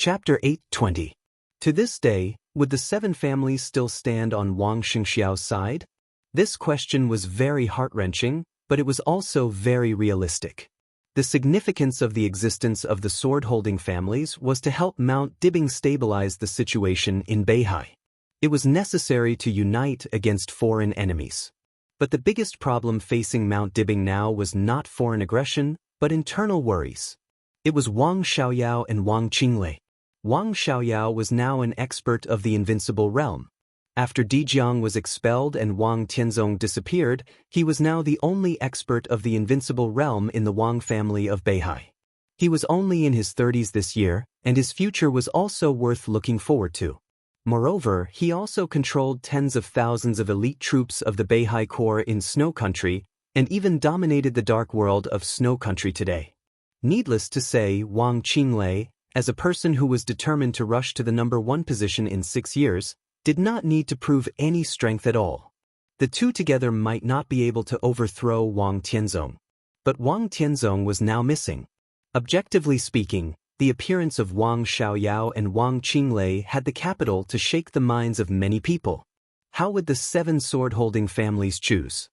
Chapter 8:20. To this day, would the seven families still stand on Wang Xianxiao's side? This question was very heart-wrenching, but it was also very realistic. The significance of the existence of the sword-holding families was to help Mount Dibing stabilize the situation in Beihai. It was necessary to unite against foreign enemies. But the biggest problem facing Mount Dibing now was not foreign aggression, but internal worries. It was Wang Xiaoyao and Wang Qinglei. Wang Xiaoyao was now an expert of the invincible realm. After Dijiang was expelled and Wang Tianzong disappeared, he was now the only expert of the invincible realm in the Wang family of Beihai. He was only in his 30s this year, and his future was also worth looking forward to. Moreover, he also controlled tens of thousands of elite troops of the Beihai Corps in Snow Country, and even dominated the dark world of Snow Country today. Needless to say, Wang Qinglei, as a person who was determined to rush to the #1 position in 6 years, did not need to prove any strength at all. The two together might not be able to overthrow Wang Tianzong. But Wang Tianzong was now missing. Objectively speaking, the appearance of Wang Xiaoyao and Wang Qinglei had the capital to shake the minds of many people. How would the 7 sword-holding families choose?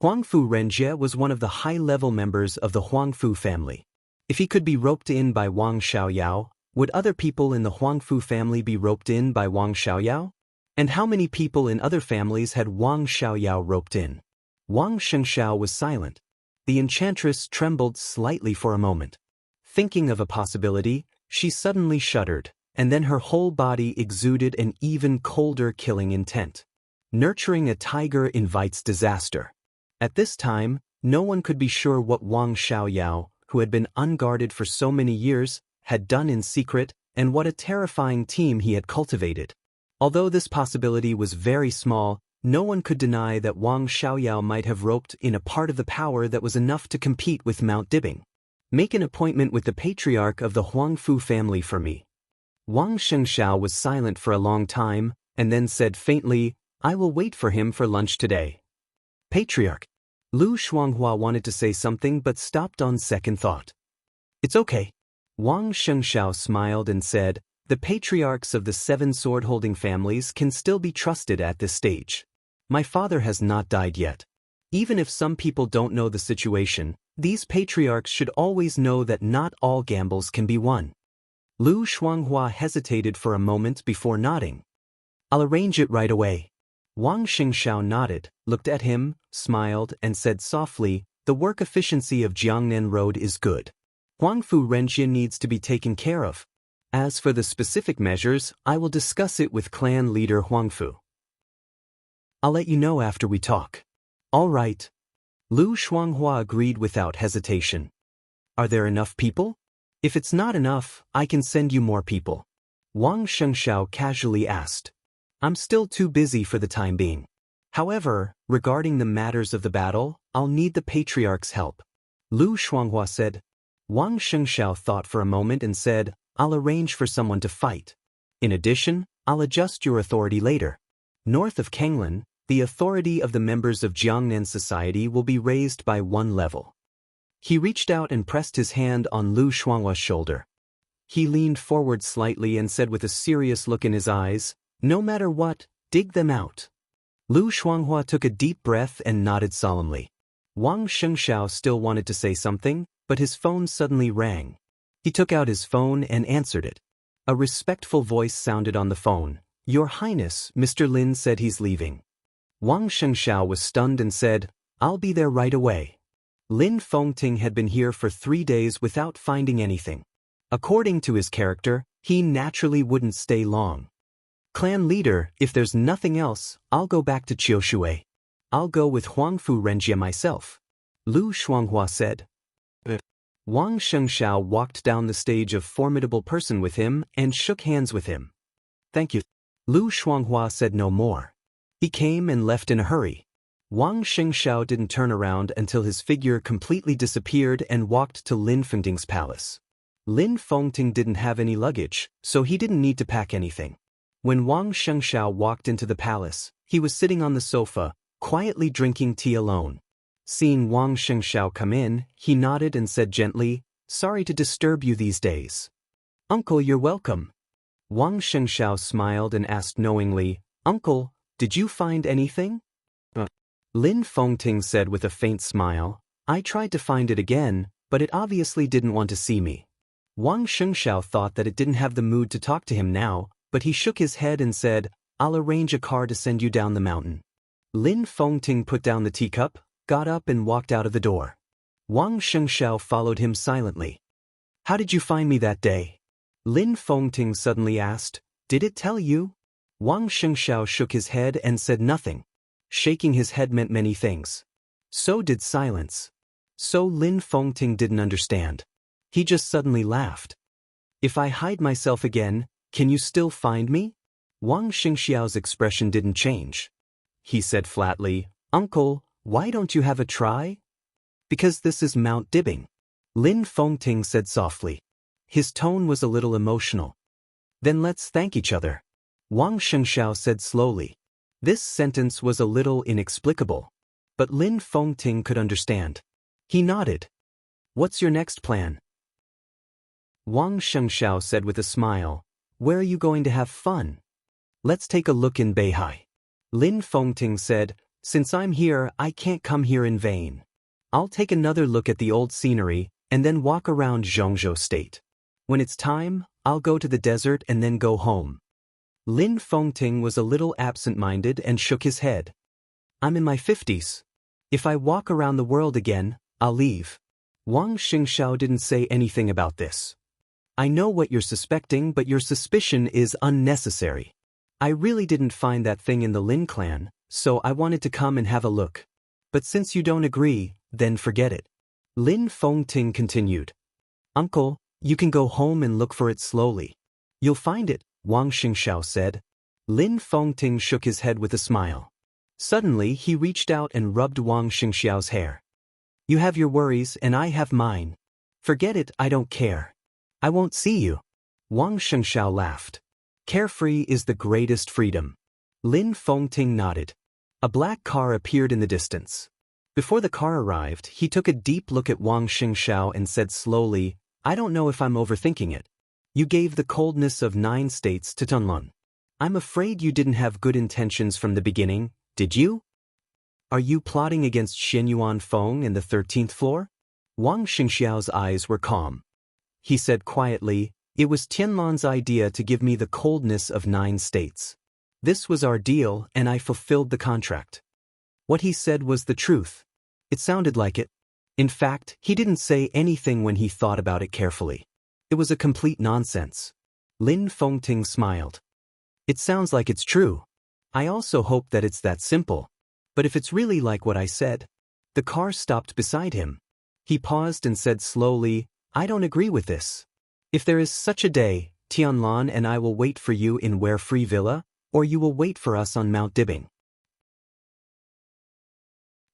Huangfu Renjie was one of the high-level members of the Huangfu family. If he could be roped in by Wang Xiaoyao, would other people in the Huangfu family be roped in by Wang Xiaoyao? And how many people in other families had Wang Xiaoyao roped in? Wang Xianxia was silent. The enchantress trembled slightly for a moment. Thinking of a possibility, she suddenly shuddered, and then her whole body exuded an even colder killing intent. Nurturing a tiger invites disaster. At this time, no one could be sure what Wang Xiaoyao, who had been unguarded for so many years, had done in secret, and what a terrifying team he had cultivated. Although this possibility was very small, no one could deny that Wang Xiaoyao might have roped in a part of the power that was enough to compete with Mount Dibing. Make an appointment with the patriarch of the Huangfu family for me. Wang Xianxia was silent for a long time, and then said faintly, "I will wait for him for lunch today." Patriarch. Lu Shuanghua wanted to say something but stopped on second thought. "It's okay." Wang Xianxiao smiled and said, "The patriarchs of the 7 sword-holding families can still be trusted at this stage. My father has not died yet. Even if some people don't know the situation, these patriarchs should always know that not all gambles can be won." Lu Shuanghua hesitated for a moment before nodding. "I'll arrange it right away." Wang Xianxiao nodded, looked at him, smiled, and said softly, "The work efficiency of Jiangnan Road is good. Huangfu Renjie needs to be taken care of. As for the specific measures, I will discuss it with clan leader Huangfu. I'll let you know after we talk." "All right." Lu Shuanghua agreed without hesitation. "Are there enough people? If it's not enough, I can send you more people." Wang Xianxiao casually asked. "I'm still too busy for the time being. However, regarding the matters of the battle, I'll need the patriarch's help." Lu Shuanghua said. Wang Xianxiao thought for a moment and said, "I'll arrange for someone to fight. In addition, I'll adjust your authority later. North of Kenglin, the authority of the members of Jiangnan society will be raised by 1 level." He reached out and pressed his hand on Lu Shuanghua's shoulder. He leaned forward slightly and said with a serious look in his eyes, "No matter what, dig them out." Lu Shuanghua took a deep breath and nodded solemnly. Wang Xianxiao still wanted to say something, but his phone suddenly rang. He took out his phone and answered it. A respectful voice sounded on the phone. "Your Highness, Mr. Lin said he's leaving." Wang Xianxiao was stunned and said, "I'll be there right away." Lin Fengting had been here for 3 days without finding anything. According to his character, he naturally wouldn't stay long. "Clan leader, if there's nothing else, I'll go back to Qiushui. I'll go with Huangfu Renjie myself," Lu Shuanghua said. Wang Xianxiao walked down the stage of formidable person with him and shook hands with him. "Thank you." Lu Shuanghua said no more. He came and left in a hurry. Wang Xianxiao didn't turn around until his figure completely disappeared and walked to Lin Fengting's palace. Lin Fengting didn't have any luggage, so he didn't need to pack anything. When Wang Xianxiao walked into the palace, he was sitting on the sofa, quietly drinking tea alone. Seeing Wang Xianxiao come in, he nodded and said gently, "Sorry to disturb you these days." Uncle, you're welcome. Wang Xianxia smiled and asked knowingly, Uncle, did you find anything? Lin Fengting said with a faint smile, I tried to find it again, but it obviously didn't want to see me. Wang Xianxia thought that it didn't have the mood to talk to him now, but he shook his head and said, I'll arrange a car to send you down the mountain. Lin Fengting put down the teacup, got up and walked out of the door. Wang Xianxia followed him silently. How did you find me that day? Lin Fengting suddenly asked, Did it tell you? Wang Xianxia shook his head and said nothing. Shaking his head meant many things. So did silence. So Lin Fengting didn't understand. He just suddenly laughed. If I hide myself again, can you still find me? Wang Xianxiao's expression didn't change. He said flatly, Uncle, why don't you have a try? Because this is Mount Dibbing. Lin Fengting said softly. His tone was a little emotional. Then let's thank each other. Wang Xianxia said slowly. This sentence was a little inexplicable. But Lin Fengting could understand. He nodded. What's your next plan? Wang Xianxia said with a smile. Where are you going to have fun? Let's take a look in Beihai. Lin Fengting said, Since I'm here, I can't come here in vain. I'll take another look at the old scenery, and then walk around Zhongzhou State. When it's time, I'll go to the desert and then go home. Lin Fengting was a little absent-minded and shook his head. I'm in my 50s. If I walk around the world again, I'll leave. Wang Xianxia didn't say anything about this. I know what you're suspecting, but your suspicion is unnecessary. I really didn't find that thing in the Lin clan, so I wanted to come and have a look. But since you don't agree, then forget it. Lin Fengting continued. Uncle, you can go home and look for it slowly. You'll find it, Wang Xianxia said. Lin Fengting shook his head with a smile. Suddenly he reached out and rubbed Wang Xianxiao's hair. You have your worries and I have mine. Forget it, I don't care. I won't see you. Wang Xianxia laughed. Carefree is the greatest freedom. Lin Fengting nodded. A black car appeared in the distance. Before the car arrived, he took a deep look at Wang Xianxia and said slowly, I don't know if I'm overthinking it. You gave the coldness of 9 states to Tunlun. I'm afraid you didn't have good intentions from the beginning, did you? Are you plotting against Xianyuan Feng and the 13th floor? Wang Xianxiao's eyes were calm. He said quietly, It was Tianlan's idea to give me the coldness of 9 states. This was our deal and I fulfilled the contract. What he said was the truth. It sounded like it. In fact, he didn't say anything when he thought about it carefully. It was a complete nonsense. Lin Fengting smiled. It sounds like it's true. I also hope that it's that simple. But if it's really like what I said. The car stopped beside him. He paused and said slowly, I don't agree with this. If there is such a day, Tianlan and I will wait for you in Ware Free Villa, or you will wait for us on Mount Dibbing.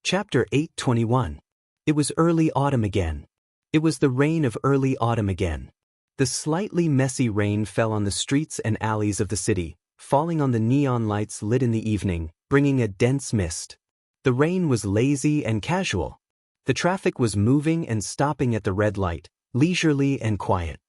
Chapter 8:21. It was early autumn again. It was the rain of early autumn again. The slightly messy rain fell on the streets and alleys of the city, falling on the neon lights lit in the evening, bringing a dense mist. The rain was lazy and casual. The traffic was moving and stopping at the red light, leisurely and quiet.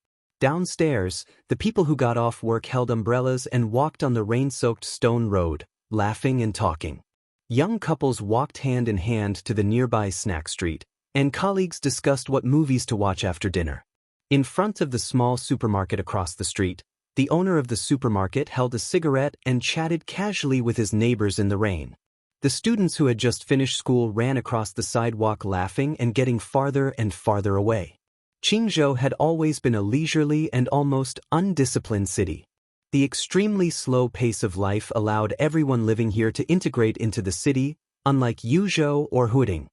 Downstairs, the people who got off work held umbrellas and walked on the rain-soaked stone road, laughing and talking. Young couples walked hand in hand to the nearby snack street, and colleagues discussed what movies to watch after dinner. In front of the small supermarket across the street, the owner of the supermarket held a cigarette and chatted casually with his neighbors in the rain. The students who had just finished school ran across the sidewalk laughing and getting farther and farther away. Qingzhou had always been a leisurely and almost undisciplined city. The extremely slow pace of life allowed everyone living here to integrate into the city, unlike Yuzhou or Huading.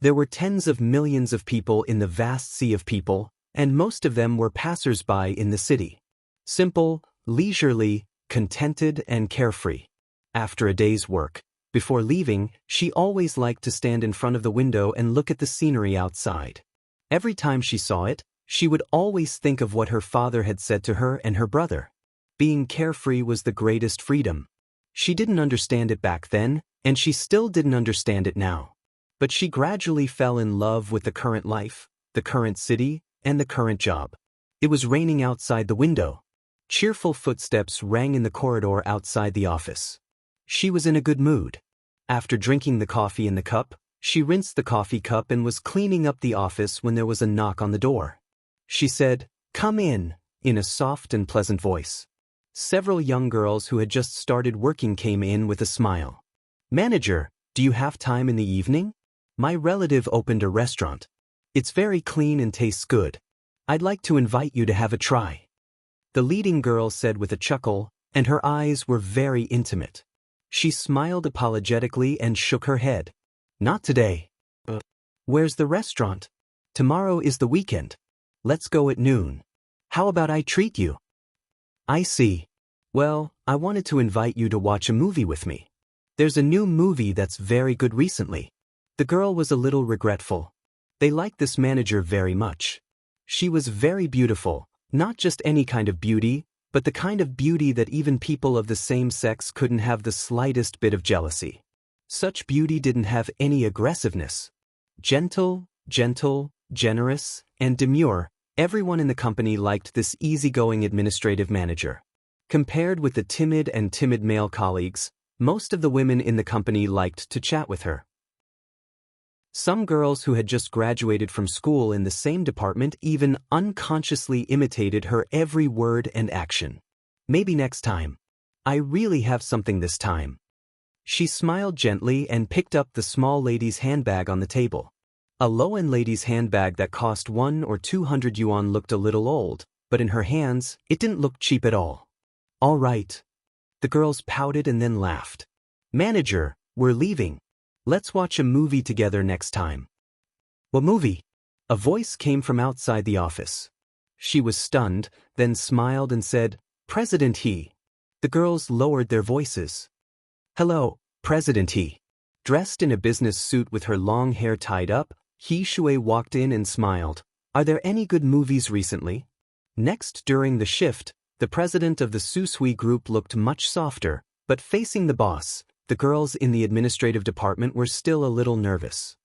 There were tens of millions of people in the vast sea of people, and most of them were passers-by in the city. Simple, leisurely, contented, and carefree. After a day's work, before leaving, she always liked to stand in front of the window and look at the scenery outside. Every time she saw it, she would always think of what her father had said to her and her brother. Being carefree was the greatest freedom. She didn't understand it back then, and she still didn't understand it now. But she gradually fell in love with the current life, the current city, and the current job. It was raining outside the window. Cheerful footsteps rang in the corridor outside the office. She was in a good mood. After drinking the coffee in the cup, she rinsed the coffee cup and was cleaning up the office when there was a knock on the door. She said, "Come in," in a soft and pleasant voice. Several young girls who had just started working came in with a smile. "Manager, do you have time in the evening? My relative opened a restaurant. It's very clean and tastes good. I'd like to invite you to have a try." The leading girl said with a chuckle, and her eyes were very intimate. She smiled apologetically and shook her head. "Not today." "Where's the restaurant?" "Tomorrow is the weekend. Let's go at noon. How about I treat you?" "I see. Well, I wanted to invite you to watch a movie with me. There's a new movie that's very good recently." The girl was a little regretful. They liked this manager very much. She was very beautiful, not just any kind of beauty, but the kind of beauty that even people of the same sex couldn't have the slightest bit of jealousy. Such beauty didn't have any aggressiveness. Gentle, generous, and demure, everyone in the company liked this easygoing administrative manager. Compared with the timid male colleagues, most of the women in the company liked to chat with her. Some girls who had just graduated from school in the same department even unconsciously imitated her every word and action. "Maybe next time. I really have something this time." She smiled gently and picked up the small lady's handbag on the table. A low-end lady's handbag that cost 100 or 200 yuan looked a little old, but in her hands, it didn't look cheap at all. "All right." The girls pouted and then laughed. "Manager, we're leaving. Let's watch a movie together next time." "What movie?" A voice came from outside the office. She was stunned, then smiled and said, "President He." The girls lowered their voices. "Hello, President He." Dressed in a business suit with her long hair tied up, He Shui walked in and smiled. "Are there any good movies recently?" Next, during the shift, the president of the Su Sui group looked much softer, but facing the boss, the girls in the administrative department were still a little nervous.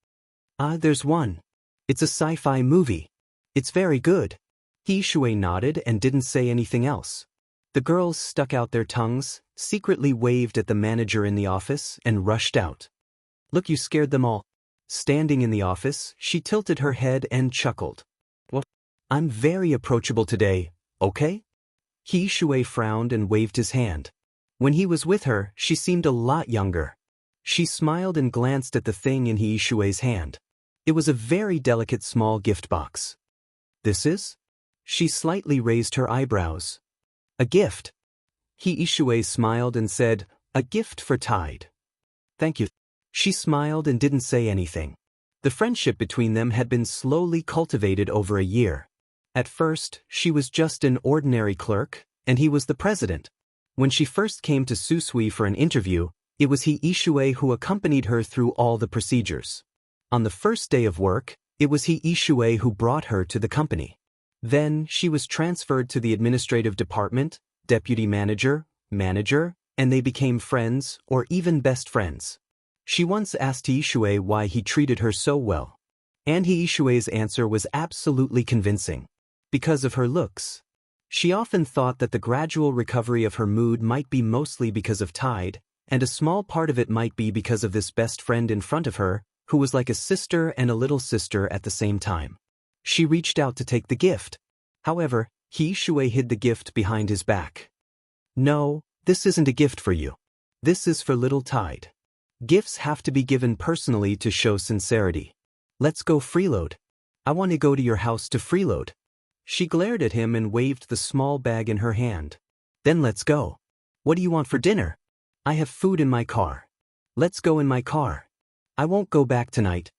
There's one. It's a sci-fi movie. It's very good." He Shui nodded and didn't say anything else. The girls stuck out their tongues, secretly waved at the manager in the office, and rushed out. "Look, you scared them all." Standing in the office, she tilted her head and chuckled. "Well, I'm very approachable today, okay?" He Shui frowned and waved his hand. When he was with her, she seemed a lot younger. She smiled and glanced at the thing in He Shui's hand. It was a very delicate small gift box. "This is?" She slightly raised her eyebrows. "A gift." He Shui smiled and said, "A gift for Tide." "Thank you." She smiled and didn't say anything. The friendship between them had been slowly cultivated over a year. At first, she was just an ordinary clerk, and he was the president. When she first came to Su Sui for an interview, it was He Shui who accompanied her through all the procedures. On the first day of work, it was He Shui who brought her to the company. Then, she was transferred to the administrative department, deputy manager, and they became friends, or even best friends. She once asked He Shui why he treated her so well. And He Shui's answer was absolutely convincing. Because of her looks. She often thought that the gradual recovery of her mood might be mostly because of Tide, and a small part of it might be because of this best friend in front of her, who was like a sister and a little sister at the same time. She reached out to take the gift. However, He Shui hid the gift behind his back. "No, this isn't a gift for you. This is for little Tide. Gifts have to be given personally to show sincerity. Let's go freeload. I want to go to your house to freeload." She glared at him and waved the small bag in her hand. "Then let's go. What do you want for dinner?" "I have food in my car." "Let's go in my car. I won't go back tonight."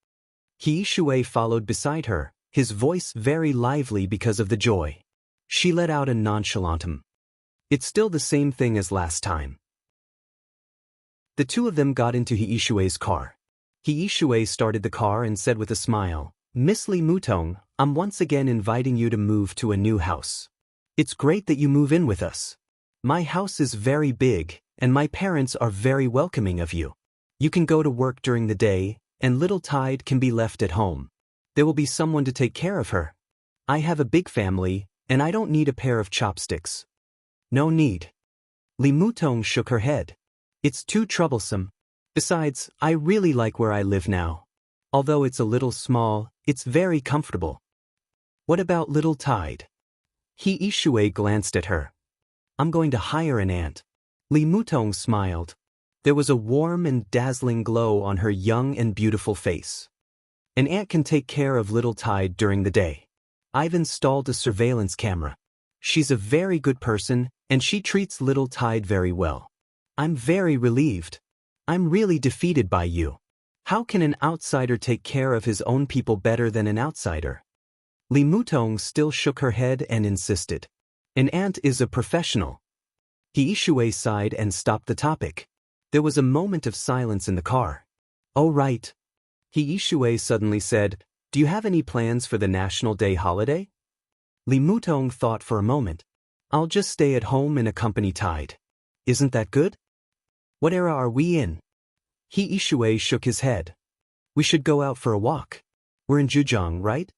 He Shui followed beside her, his voice very lively because of the joy. She let out a nonchalant "It's still the same thing as last time." The two of them got into He Shui's car. He Shui started the car and said with a smile, "Miss Li Mutong, I'm once again inviting you to move to a new house. It's great that you move in with us. My house is very big, and my parents are very welcoming of you. You can go to work during the day, and little Tide can be left at home. There will be someone to take care of her. I have a big family, and I don't need a pair of chopsticks. No need. Li Mutong shook her head. It's too troublesome. Besides, I really like where I live now. Although it's a little small, it's very comfortable. What about little Tide? He Ishui glanced at her. I'm going to hire an ant. Li Mutong smiled. There was a warm and dazzling glow on her young and beautiful face. An ant can take care of little Tide during the day. I've installed a surveillance camera. She's a very good person, and she treats little Tide very well. I'm very relieved. I'm really defeated by you. How can an outsider take care of his own people better than an outsider? Li Mutong still shook her head and insisted. An ant is a professional. He Ishui sighed and stopped the topic. There was a moment of silence in the car. Oh right. He Ishui suddenly said, do you have any plans for the National Day holiday? Li Mutong thought for a moment. I'll just stay at home and accompany Tide. Isn't that good? What era are we in? He Ishui shook his head. We should go out for a walk. We're in Zhejiang, right?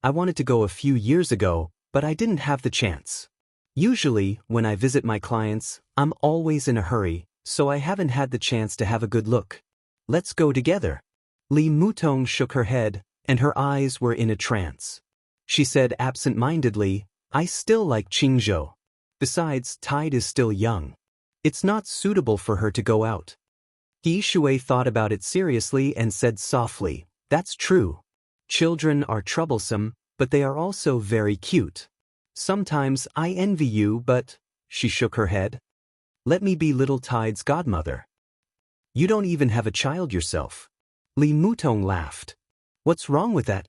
I wanted to go a few years ago, but I didn't have the chance. Usually, when I visit my clients, I'm always in a hurry, so I haven't had the chance to have a good look. Let's go together. Li Mutong shook her head, and her eyes were in a trance. She said absent-mindedly, I still like Qingzhou. Besides, Tide is still young. It's not suitable for her to go out. He Shui thought about it seriously and said softly, that's true. Children are troublesome, but they are also very cute. Sometimes I envy you, but, she shook her head. Let me be little Tide's godmother. You don't even have a child yourself. Li Mutong laughed. What's wrong with that?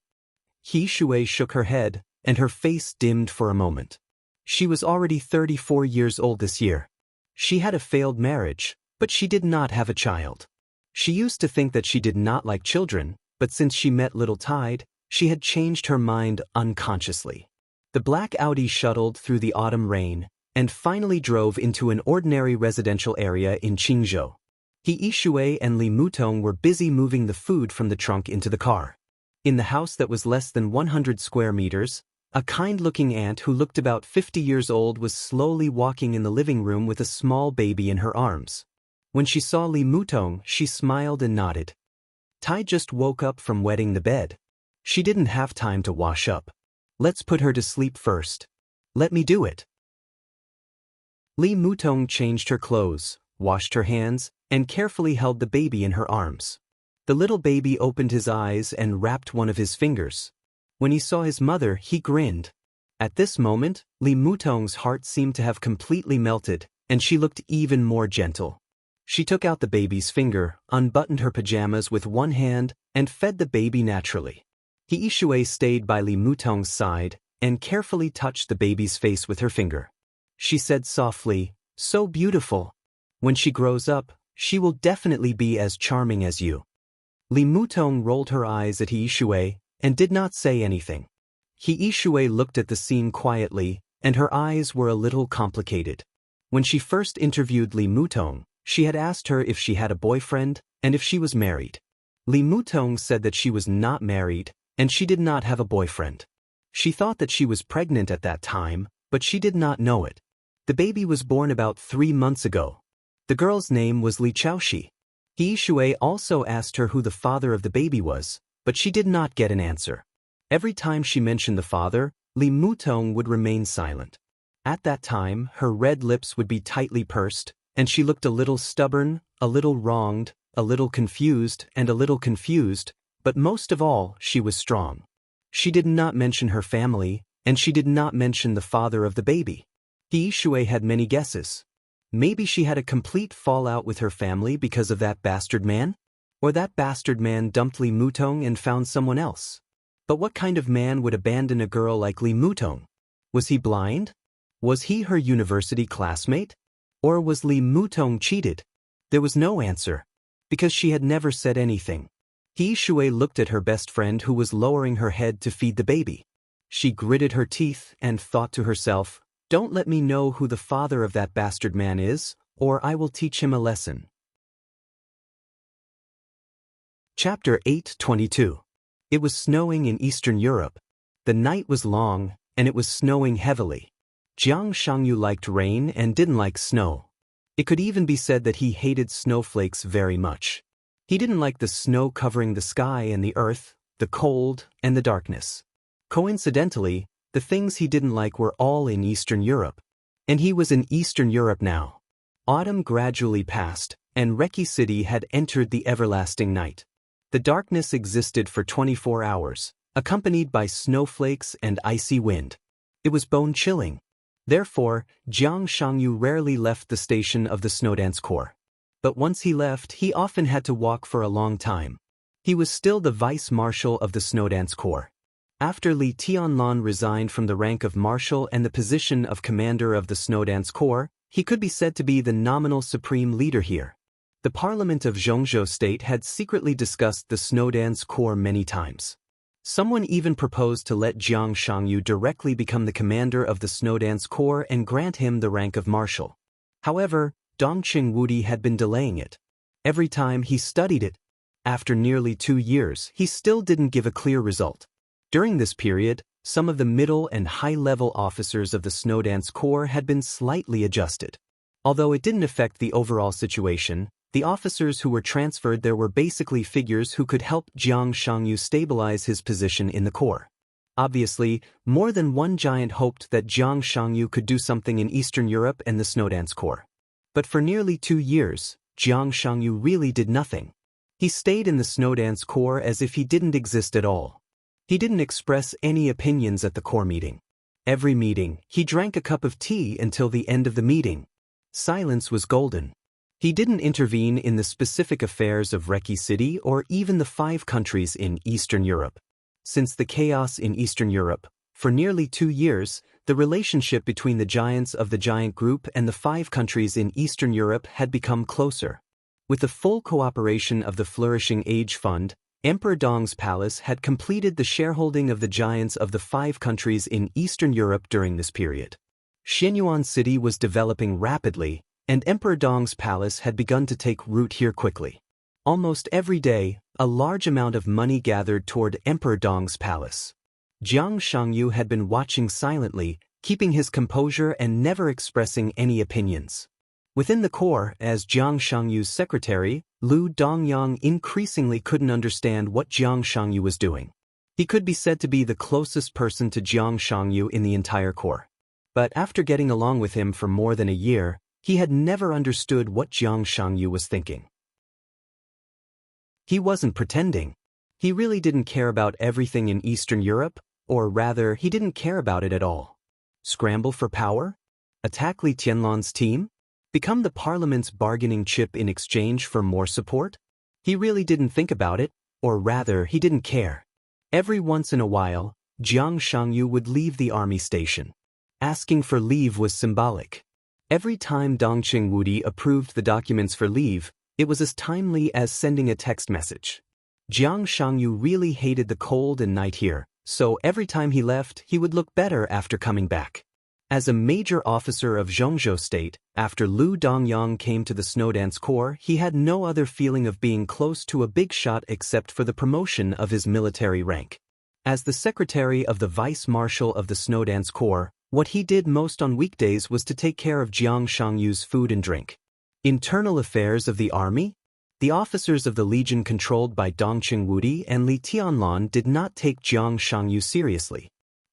He Shui shook her head, and her face dimmed for a moment. She was already 34 years old this year. She had a failed marriage, but she did not have a child. She used to think that she did not like children, but since she met little Tide, she had changed her mind unconsciously. The black Audi shuttled through the autumn rain, and finally drove into an ordinary residential area in Qingzhou. He Ishui and Li Mutong were busy moving the food from the trunk into the car. In the house that was less than 100 square meters, a kind-looking aunt who looked about 50 years old was slowly walking in the living room with a small baby in her arms. When she saw Li Mutong, she smiled and nodded. Tai just woke up from wetting the bed. She didn't have time to wash up. Let's put her to sleep first. Let me do it. Li Mutong changed her clothes, washed her hands, and carefully held the baby in her arms. The little baby opened his eyes and wrapped one of his fingers. When he saw his mother, he grinned. At this moment, Li Mutong's heart seemed to have completely melted, and she looked even more gentle. She took out the baby's finger, unbuttoned her pajamas with one hand, and fed the baby naturally. He Ishui stayed by Li Mutong's side and carefully touched the baby's face with her finger. She said softly, so beautiful. When she grows up, she will definitely be as charming as you. Li Mutong rolled her eyes at He Ishui and did not say anything. He Ishui looked at the scene quietly, and her eyes were a little complicated. When she first interviewed Li Mutong, she had asked her if she had a boyfriend and if she was married. Li Mutong said that she was not married and she did not have a boyfriend. She thought that she was pregnant at that time, but she did not know it. The baby was born about 3 months ago. The girl's name was Li Chaoshi. He Shui also asked her who the father of the baby was, but she did not get an answer. Every time she mentioned the father, Li Mutong would remain silent. At that time, her red lips would be tightly pursed, and she looked a little stubborn, a little wronged, a little confused, but most of all, she was strong. She did not mention her family, and she did not mention the father of the baby. He Shui had many guesses. Maybe she had a complete fallout with her family because of that bastard man? Or that bastard man dumped Li Mutong and found someone else? But what kind of man would abandon a girl like Li Mutong? Was he blind? Was he her university classmate? Or was Li Mutong cheated? There was no answer, because she had never said anything. He Shui looked at her best friend who was lowering her head to feed the baby. She gritted her teeth and thought to herself, don't let me know who the father of that bastard man is, or I will teach him a lesson. Chapter 8:22. It was snowing in Eastern Europe. The night was long, and it was snowing heavily. Jiang Shangyu liked rain and didn't like snow. It could even be said that he hated snowflakes very much. He didn't like the snow covering the sky and the earth, the cold, and the darkness. Coincidentally, the things he didn't like were all in Eastern Europe. And he was in Eastern Europe now. Autumn gradually passed, and Reki City had entered the everlasting night. The darkness existed for 24 hours, accompanied by snowflakes and icy wind. It was bone-chilling. Therefore, Jiang Shangyu rarely left the station of the Snowdance Corps. But once he left, he often had to walk for a long time. He was still the vice-marshal of the Snowdance Corps. After Li Tianlan resigned from the rank of marshal and the position of commander of the Snowdance Corps, he could be said to be the nominal supreme leader here. The parliament of Zhongzhou State had secretly discussed the Snowdance Corps many times. Someone even proposed to let Jiang Shangyu directly become the commander of the Snowdance Corps and grant him the rank of marshal. However, Dongqing Wudi had been delaying it. Every time he studied it. After nearly 2 years, he still didn't give a clear result. During this period, some of the middle and high-level officers of the Snowdance Corps had been slightly adjusted. Although it didn't affect the overall situation, the officers who were transferred there were basically figures who could help Jiang Shangyu stabilize his position in the Corps. Obviously, more than one giant hoped that Jiang Shangyu could do something in Eastern Europe and the Snowdance Corps. But for nearly 2 years, Jiang Shangyu really did nothing. He stayed in the Snowdance Corps as if he didn't exist at all. He didn't express any opinions at the Corps meeting. Every meeting, he drank a cup of tea until the end of the meeting. Silence was golden. He didn't intervene in the specific affairs of Reki City or even the 5 countries in Eastern Europe. Since the chaos in Eastern Europe, for nearly 2 years, the relationship between the giants of the giant group and the 5 countries in Eastern Europe had become closer. With the full cooperation of the Flourishing Age Fund, Emperor Dong's palace had completed the shareholding of the giants of the 5 countries in Eastern Europe during this period. Xianyuan City was developing rapidly, and Emperor Dong's palace had begun to take root here quickly. Almost every day, a large amount of money gathered toward Emperor Dong's palace. Jiang Shangyu had been watching silently, keeping his composure and never expressing any opinions. Within the Corps, as Jiang Shangyu's secretary, Lu Dongyang increasingly couldn't understand what Jiang Shangyu was doing. He could be said to be the closest person to Jiang Shangyu in the entire Corps. But after getting along with him for more than a year, he had never understood what Jiang Shangyu was thinking. He wasn't pretending. He really didn't care about everything in Eastern Europe, or rather, he didn't care about it at all. Scramble for power? Attack Li Tianlan's team? Become the parliament's bargaining chip in exchange for more support? He really didn't think about it, or rather, he didn't care. Every once in a while, Jiang Shangyu would leave the army station. Asking for leave was symbolic. Every time Dongqing Wudi approved the documents for leave, it was as timely as sending a text message. Jiang Shangyu really hated the cold and night here, so every time he left, he would look better after coming back. As a major officer of Zhongzhou State, after Lu Dongyang came to the Snowdance Corps, he had no other feeling of being close to a big shot except for the promotion of his military rank. As the secretary of the vice-marshal of the Snowdance Corps, what he did most on weekdays was to take care of Jiang Shangyu's food and drink. Internal affairs of the army? The officers of the legion controlled by Dongqing Wudi and Li Tianlan did not take Jiang Shangyu seriously.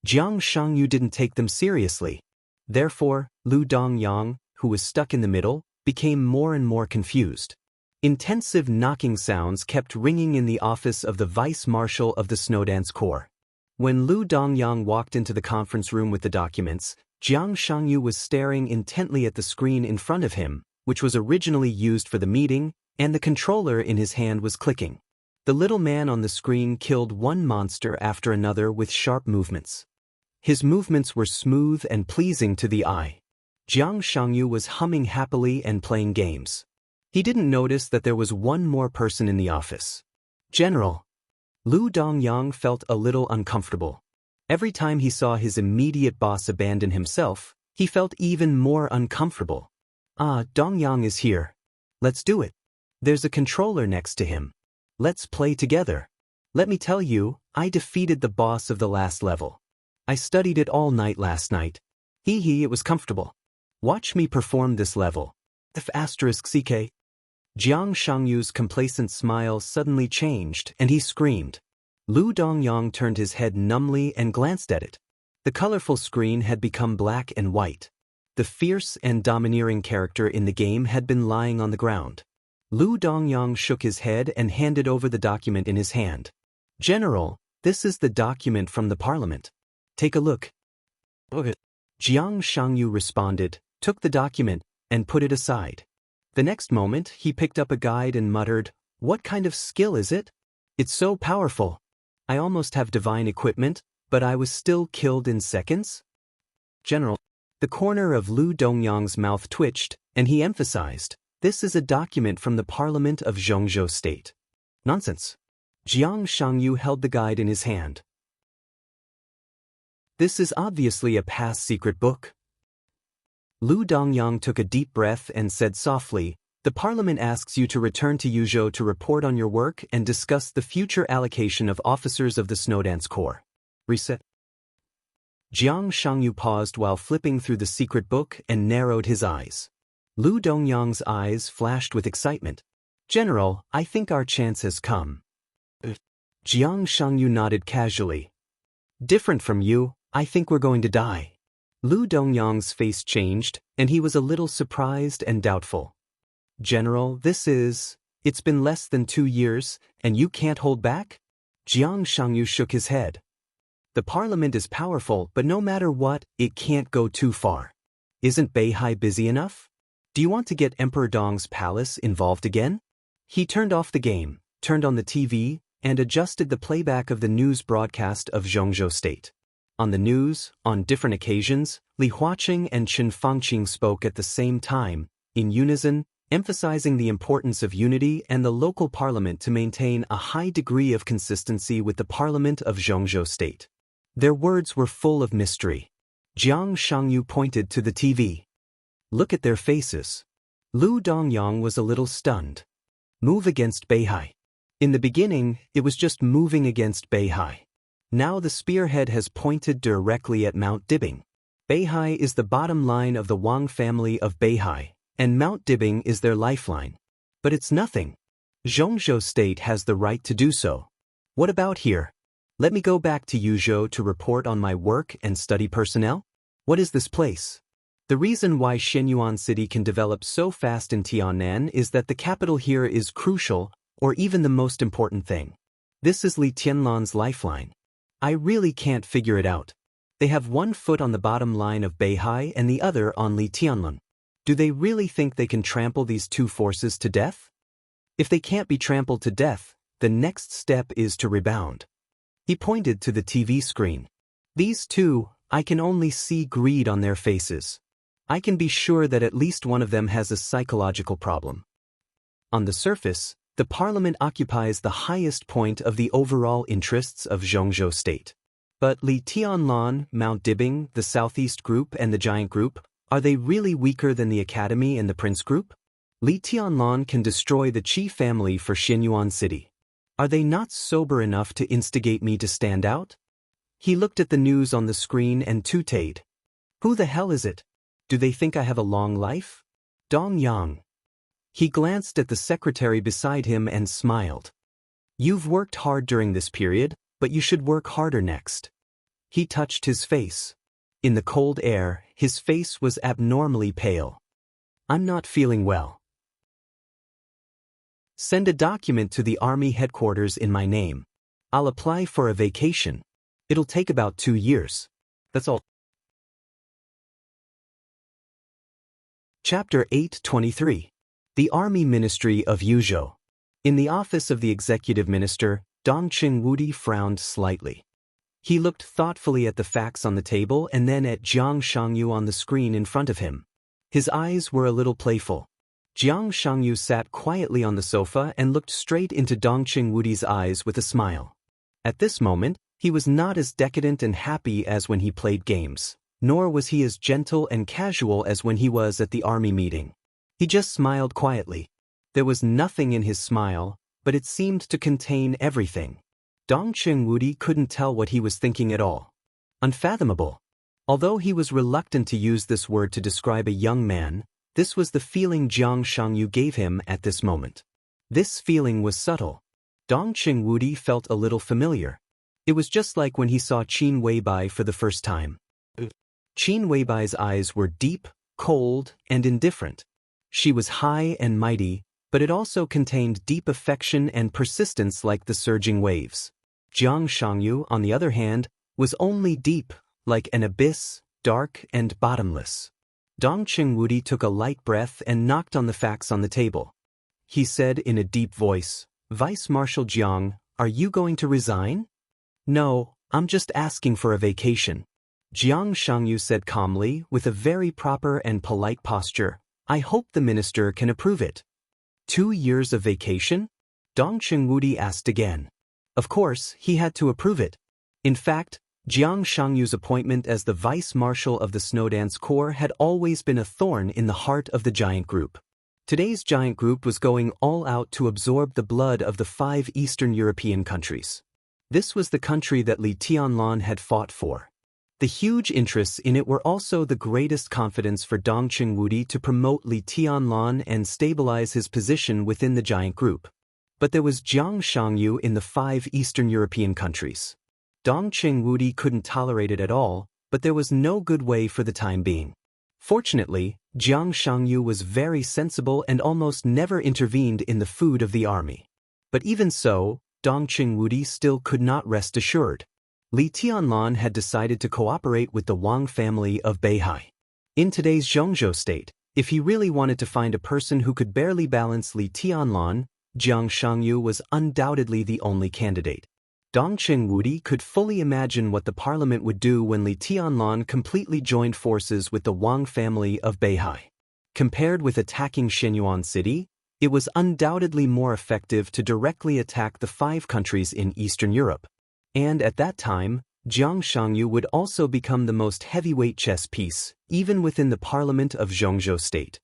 Jiang Shangyu didn't take them seriously. Therefore, Lu Dongyang, who was stuck in the middle, became more and more confused. Intensive knocking sounds kept ringing in the office of the vice-marshal of the Snowdance Corps. When Lu Dongyang walked into the conference room with the documents, Jiang Shangyu was staring intently at the screen in front of him, which was originally used for the meeting, and the controller in his hand was clicking. The little man on the screen killed one monster after another with sharp movements. His movements were smooth and pleasing to the eye. Jiang Shangyu was humming happily and playing games. He didn't notice that there was one more person in the office. General. Lu Dongyang felt a little uncomfortable. Every time he saw his immediate boss abandon himself, he felt even more uncomfortable. Ah, Dongyang is here. Let's do it. There's a controller next to him. Let's play together. Let me tell you, I defeated the boss of the last level. I studied it all night last night. It was comfortable. Watch me perform this level. If asterisk CK. Jiang Shangyu's complacent smile suddenly changed, and he screamed. Lu Dongyang turned his head numbly and glanced at it. The colorful screen had become black and white. The fierce and domineering character in the game had been lying on the ground. Lu Dongyang shook his head and handed over the document in his hand. General, this is the document from the parliament. Take a look. Okay. Jiang Shangyu responded, took the document, and put it aside. The next moment, he picked up a guide and muttered, "What kind of skill is it? It's so powerful. I almost have divine equipment, but I was still killed in seconds?" General. The corner of Lu Dongyang's mouth twitched, and he emphasized, "This is a document from the Parliament of Zhongzhou State." Nonsense. Jiang Shangyu held the guide in his hand. This is obviously a past-secret book. Lu Dongyang took a deep breath and said softly, "The Parliament asks you to return to Yuzhou to report on your work and discuss the future allocation of officers of the Snowdance Corps." Reset. Jiang Shangyu paused while flipping through the secret book and narrowed his eyes. Lu Dongyang's eyes flashed with excitement. "General, I think our chance has come." Jiang Shangyu nodded casually. "Different from you, I think we're going to die." Lu Dongyang's face changed, and he was a little surprised and doubtful. "General, it's been less than 2 years, and you can't hold back?" Jiang Shangyu shook his head. "The parliament is powerful, but no matter what, it can't go too far. Isn't Beihai busy enough? Do you want to get Emperor Dong's palace involved again?" He turned off the game, turned on the TV, and adjusted the playback of the news broadcast of Zhongzhou State. On the news, on different occasions, Li Huaqing and Chen Fangqing spoke at the same time, in unison, emphasizing the importance of unity and the local parliament to maintain a high degree of consistency with the parliament of Zhongzhou State. Their words were full of mystery. Jiang Shangyu pointed to the TV. "Look at their faces." Lu Dongyang was a little stunned. "Move against Beihai." In the beginning, it was just moving against Beihai. Now the spearhead has pointed directly at Mount Dibing. Beihai is the bottom line of the Wang family of Beihai, and Mount Dibing is their lifeline. But it's nothing. Zhongzhou State has the right to do so. What about here? Let me go back to Yuzhou to report on my work and study personnel? What is this place? The reason why Shenyuan City can develop so fast in Tiannan is that the capital here is crucial, or even the most important thing. This is Li Tianlan's lifeline. I really can't figure it out. They have one foot on the bottom line of Beihai and the other on Li Tianlan. Do they really think they can trample these two forces to death? If they can't be trampled to death, the next step is to rebound. He pointed to the TV screen. These two, I can only see greed on their faces. I can be sure that at least one of them has a psychological problem. On the surface, the parliament occupies the highest point of the overall interests of Zhongzhou State. But Li Tianlan, Mount Dibing, the Southeast Group and the Giant Group, are they really weaker than the Academy and the Prince Group? Li Tianlan can destroy the Qi family for Shenyuan City. Are they not sober enough to instigate me to stand out? He looked at the news on the screen and tooted. Who the hell is it? Do they think I have a long life? Dong Yang. He glanced at the secretary beside him and smiled. You've worked hard during this period, but you should work harder next. He touched his face. In the cold air, his face was abnormally pale. I'm not feeling well. Send a document to the army headquarters in my name. I'll apply for a vacation. It'll take about 2 years. That's all. Chapter 823. The Army Ministry of Yuzhou. In the office of the executive minister, Dongqing Wudi frowned slightly. He looked thoughtfully at the facts on the table and then at Jiang Shangyu on the screen in front of him. His eyes were a little playful. Jiang Shangyu sat quietly on the sofa and looked straight into Dongqing Wudi's eyes with a smile. At this moment, he was not as decadent and happy as when he played games, nor was he as gentle and casual as when he was at the army meeting. He just smiled quietly. There was nothing in his smile, but it seemed to contain everything. Dongqing Wudi couldn't tell what he was thinking at all. Unfathomable. Although he was reluctant to use this word to describe a young man, this was the feeling Jiang Shangyu gave him at this moment. This feeling was subtle. Dongqing Wudi felt a little familiar. It was just like when he saw Qin Weibai for the first time. Qin Weibai's eyes were deep, cold, and indifferent. She was high and mighty, but it also contained deep affection and persistence like the surging waves. Jiang Shangyu, on the other hand, was only deep, like an abyss, dark and bottomless. Dongqing Wudi took a light breath and knocked on the facts on the table. He said in a deep voice, "Vice Marshal Jiang, are you going to resign?" "No, I'm just asking for a vacation." Jiang Shangyu said calmly, with a very proper and polite posture, "I hope the minister can approve it." 2 years of vacation? Dongqing Wudi asked again. Of course, he had to approve it. In fact, Jiang Shangyu's appointment as the vice marshal of the Snowdance Corps had always been a thorn in the heart of the giant group. Today's giant group was going all out to absorb the blood of the 5 Eastern European countries. This was the country that Li Tianlan had fought for. The huge interests in it were also the greatest confidence for Dongqing Wudi to promote Li Tianlan and stabilize his position within the giant group. But there was Jiang Shangyu in the 5 Eastern European countries. Dongqing Wudi couldn't tolerate it at all, but there was no good way for the time being. Fortunately, Jiang Shangyu was very sensible and almost never intervened in the food of the army. But even so, Dongqing Wudi still could not rest assured. Li Tianlan had decided to cooperate with the Wang family of Beihai. In today's Zhongzhou state, if he really wanted to find a person who could barely balance Li Tianlan, Jiang Shangyu was undoubtedly the only candidate. Dongqing Wudi could fully imagine what the parliament would do when Li Tianlan completely joined forces with the Wang family of Beihai. Compared with attacking Shenyuan City, it was undoubtedly more effective to directly attack the 5 countries in Eastern Europe. And at that time, Jiang Shangyu would also become the most heavyweight chess piece, even within the parliament of Zhongzhou state.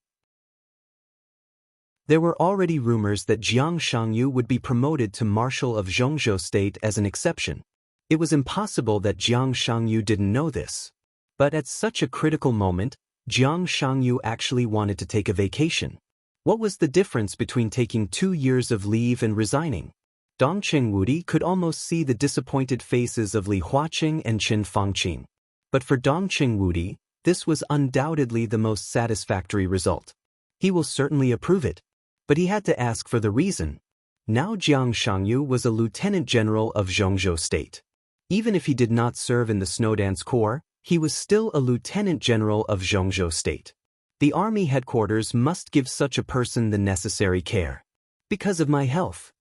There were already rumors that Jiang Shangyu would be promoted to Marshal of Zhongzhou state as an exception. It was impossible that Jiang Shangyu didn't know this. But at such a critical moment, Jiang Shangyu actually wanted to take a vacation. What was the difference between taking 2 years of leave and resigning? Dongqing Wudi could almost see the disappointed faces of Li Huaqing and Qin Fangqing. But for Dongqing Wudi, this was undoubtedly the most satisfactory result. He will certainly approve it. But he had to ask for the reason. Now Jiang Shangyu was a lieutenant general of Zhongzhou state. Even if he did not serve in the Snowdance Corps, he was still a lieutenant general of Zhongzhou state. The army headquarters must give such a person the necessary care. Because of my health.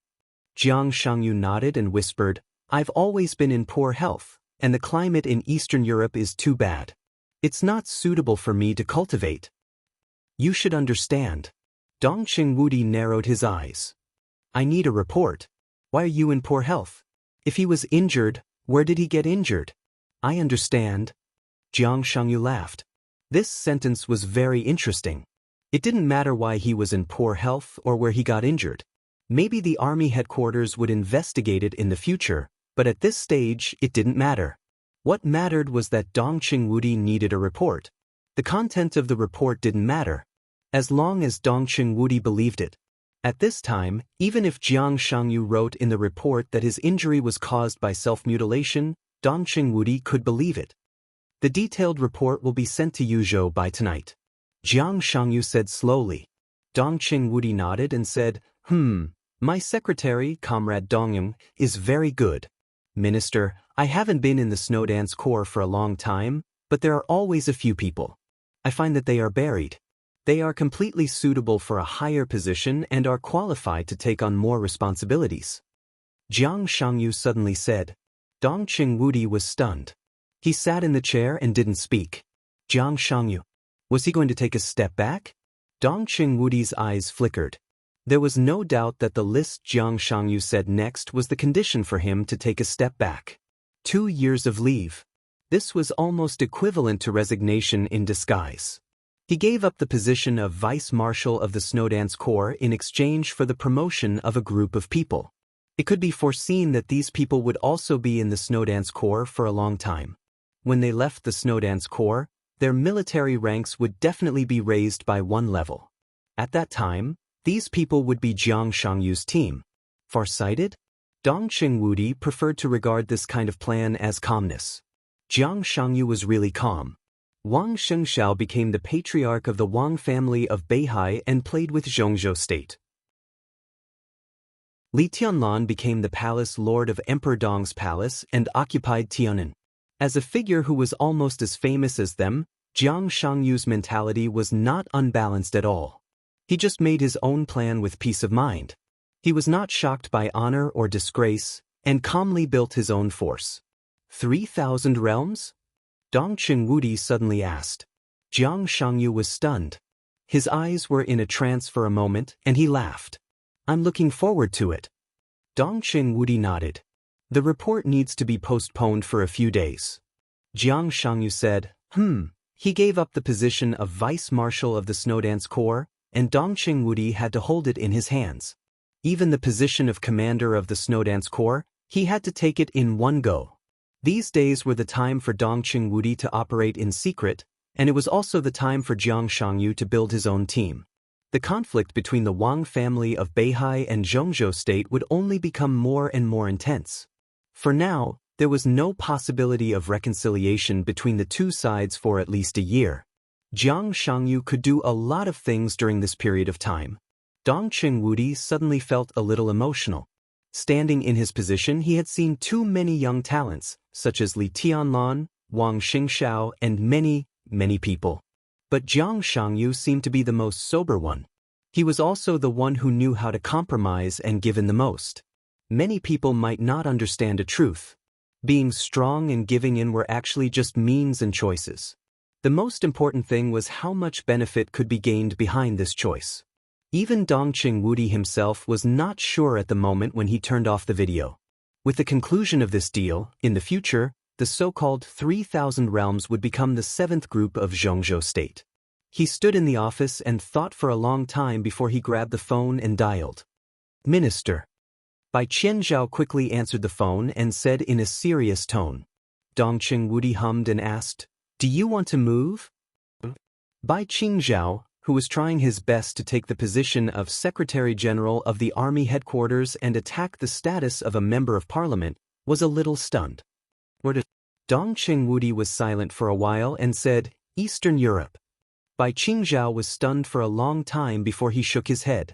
Jiang Shangyu nodded and whispered, "I've always been in poor health, and the climate in Eastern Europe is too bad. It's not suitable for me to cultivate." "You should understand." Dongqing Wudi narrowed his eyes. "I need a report. Why are you in poor health? If he was injured, where did he get injured?" "I understand." Jiang Shangyu laughed. This sentence was very interesting. It didn't matter why he was in poor health or where he got injured. Maybe the army headquarters would investigate it in the future, but at this stage it didn't matter. What mattered was that Dongqing Wudi needed a report. The content of the report didn't matter, as long as Dongqing Wudi believed it. At this time, even if Jiang Shangyu wrote in the report that his injury was caused by self-mutilation, Dongqing Wudi could believe it. "The detailed report will be sent to Yuzhou by tonight," Jiang Shangyu said slowly. Dongqing Wudi nodded and said, My secretary, Comrade Dongyang, is very good. Minister, I haven't been in the Snowdance Corps for a long time, but there are always a few people. I find that they are buried. They are completely suitable for a higher position and are qualified to take on more responsibilities." Jiang Shangyu suddenly said. Dongqing Wudi was stunned. He sat in the chair and didn't speak. Jiang Shangyu. Was he going to take a step back? Dongqing Wudi's eyes flickered. There was no doubt that the list Jiang Shangyu said next was the condition for him to take a step back. 2 years of leave. This was almost equivalent to resignation in disguise. He gave up the position of Vice Marshal of the Snowdance Corps in exchange for the promotion of a group of people. It could be foreseen that these people would also be in the Snowdance Corps for a long time. When they left the Snowdance Corps, their military ranks would definitely be raised by one level. At that time, these people would be Jiang Shangyu's team. Farsighted? Dong Qingwudi preferred to regard this kind of plan as calmness. Jiang Shangyu was really calm. Wang Shengxiao became the patriarch of the Wang family of Beihai and played with Zhongzhou state. Li Tianlan became the palace lord of Emperor Dong's palace and occupied Tianan. As a figure who was almost as famous as them, Jiang Shangyu's mentality was not unbalanced at all. He just made his own plan with peace of mind. He was not shocked by honor or disgrace, and calmly built his own force. 3,000 realms? Dong Qingwudi suddenly asked. Jiang Shangyu was stunned. His eyes were in a trance for a moment, and he laughed. I'm looking forward to it. Dong Qingwudi nodded. The report needs to be postponed for a few days. Jiang Shangyu said, He gave up the position of vice marshal of the Snowdance Corps, and Dong Qingwudi had to hold it in his hands. Even the position of commander of the Snowdance Corps, he had to take it in one go. These days were the time for Dong Qingwudi to operate in secret, and it was also the time for Jiang Shangyu to build his own team. The conflict between the Wang family of Beihai and Zhongzhou state would only become more and more intense. For now, there was no possibility of reconciliation between the two sides for at least a year. Jiang Shangyu could do a lot of things during this period of time. Dong Qingwudi suddenly felt a little emotional. Standing in his position, he had seen too many young talents, such as Li Tianlan, Wang Xingxiao, and many people. But Jiang Shangyu seemed to be the most sober one. He was also the one who knew how to compromise and give in the most. Many people might not understand a truth. Being strong and giving in were actually just means and choices. The most important thing was how much benefit could be gained behind this choice. Even Dong Qingwudi himself was not sure at the moment when he turned off the video. With the conclusion of this deal, in the future, the so-called 3,000 realms would become the 7th group of Zhongzhou state. He stood in the office and thought for a long time before he grabbed the phone and dialed. Minister. Bai Qianzhao quickly answered the phone and said in a serious tone. Dong Qingwudi hummed and asked, Do you want to move? Bai Qianzhao, who was trying his best to take the position of Secretary General of the Army Headquarters and attack the status of a Member of Parliament, was a little stunned. Dong Qingwudi was silent for a while and said, Eastern Europe. Bai Qianzhao was stunned for a long time before he shook his head.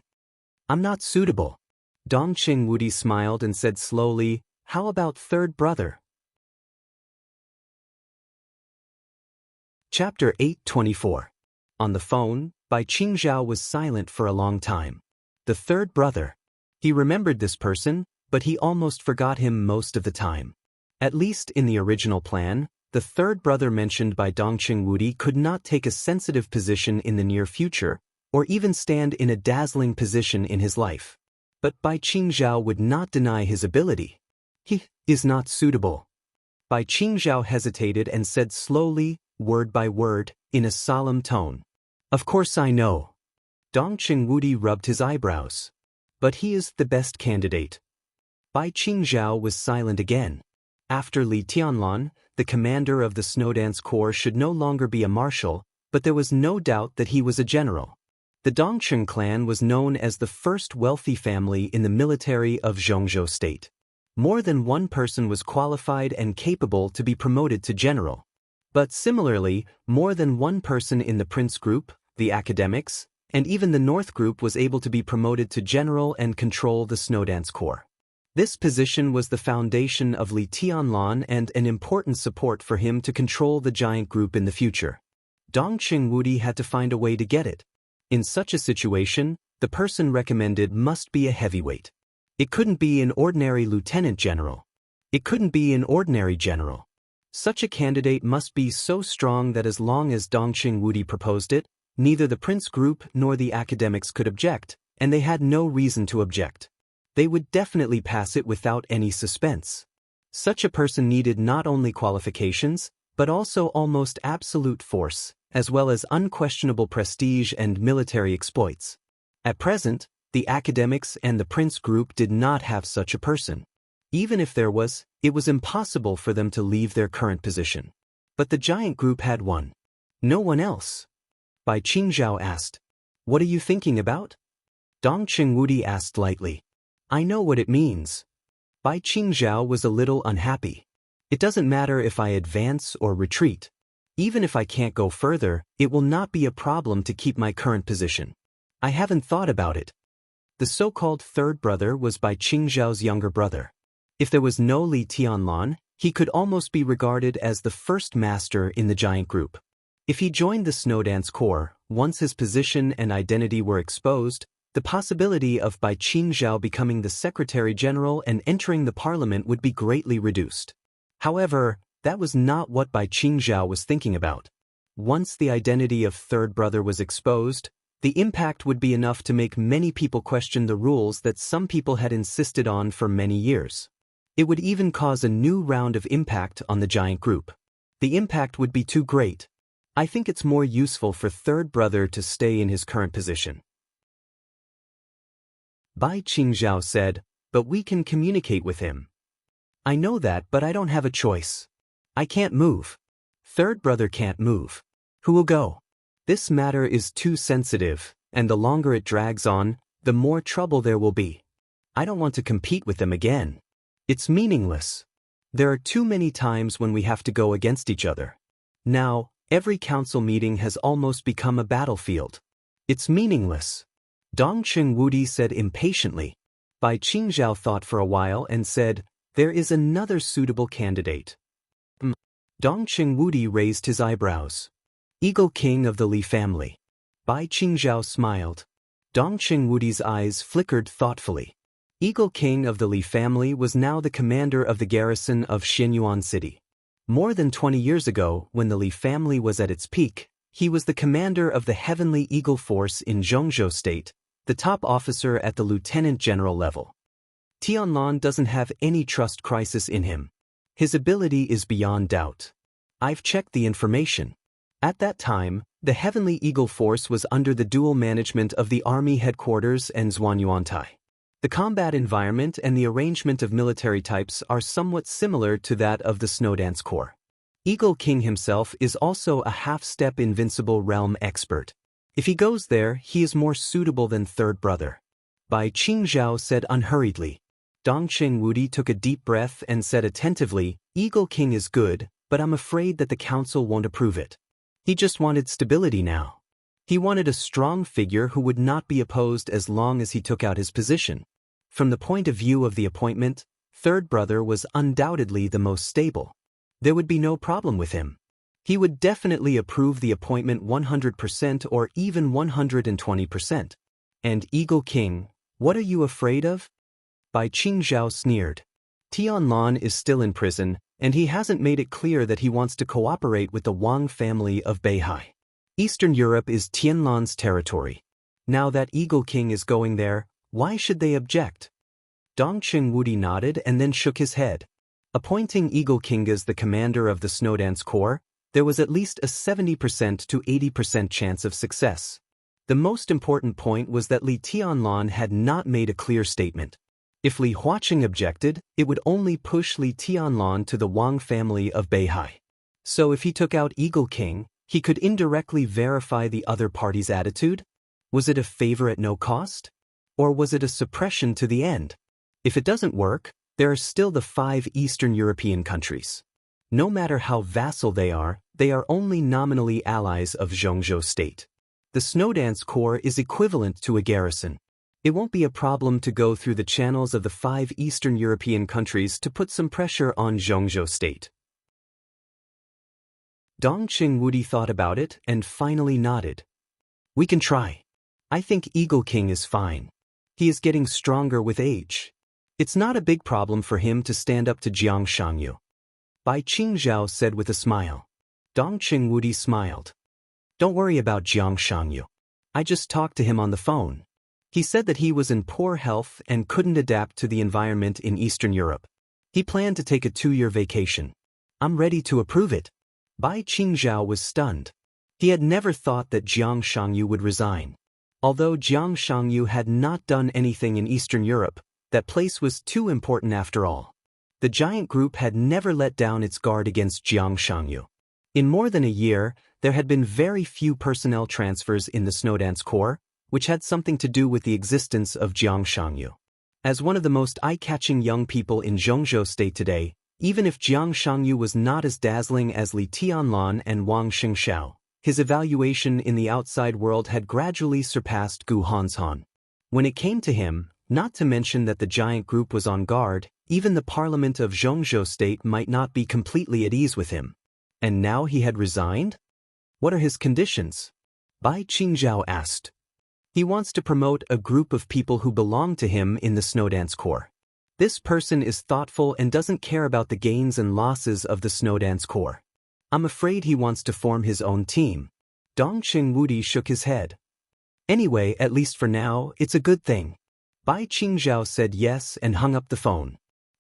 I'm not suitable. Dong Qingwudi smiled and said slowly, How about third brother? Chapter 8:24. On the phone, Bai Qianzhao was silent for a long time. The third brother. He remembered this person, but he almost forgot him most of the time. At least in the original plan, the third brother mentioned by Dong Qingwudi could not take a sensitive position in the near future, or even stand in a dazzling position in his life. But Bai Qianzhao would not deny his ability. He is not suitable. Bai Qianzhao hesitated and said slowly, word by word, in a solemn tone. Of course I know. Dong Qingwudi rubbed his eyebrows. But he is the best candidate. Bai Qianzhao was silent again. After Li Tianlan, the commander of the Snowdance Corps should no longer be a marshal, but there was no doubt that he was a general. The Dongcheng clan was known as the first wealthy family in the military of Zhongzhou state. More than one person was qualified and capable to be promoted to general. But similarly, more than one person in the Prince Group, the academics, and even the North Group was able to be promoted to general and control the Snowdance Corps. This position was the foundation of Li Tianlan and an important support for him to control the giant group in the future. Dong Qingwudi had to find a way to get it. In such a situation, the person recommended must be a heavyweight. It couldn't be an ordinary lieutenant general. It couldn't be an ordinary general. Such a candidate must be so strong that as long as Dong Qingwudi proposed it, neither the Prince Group nor the academics could object, and they had no reason to object. They would definitely pass it without any suspense. Such a person needed not only qualifications, but also almost absolute force, as well as unquestionable prestige and military exploits. At present, the academics and the Prince Group did not have such a person. Even if there was, it was impossible for them to leave their current position. But the giant group had one. No one else. Bai Qingzhao asked. What are you thinking about? Dong Qingwudi asked lightly. I know what it means. Bai Qingzhao was a little unhappy. It doesn't matter if I advance or retreat. Even if I can't go further, it will not be a problem to keep my current position. I haven't thought about it. The so-called third brother was Bai Qingzhao's younger brother. If there was no Li Tianlan, he could almost be regarded as the first master in the giant group. If he joined the Snowdance Corps, once his position and identity were exposed, the possibility of Bai Qingzhao becoming the Secretary General and entering the parliament would be greatly reduced. However, that was not what Bai Qingzhao was thinking about. Once the identity of third brother was exposed, the impact would be enough to make many people question the rules that some people had insisted on for many years. It would even cause a new round of impact on the giant group. The impact would be too great. I think it's more useful for third brother to stay in his current position. Bai Qingzhao said, but we can communicate with him. I know that, but I don't have a choice. I can't move. Third brother can't move. Who will go? This matter is too sensitive, and the longer it drags on, the more trouble there will be. I don't want to compete with them again. It's meaningless. There are too many times when we have to go against each other. Now, every council meeting has almost become a battlefield. It's meaningless. Dong Qingwudi said impatiently. Bai Qingzhao thought for a while and said, there is another suitable candidate. Dong Qingwudi raised his eyebrows. Eagle King of the Li family. Bai Qingzhao smiled. Dong Qingwudi's eyes flickered thoughtfully. Eagle King of the Li family was now the commander of the garrison of Xianyuan City. More than 20 years ago, when the Li family was at its peak, he was the commander of the Heavenly Eagle Force in Zhongzhou State, the top officer at the lieutenant general level. Tianlan doesn't have any trust crisis in him. His ability is beyond doubt. I've checked the information. At that time, the Heavenly Eagle Force was under the dual management of the Army Headquarters and Zhuanyuantai. The combat environment and the arrangement of military types are somewhat similar to that of the Snowdance Corps. Eagle King himself is also a half-step invincible realm expert. If he goes there, he is more suitable than third brother. Bai Qingzhao said unhurriedly. Dong Qingwudi took a deep breath and said attentively, Eagle King is good, but I'm afraid that the council won't approve it. He just wanted stability now. He wanted a strong figure who would not be opposed as long as he took out his position. From the point of view of the appointment, third brother was undoubtedly the most stable. There would be no problem with him. He would definitely approve the appointment 100% or even 120%. And Eagle King, what are you afraid of? Bai Qingzhao sneered. Tianlan is still in prison, and he hasn't made it clear that he wants to cooperate with the Wang family of Beihai. Eastern Europe is Tianlan's territory. Now that Eagle King is going there, why should they object? Dong Qingwudi nodded and then shook his head. Appointing Eagle King as the commander of the Snowdance Corps, there was at least a 70% to 80% chance of success. The most important point was that Li Tianlan had not made a clear statement. If Li Huaqing objected, it would only push Li Tianlan to the Wang family of Beihai. So if he took out Eagle King, he could indirectly verify the other party's attitude? Was it a favor at no cost? Or was it a suppression to the end? If it doesn't work, there are still the 5 Eastern European countries. No matter how vassal they are only nominally allies of Zhongzhou State. The Snowdance Corps is equivalent to a garrison. It won't be a problem to go through the channels of the 5 Eastern European countries to put some pressure on Zhongzhou State. Dong Qingwudi thought about it and finally nodded. We can try. I think Eagle King is fine. He is getting stronger with age. It's not a big problem for him to stand up to Jiang Shangyu. Bai Qingzhao said with a smile. Dong Qingwudi smiled. Don't worry about Jiang Shangyu. I just talked to him on the phone. He said that he was in poor health and couldn't adapt to the environment in Eastern Europe. He planned to take a 2-year vacation. I'm ready to approve it. Bai Qingzhao was stunned. He had never thought that Jiang Shangyu would resign. Although Jiang Shangyu had not done anything in Eastern Europe, that place was too important after all. The giant group had never let down its guard against Jiang Shangyu. In more than a year, there had been very few personnel transfers in the Snowdance Corps, which had something to do with the existence of Jiang Shangyu. As one of the most eye-catching young people in Zhongzhou State today, even if Jiang Shangyu was not as dazzling as Li Tianlan and Wang Xingxiao, his evaluation in the outside world had gradually surpassed Gu Hanshan. When it came to him, not to mention that the giant group was on guard, even the parliament of Zhongzhou State might not be completely at ease with him. And now he had resigned? What are his conditions? Bai Qingzhao asked. He wants to promote a group of people who belong to him in the Snowdance Corps. This person is thoughtful and doesn't care about the gains and losses of the Snowdance Corps. I'm afraid he wants to form his own team. Dongqing Wudi shook his head. Anyway, at least for now, it's a good thing. Bai Qingzhao said yes and hung up the phone.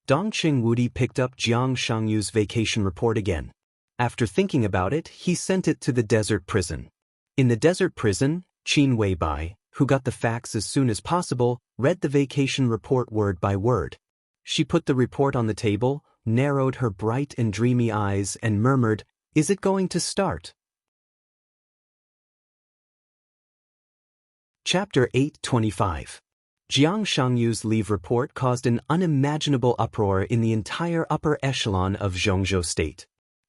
Dongqing Wudi picked up Jiang Shangyu's vacation report again. After thinking about it, he sent it to the desert prison. In the desert prison, Qin Weibai, who got the facts as soon as possible, read the vacation report word by word. She put the report on the table, narrowed her bright and dreamy eyes, and murmured, "Is it going to start?" Chapter 825. Jiang Shangyu's leave report caused an unimaginable uproar in the entire upper echelon of Zhongzhou State.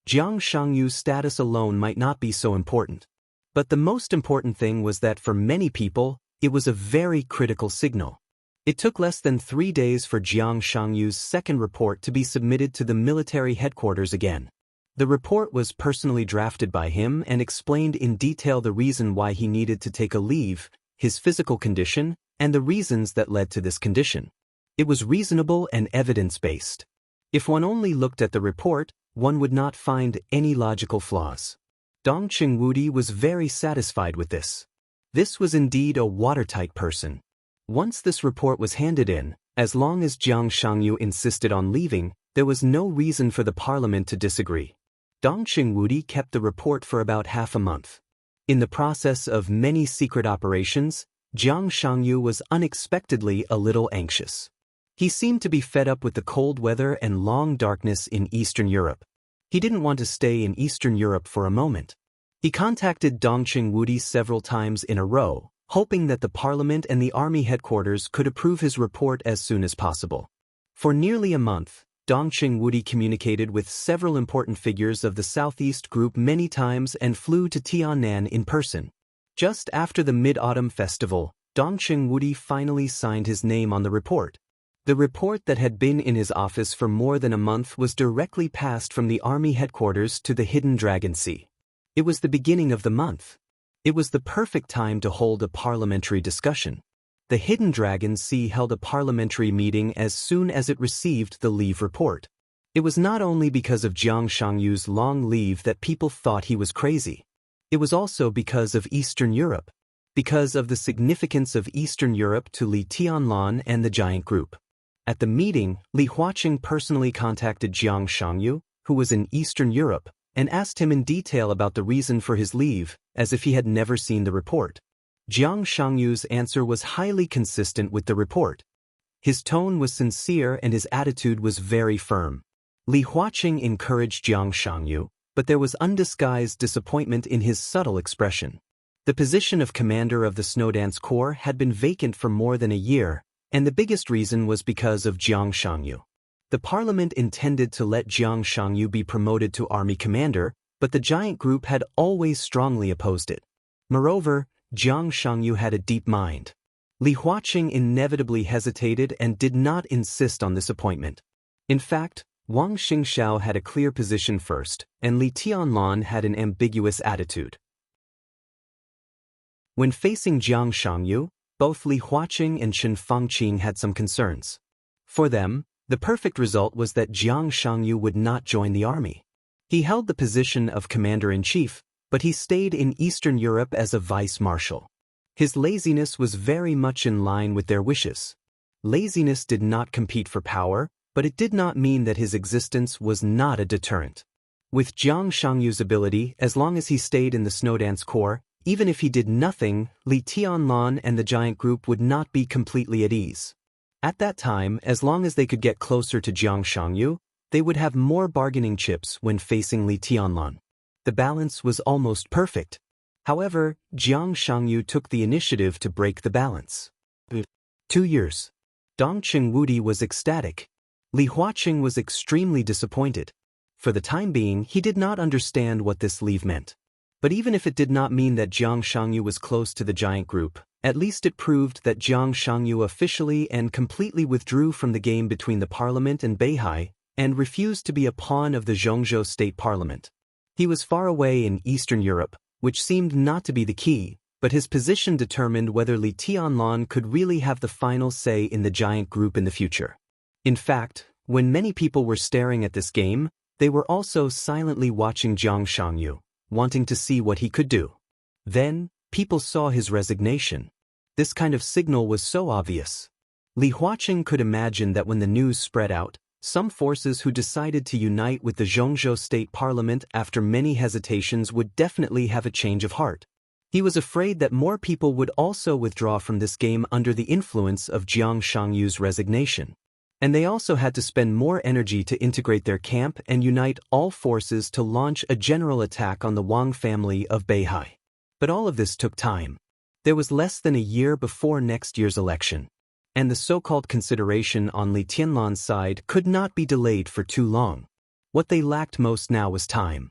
Jiang Shangyu's status alone might not be so important. But the most important thing was that for many people, it was a very critical signal. It took less than 3 days for Jiang Shangyu's second report to be submitted to the military headquarters again. The report was personally drafted by him and explained in detail the reason why he needed to take a leave, his physical condition, and the reasons that led to this condition. It was reasonable and evidence-based. If one only looked at the report, one would not find any logical flaws. Dongqing Wudi was very satisfied with this. This was indeed a watertight person. Once this report was handed in, as long as Jiang Shangyu insisted on leaving, there was no reason for the parliament to disagree. Dongqing Wudi kept the report for about half a month. In the process of many secret operations, Jiang Shangyu was unexpectedly a little anxious. He seemed to be fed up with the cold weather and long darkness in Eastern Europe. He didn't want to stay in Eastern Europe for a moment. He contacted Dongqing Wudi several times in a row, hoping that the parliament and the army headquarters could approve his report as soon as possible. For nearly a month, Dongqing Wudi communicated with several important figures of the Southeast Group many times and flew to Tiannan in person. Just after the Mid-Autumn Festival, Dongqing Wudi finally signed his name on the report. The report that had been in his office for more than a month was directly passed from the army headquarters to the Hidden Dragon Sea. It was the beginning of the month. It was the perfect time to hold a parliamentary discussion. The Hidden Dragon Sea held a parliamentary meeting as soon as it received the leave report. It was not only because of Jiang Shangyu's long leave that people thought he was crazy. It was also because of Eastern Europe. Because of the significance of Eastern Europe to Li Tianlan and the giant group. At the meeting, Li Huaqing personally contacted Jiang Shangyu, who was in Eastern Europe, and asked him in detail about the reason for his leave, as if he had never seen the report. Jiang Shangyu's answer was highly consistent with the report. His tone was sincere and his attitude was very firm. Li Huaqing encouraged Jiang Shangyu, but there was undisguised disappointment in his subtle expression. The position of commander of the Snowdance Corps had been vacant for more than a year, and the biggest reason was because of Jiang Shangyu. The parliament intended to let Jiang Shangyu be promoted to army commander, but the giant group had always strongly opposed it. Moreover, Jiang Shangyu had a deep mind. Li Huaqing inevitably hesitated and did not insist on this appointment. In fact, Wang Xingxiao had a clear position first, and Li Tianlan had an ambiguous attitude. When facing Jiang Shangyu, both Li Huaqing and Chen Fangqing had some concerns. For them, the perfect result was that Jiang Shangyu would not join the army. He held the position of commander-in-chief, but he stayed in Eastern Europe as a vice-marshal. His laziness was very much in line with their wishes. Laziness did not compete for power, but it did not mean that his existence was not a deterrent. With Jiang Shangyu's ability, as long as he stayed in the Snowdance Corps, even if he did nothing, Li Tianlan and the giant group would not be completely at ease. At that time, as long as they could get closer to Jiang Shangyu, they would have more bargaining chips when facing Li Tianlan. The balance was almost perfect. However, Jiang Shangyu took the initiative to break the balance. 2 years. Dongqing Wudi was ecstatic. Li Huaqing was extremely disappointed. For the time being, he did not understand what this leave meant. But even if it did not mean that Jiang Shangyu was close to the giant group, at least it proved that Jiang Shangyu officially and completely withdrew from the game between the parliament and Beihai, and refused to be a pawn of the Zhongzhou state parliament. He was far away in Eastern Europe, which seemed not to be the key, but his position determined whether Li Tianlan could really have the final say in the giant group in the future. In fact, when many people were staring at this game, they were also silently watching Jiang Shangyu, wanting to see what he could do. Then, people saw his resignation. This kind of signal was so obvious. Li Huaqing could imagine that when the news spread out, some forces who decided to unite with the Zhongzhou state parliament after many hesitations would definitely have a change of heart. He was afraid that more people would also withdraw from this game under the influence of Jiang Shangyu's resignation. And they also had to spend more energy to integrate their camp and unite all forces to launch a general attack on the Wang family of Beihai. But all of this took time. There was less than a year before next year's election, and the so-called consideration on Li Tianlan's side could not be delayed for too long. What they lacked most now was time.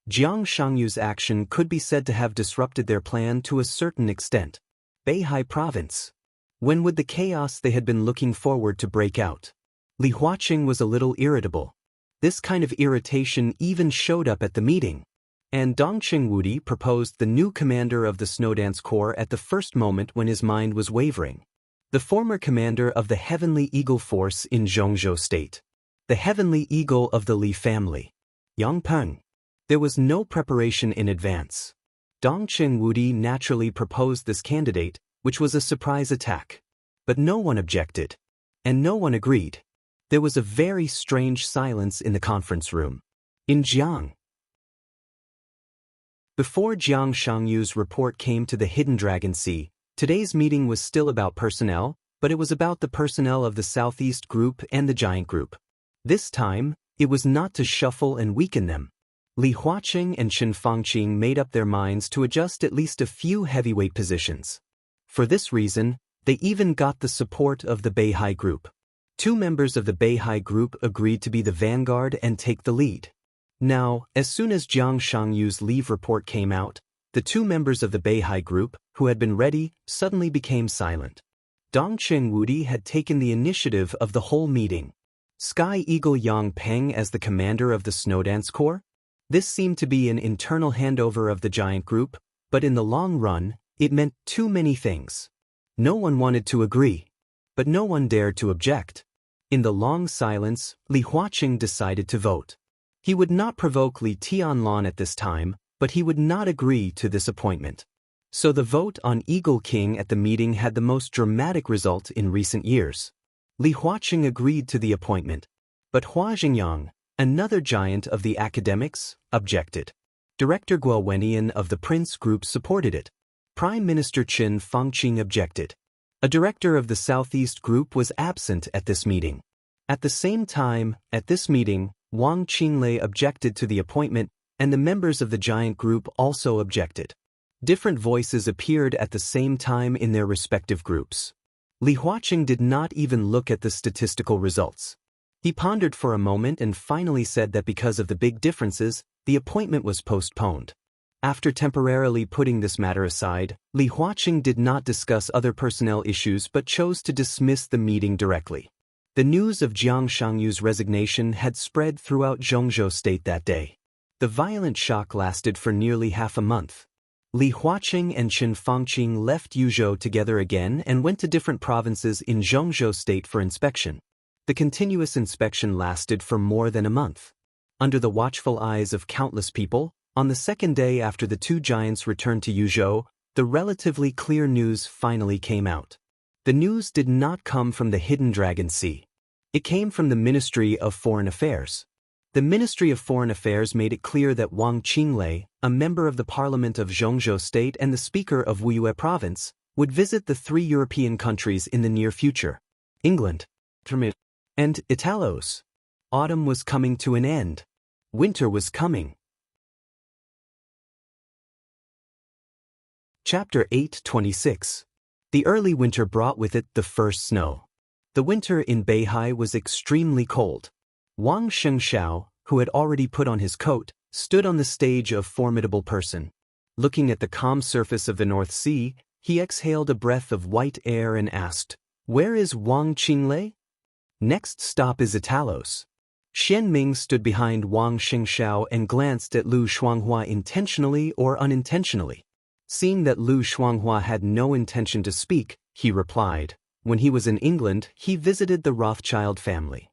Jiang Shangyu's action could be said to have disrupted their plan to a certain extent. Beihai province. When would the chaos they had been looking forward to break out? Li Huaqing was a little irritable. This kind of irritation even showed up at the meeting. And Dongqing Wudi proposed the new commander of the Snowdance Corps at the first moment when his mind was wavering. The former commander of the Heavenly Eagle Force in Zhongzhou State. The Heavenly Eagle of the Li family. Yang Peng. There was no preparation in advance. Dongqing Wudi naturally proposed this candidate, which was a surprise attack. But no one objected. And no one agreed. There was a very strange silence in the conference room. In Jiang. Before Jiang Shangyu's report came to the Hidden Dragon Sea, today's meeting was still about personnel, but it was about the personnel of the Southeast Group and the Giant Group. This time, it was not to shuffle and weaken them. Li Huaqing and Qin Fangqing made up their minds to adjust at least a few heavyweight positions. For this reason, they even got the support of the Beihai Group. 2 members of the Beihai Group agreed to be the vanguard and take the lead. Now, as soon as Jiang Shangyu's leave report came out, the 2 members of the Beihai Group, who had been ready, suddenly became silent. Dongqing Wudi had taken the initiative of the whole meeting. Sky Eagle Yang Peng as the commander of the Snowdance Corps? This seemed to be an internal handover of the giant group, but in the long run, it meant too many things. No one wanted to agree, but no one dared to object. In the long silence, Li Huaqing decided to vote. He would not provoke Li Tianlan at this time, but he would not agree to this appointment. So the vote on Eagle King at the meeting had the most dramatic result in recent years. Li Huaqing agreed to the appointment, but Hua Jingyang, another giant of the academics, objected. Director Guo Wenian of the Prince Group supported it. Prime Minister Qin Fangqing objected. A director of the Southeast Group was absent at this meeting. At the same time, at this meeting, Wang Qinglei objected to the appointment, and the members of the giant group also objected. Different voices appeared at the same time in their respective groups. Li Huaqing did not even look at the statistical results. He pondered for a moment and finally said that because of the big differences, the appointment was postponed. After temporarily putting this matter aside, Li Huaqing did not discuss other personnel issues but chose to dismiss the meeting directly. The news of Jiang Shangyu's resignation had spread throughout Zhongzhou State that day. The violent shock lasted for nearly half a month. Li Huaqing and Qin Fangqing left Yuzhou together again and went to different provinces in Zhongzhou State for inspection. The continuous inspection lasted for more than a month. Under the watchful eyes of countless people, on the second day after the 2 giants returned to Yuzhou, the relatively clear news finally came out. The news did not come from the Hidden Dragon Sea. It came from the Ministry of Foreign Affairs. The Ministry of Foreign Affairs made it clear that Wang Qinglei, a member of the Parliament of Zhongzhou State and the Speaker of Wuxia Province, would visit the 3 European countries in the near future. England, and Italos. Autumn was coming to an end. Winter was coming. Chapter 8:26. The early winter brought with it the first snow. The winter in Beihai was extremely cold. Wang Xianxia, who had already put on his coat, stood on the stage of formidable person. Looking at the calm surface of the North Sea, he exhaled a breath of white air and asked, "Where is Wang Qinglei?" Next stop is Italos. Xianming stood behind Wang Xianxiao and glanced at Lu Shuanghua intentionally or unintentionally. Seeing that Lu Shuanghua had no intention to speak, he replied, "When he was in England, he visited the Rothschild family."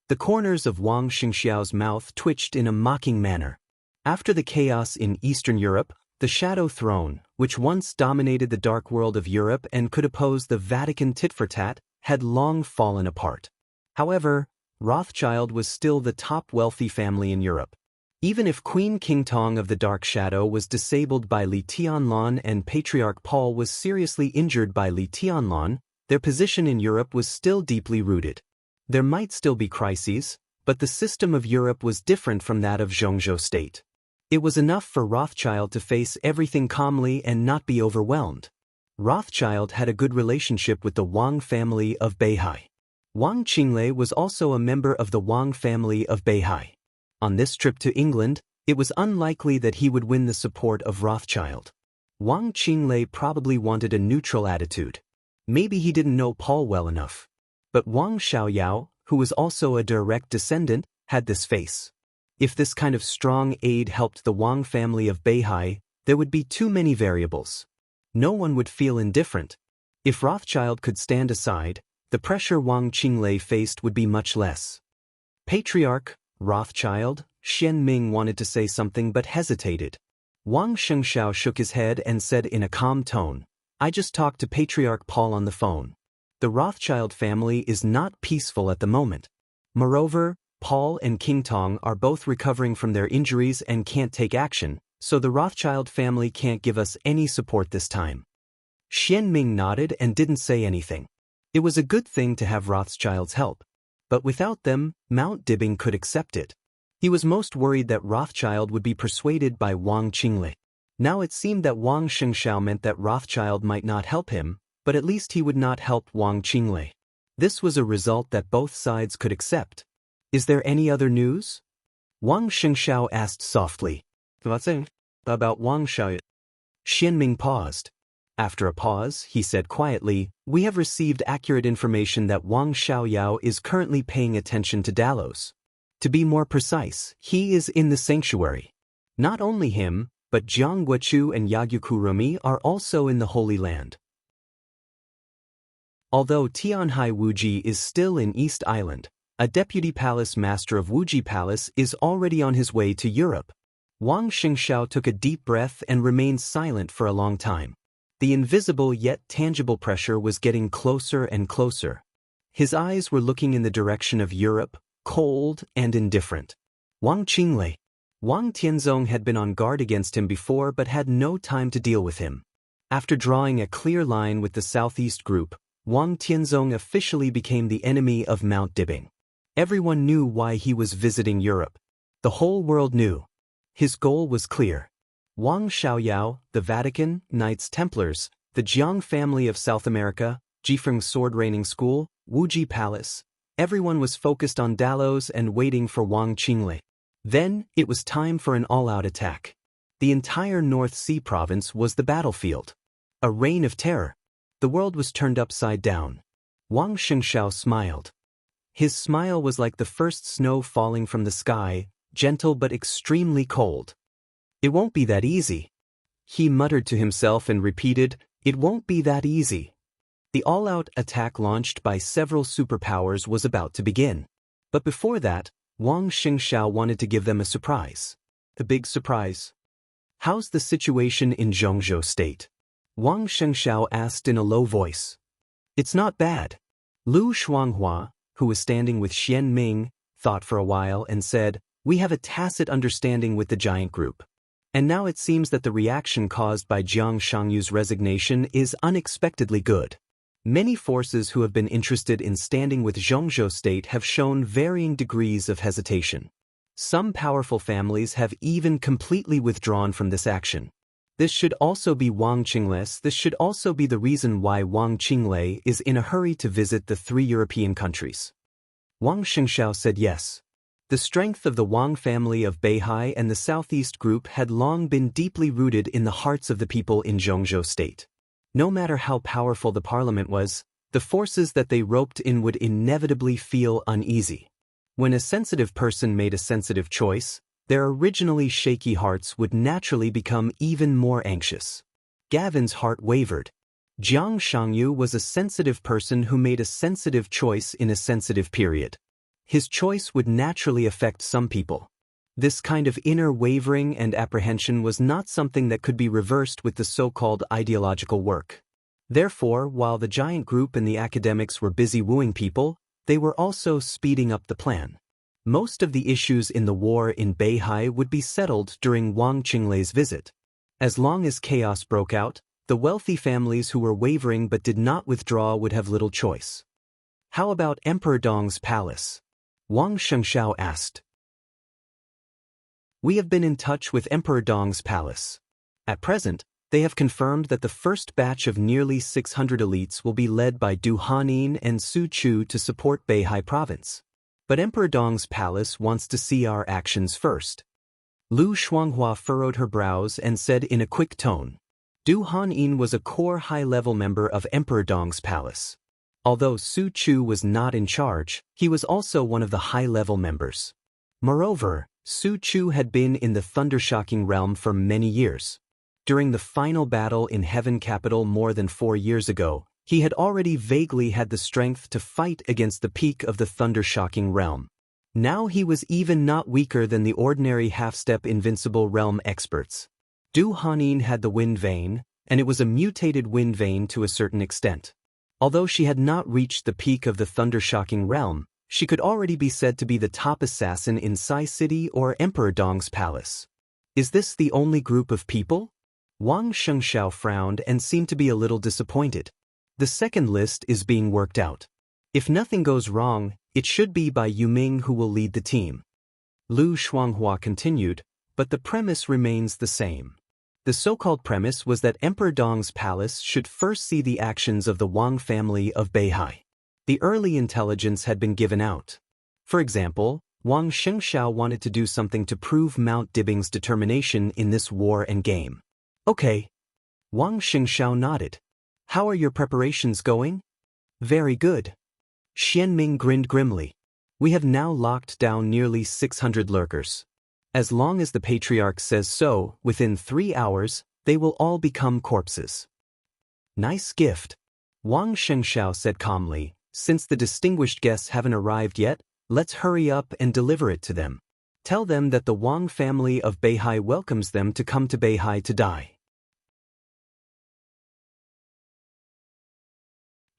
The corners of Wang Xianxiao's mouth twitched in a mocking manner. After the chaos in Eastern Europe, the Shadow Throne, which once dominated the dark world of Europe and could oppose the Vatican tit-for-tat, had long fallen apart. However, Rothschild was still the top wealthy family in Europe. Even if Queen Qingtong of the Dark Shadow was disabled by Li Tianlan and Patriarch Paul was seriously injured by Li Tianlan, their position in Europe was still deeply rooted. There might still be crises, but the system of Europe was different from that of Zhongzhou state. It was enough for Rothschild to face everything calmly and not be overwhelmed. Rothschild had a good relationship with the Wang family of Beihai. Wang Qinglei was also a member of the Wang family of Beihai. On this trip to England, it was unlikely that he would win the support of Rothschild. Wang Qinglei probably wanted a neutral attitude. Maybe he didn't know Paul well enough. But Wang Xiaoyao, who was also a direct descendant, had this face. If this kind of strong aid helped the Wang family of Beihai, there would be too many variables. No one would feel indifferent. If Rothschild could stand aside, the pressure Wang Qinglei faced would be much less. Patriarch, Rothschild, Xianming wanted to say something but hesitated. Wang Xianxiao shook his head and said in a calm tone, "I just talked to Patriarch Paul on the phone. The Rothschild family is not peaceful at the moment. Moreover, Paul and Qingtong are both recovering from their injuries and can't take action, so the Rothschild family can't give us any support this time." Xianming nodded and didn't say anything. It was a good thing to have Rothschild's help. But without them, Mount Dibbing could accept it. He was most worried that Rothschild would be persuaded by Wang Qinglei. Now it seemed that Wang Xianxiao meant that Rothschild might not help him, but at least he would not help Wang Qinglei. This was a result that both sides could accept. "Is there any other news?" Wang Xianxiao asked softly. "About Wang Xiao." Xianming paused. After a pause, he said quietly, "We have received accurate information that Wang Xiaoyao is currently paying attention to Dalos. To be more precise, he is in the sanctuary. Not only him, but Jiang Guochu and Yagyukurumi are also in the Holy Land." Although Tianhai Wuji is still in East Island, a deputy palace master of Wuji Palace is already on his way to Europe. Wang Xianxiao took a deep breath and remained silent for a long time. The invisible yet tangible pressure was getting closer and closer. His eyes were looking in the direction of Europe, cold and indifferent. Wang Qinglei. Wang Tianzong had been on guard against him before but had no time to deal with him. After drawing a clear line with the Southeast group, Wang Tianzong officially became the enemy of Mount Dibbing. Everyone knew why he was visiting Europe. The whole world knew. His goal was clear. Wang Xiaoyao, the Vatican, Knights Templars, the Jiang family of South America, Jifeng Sword Raining School, Wuji Palace. Everyone was focused on Dalos and waiting for Wang Qinglei. Then, it was time for an all-out attack. The entire North Sea province was the battlefield. A reign of terror. The world was turned upside down. Wang Xianxiao smiled. His smile was like the first snow falling from the sky, gentle but extremely cold. "It won't be that easy." He muttered to himself and repeated, "It won't be that easy." The all-out attack launched by several superpowers was about to begin. But before that, Wang Xianxiao wanted to give them a surprise. A big surprise. "How's the situation in Zhongzhou state?" Wang Xianxiao asked in a low voice. "It's not bad." Lu Shuanghua, who was standing with Xianming, thought for a while and said, "We have a tacit understanding with the giant group. And now it seems that the reaction caused by Jiang Shangyu's resignation is unexpectedly good. Many forces who have been interested in standing with Zhongzhou state have shown varying degrees of hesitation. Some powerful families have even completely withdrawn from this action. This should also be Wang Qinglei. This should also be the reason why Wang Qinglei is in a hurry to visit the 3 European countries. Wang Xianxia said yes. The strength of the Wang family of Beihai and the Southeast Group had long been deeply rooted in the hearts of the people in Zhongzhou State. No matter how powerful the parliament was, the forces that they roped in would inevitably feel uneasy. When a sensitive person made a sensitive choice, their originally shaky hearts would naturally become even more anxious. Gavin's heart wavered. Jiang Shangyu was a sensitive person who made a sensitive choice in a sensitive period. His choice would naturally affect some people. This kind of inner wavering and apprehension was not something that could be reversed with the so-called ideological work. Therefore, while the giant group and the academics were busy wooing people, they were also speeding up the plan. Most of the issues in the war in Beihai would be settled during Wang Qinglei's visit. As long as chaos broke out, the wealthy families who were wavering but did not withdraw would have little choice. How about Emperor Dong's palace? Wang Xianxiao asked. We have been in touch with Emperor Dong's palace. At present, they have confirmed that the first batch of nearly 600 elites will be led by Du Hanin and Su Chu to support Beihai province. But Emperor Dong's palace wants to see our actions first. Lu Shuanghua furrowed her brows and said in a quick tone. Du Hanin was a core high-level member of Emperor Dong's palace. Although Su Chu was not in charge, he was also one of the high-level members. Moreover, Su Chu had been in the thundershocking realm for many years. During the final battle in Heaven Capital more than 4 years ago, he had already vaguely had the strength to fight against the peak of the thundershocking realm. Now he was even not weaker than the ordinary half-step invincible realm experts. Du Hanin had the wind vein, and it was a mutated wind vein to a certain extent. Although she had not reached the peak of the thundershocking realm, she could already be said to be the top assassin in Sai City or Emperor Dong's palace. Is this the only group of people? Wang Xianxiao frowned and seemed to be a little disappointed. The second list is being worked out. If nothing goes wrong, it should be by Yuming who will lead the team. Lu Shuanghua continued, but the premise remains the same. The so-called premise was that Emperor Dong's palace should first see the actions of the Wang family of Beihai. The early intelligence had been given out. For example, Wang Xianxiao wanted to do something to prove Mount Dibing's determination in this war and game. Okay. Wang Xianxiao nodded. How are your preparations going? Very good. Xianming grinned grimly. We have now locked down nearly 600 lurkers. As long as the patriarch says so, within 3 hours, they will all become corpses. Nice gift. Wang Xianxiao said calmly, since the distinguished guests haven't arrived yet, let's hurry up and deliver it to them. Tell them that the Wang family of Beihai welcomes them to come to Beihai to die.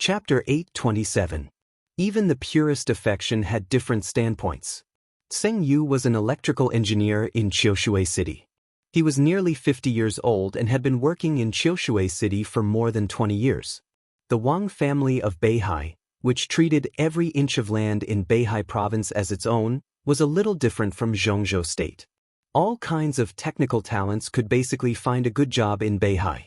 Chapter 827. Even the purest affection had different standpoints. Seng Yu was an electrical engineer in Qiushui City. He was nearly 50 years old and had been working in Qiushui City for more than 20 years. The Wang family of Beihai, which treated every inch of land in Beihai province as its own, was a little different from Zhongzhou State. All kinds of technical talents could basically find a good job in Beihai.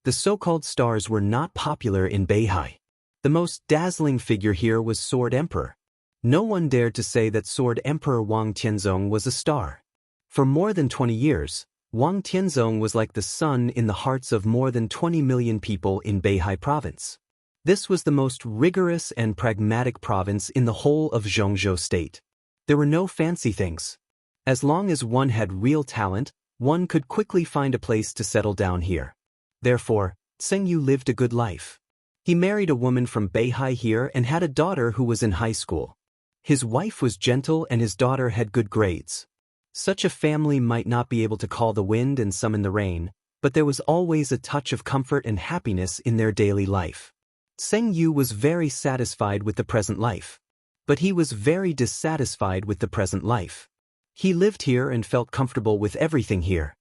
The so-called stars were not popular in Beihai. The most dazzling figure here was Sword Emperor. No one dared to say that Sword Emperor Wang Tianzong was a star. For more than 20 years, Wang Tianzong was like the sun in the hearts of more than 20 million people in Beihai province. This was the most rigorous and pragmatic province in the whole of Zhongzhou State. There were no fancy things. As long as one had real talent, one could quickly find a place to settle down here. Therefore, Seng Yu lived a good life. He married a woman from Beihai here and had a daughter who was in high school. His wife was gentle and his daughter had good grades. Such a family might not be able to call the wind and summon the rain, but there was always a touch of comfort and happiness in their daily life. Seng Yu was very satisfied with the present life. But he was very dissatisfied with the present life. He lived here and felt comfortable with everything here.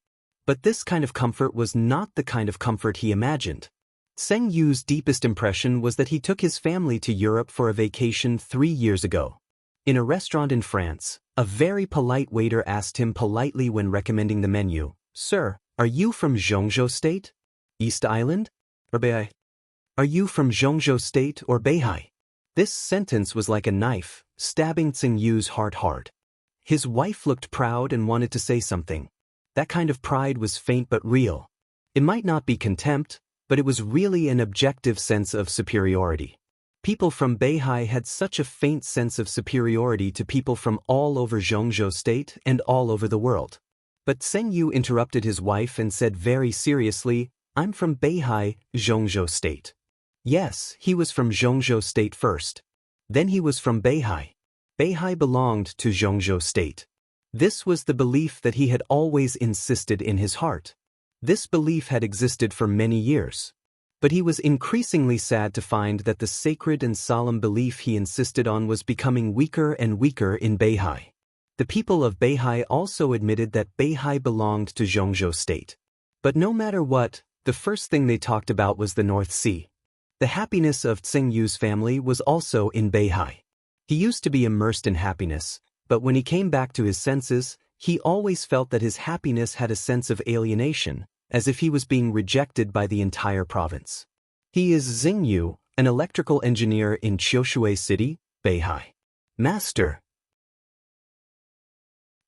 But this kind of comfort was not the kind of comfort he imagined. Seng Yu's deepest impression was that he took his family to Europe for a vacation 3 years ago. In a restaurant in France, a very polite waiter asked him politely when recommending the menu, "Sir, Are you from Zhongzhou State? East Island? Or Beihai? Are you from Zhongzhou State or Beihai? This sentence was like a knife, stabbing Tsing-Yu's heart hard. His wife looked proud and wanted to say something. That kind of pride was faint but real. It might not be contempt, but it was really an objective sense of superiority. People from Beihai had such a faint sense of superiority to people from all over Zhongzhou State and all over the world. But Tsing-Yu interrupted his wife and said very seriously, "I'm from Beihai, Zhongzhou State." Yes, he was from Zhongzhou State first. Then he was from Beihai. Beihai belonged to Zhongzhou State. This was the belief that he had always insisted in his heart. This belief had existed for many years. But he was increasingly sad to find that the sacred and solemn belief he insisted on was becoming weaker and weaker in Beihai. The people of Beihai also admitted that Beihai belonged to Zhongzhou State. But no matter what, the first thing they talked about was the North Sea. The happiness of Tsing-Yu's family was also in Beihai. He used to be immersed in happiness, but when he came back to his senses, he always felt that his happiness had a sense of alienation, as if he was being rejected by the entire province. He is Tsing-Yu, an electrical engineer in Qiushui City, Beihai. Master.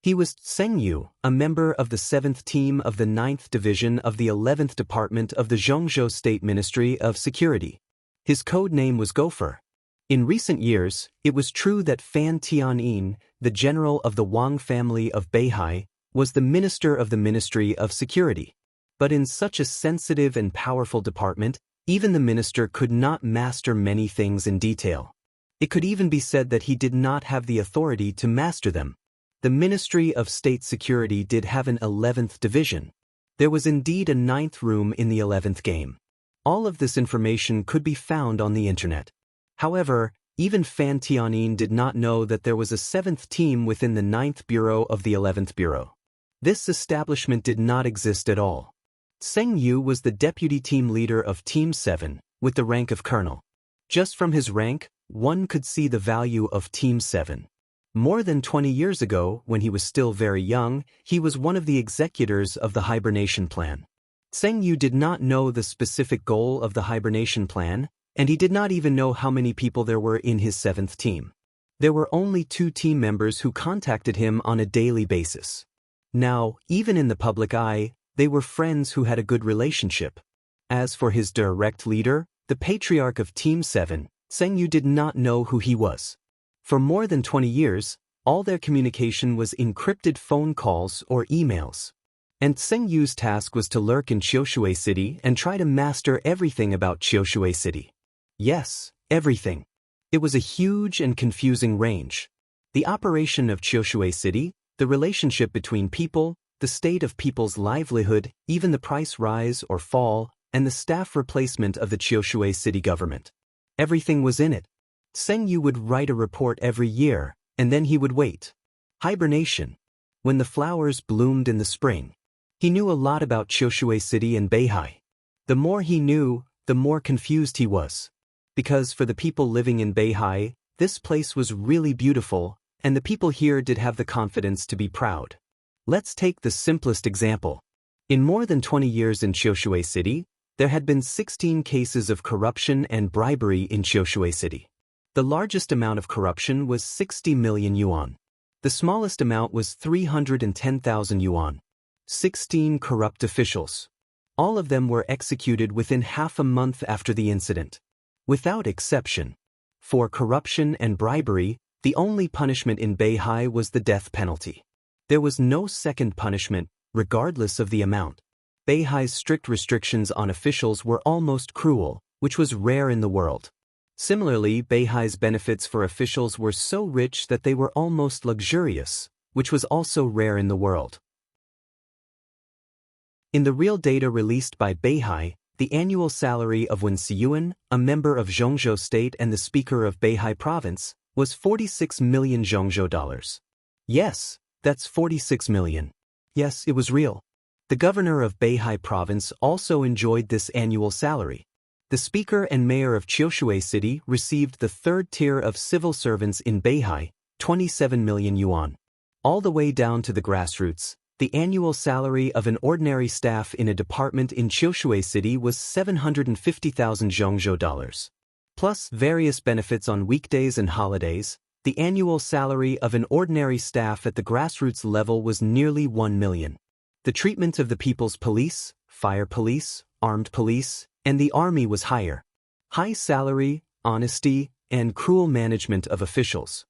He was Tsing-Yu, a member of the 7th Team of the 9th Division of the 11th Department of the Zhongzhou State Ministry of Security. His code name was Gopher. In recent years, it was true that Fan Tianyin, the general of the Wang family of Beihai, was the minister of the Ministry of Security. But in such a sensitive and powerful department, even the minister could not master many things in detail. It could even be said that he did not have the authority to master them. The Ministry of State Security did have an 11th division. There was indeed a 9th room in the 11th game. All of this information could be found on the internet. However, even Fan Tianyin did not know that there was a 7th team within the 9th Bureau of the 11th Bureau. This establishment did not exist at all. Tsing-Yu was the deputy team leader of Team 7, with the rank of colonel. Just from his rank, one could see the value of Team 7. More than 20 years ago, when he was still very young, he was one of the executors of the hibernation plan. Tsing-Yu did not know the specific goal of the hibernation plan, and he did not even know how many people there were in his 7th team. There were only 2 team members who contacted him on a daily basis. Now, even in the public eye, they were friends who had a good relationship. As for his direct leader, the patriarch of Team 7, Tsing-Yu did not know who he was. For more than 20 years, all their communication was encrypted phone calls or emails. And Tsing-Yu's task was to lurk in Qiushui City and try to master everything about Qiushui City. Yes, everything. It was a huge and confusing range. The operation of Qiushui City, the relationship between people, the state of people's livelihood, even the price rise or fall, and the staff replacement of the Qiushui City government. Everything was in it. Tsing-Yu would write a report every year, and then he would wait. Hibernation. When the flowers bloomed in the spring. He knew a lot about Qiushui City and Beihai. The more he knew, the more confused he was. Because for the people living in Beihai, this place was really beautiful, and the people here did have the confidence to be proud. Let's take the simplest example. In more than 20 years in Qiushui City, there had been 16 cases of corruption and bribery in Qiushui City. The largest amount of corruption was 60 million yuan. The smallest amount was 310,000 yuan. 16 corrupt officials. All of them were executed within half a month after the incident. Without exception. For corruption and bribery, the only punishment in Beihai was the death penalty. There was no second punishment, regardless of the amount. Beihai's strict restrictions on officials were almost cruel, which was rare in the world. Similarly, Beihai's benefits for officials were so rich that they were almost luxurious, which was also rare in the world. In the real data released by Beihai, the annual salary of Wen Xiyuan, a member of Zhongzhou State and the Speaker of Beihai Province, was 46 million Zhongzhou dollars. Yes, that's 46 million. Yes, it was real. The governor of Beihai Province also enjoyed this annual salary. The Speaker and Mayor of Qiushui City received the 3rd tier of civil servants in Beihai, 27 million yuan. All the way down to the grassroots, The annual salary of an ordinary staff in a department in Qiushui City was 750,000 Zhongzhou dollars. Plus various benefits on weekdays and holidays, the annual salary of an ordinary staff at the grassroots level was nearly 1 million. The treatment of the people's police, fire police, armed police, and the army was higher. High salary, honesty, and cruel management of officials.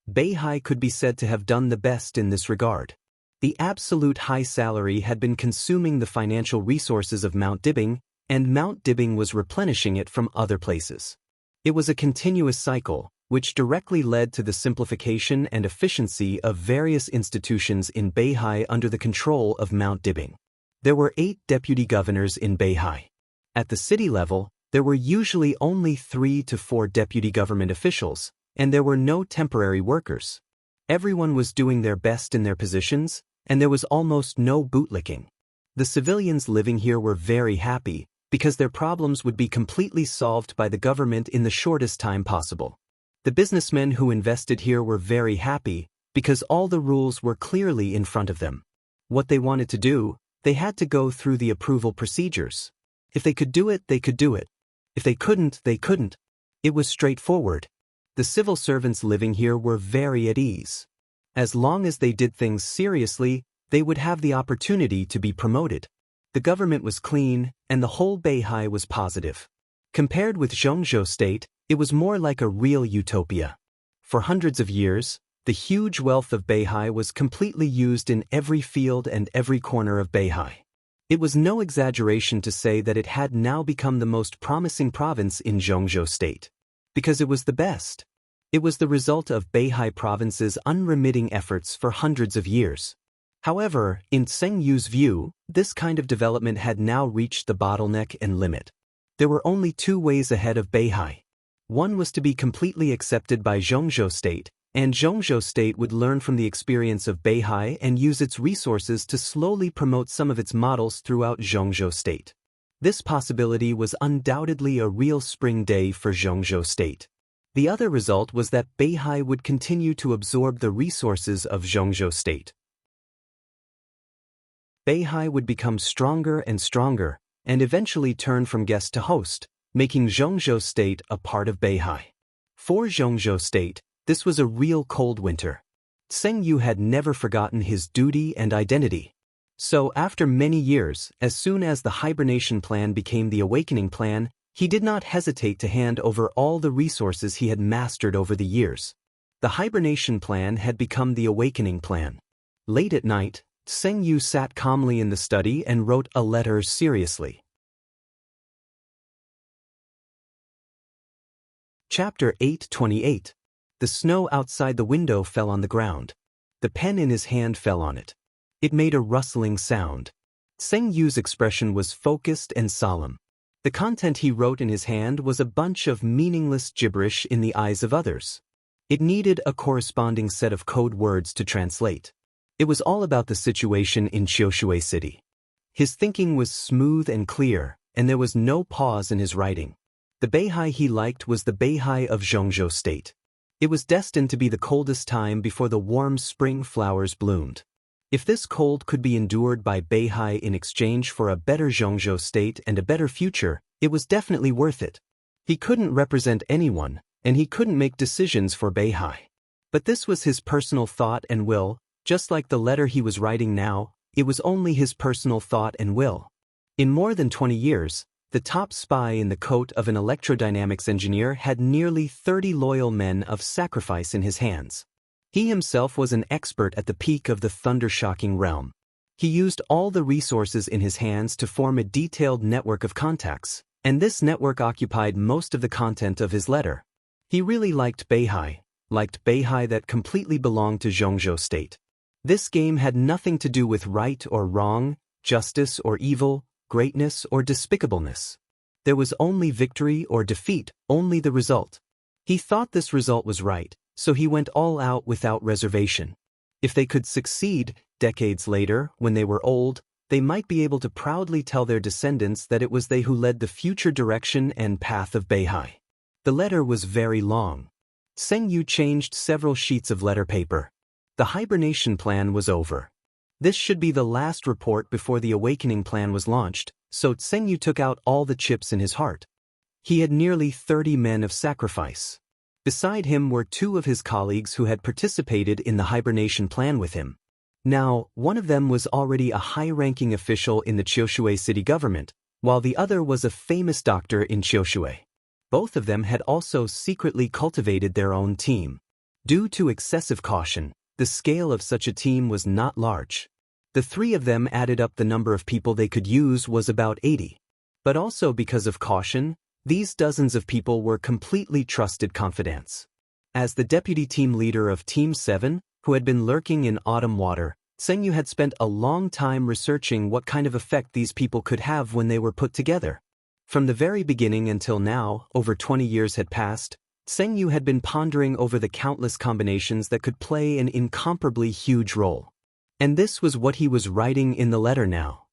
Beihai could be said to have done the best in this regard. The absolute high salary had been consuming the financial resources of Mount Dibing, and Mount Dibing was replenishing it from other places. It was a continuous cycle, which directly led to the simplification and efficiency of various institutions in Beihai under the control of Mount Dibing. There were 8 deputy governors in Beihai. At the city level, there were usually only 3 to 4 deputy government officials, and there were no temporary workers. Everyone was doing their best in their positions, and there was almost no bootlicking. The civilians living here were very happy, because their problems would be completely solved by the government in the shortest time possible. The businessmen who invested here were very happy, because all the rules were clearly in front of them. What they wanted to do, they had to go through the approval procedures. If they could do it, they could do it. If they couldn't, they couldn't. It was straightforward. The civil servants living here were very at ease. As long as they did things seriously, they would have the opportunity to be promoted. The government was clean, and the whole Beihai was positive. Compared with Zhongzhou State, it was more like a real utopia. For hundreds of years, the huge wealth of Beihai was completely used in every field and every corner of Beihai. It was no exaggeration to say that it had now become the most promising province in Zhongzhou State. Because it was the best. It was the result of Beihai province's unremitting efforts for hundreds of years. However, in Tseng Yu's view, this kind of development had now reached the bottleneck and limit. There were only 2 ways ahead of Beihai. One was to be completely accepted by Zhongzhou State, and Zhongzhou State would learn from the experience of Beihai and use its resources to slowly promote some of its models throughout Zhongzhou State. This possibility was undoubtedly a real spring day for Zhongzhou State. The other result was that Beihai would continue to absorb the resources of Zhongzhou State. Beihai would become stronger and stronger, and eventually turn from guest to host, making Zhongzhou State a part of Beihai. For Zhongzhou State, this was a real cold winter. Tseng Yu had never forgotten his duty and identity. So after many years, as soon as the hibernation plan became the awakening plan, he did not hesitate to hand over all the resources he had mastered over the years. The hibernation plan had become the awakening plan. Late at night, Tseng Yu sat calmly in the study and wrote a letter seriously. Chapter 8:28. The snow outside the window fell on the ground. The pen in his hand fell on it. It made a rustling sound. Tseng Yu's expression was focused and solemn. The content he wrote in his hand was a bunch of meaningless gibberish in the eyes of others. It needed a corresponding set of code words to translate. It was all about the situation in Qiushui City. His thinking was smooth and clear, and there was no pause in his writing. The Beihai he liked was the Beihai of Zhongzhou State. It was destined to be the coldest time before the warm spring flowers bloomed. If this cold could be endured by Beihai in exchange for a better Zhongzhou State and a better future, it was definitely worth it. He couldn't represent anyone, and he couldn't make decisions for Beihai. But this was his personal thought and will, just like the letter he was writing now, it was only his personal thought and will. In more than 20 years, the top spy in the coat of an electrodynamics engineer had nearly 30 loyal men of sacrifice in his hands. He himself was an expert at the peak of the thunder-shocking realm. He used all the resources in his hands to form a detailed network of contacts, and this network occupied most of the content of his letter. He really liked Beihai that completely belonged to Zhongzhou State. This game had nothing to do with right or wrong, justice or evil, greatness or despicableness. There was only victory or defeat, only the result. He thought this result was right, so he went all out without reservation. If they could succeed, decades later, when they were old, they might be able to proudly tell their descendants that it was they who led the future direction and path of Beihai. The letter was very long. Tseng Yu changed several sheets of letter paper. The hibernation plan was over. This should be the last report before the awakening plan was launched, so Tseng took out all the chips in his heart. He had nearly 30 men of sacrifice. Beside him were 2 of his colleagues who had participated in the hibernation plan with him. Now, one of them was already a high-ranking official in the Qiushui city government, while the other was a famous doctor in Qiushui. Both of them had also secretly cultivated their own team. Due to excessive caution, the scale of such a team was not large. The 3 of them added up the number of people they could use was about 80. But also because of caution, these dozens of people were completely trusted confidants. As the deputy team leader of Team 7, who had been lurking in autumn water, Tseng had spent a long time researching what kind of effect these people could have when they were put together. From the very beginning until now, over 20 years had passed, Tseng had been pondering over the countless combinations that could play an incomparably huge role. And this was what he was writing in the letter now.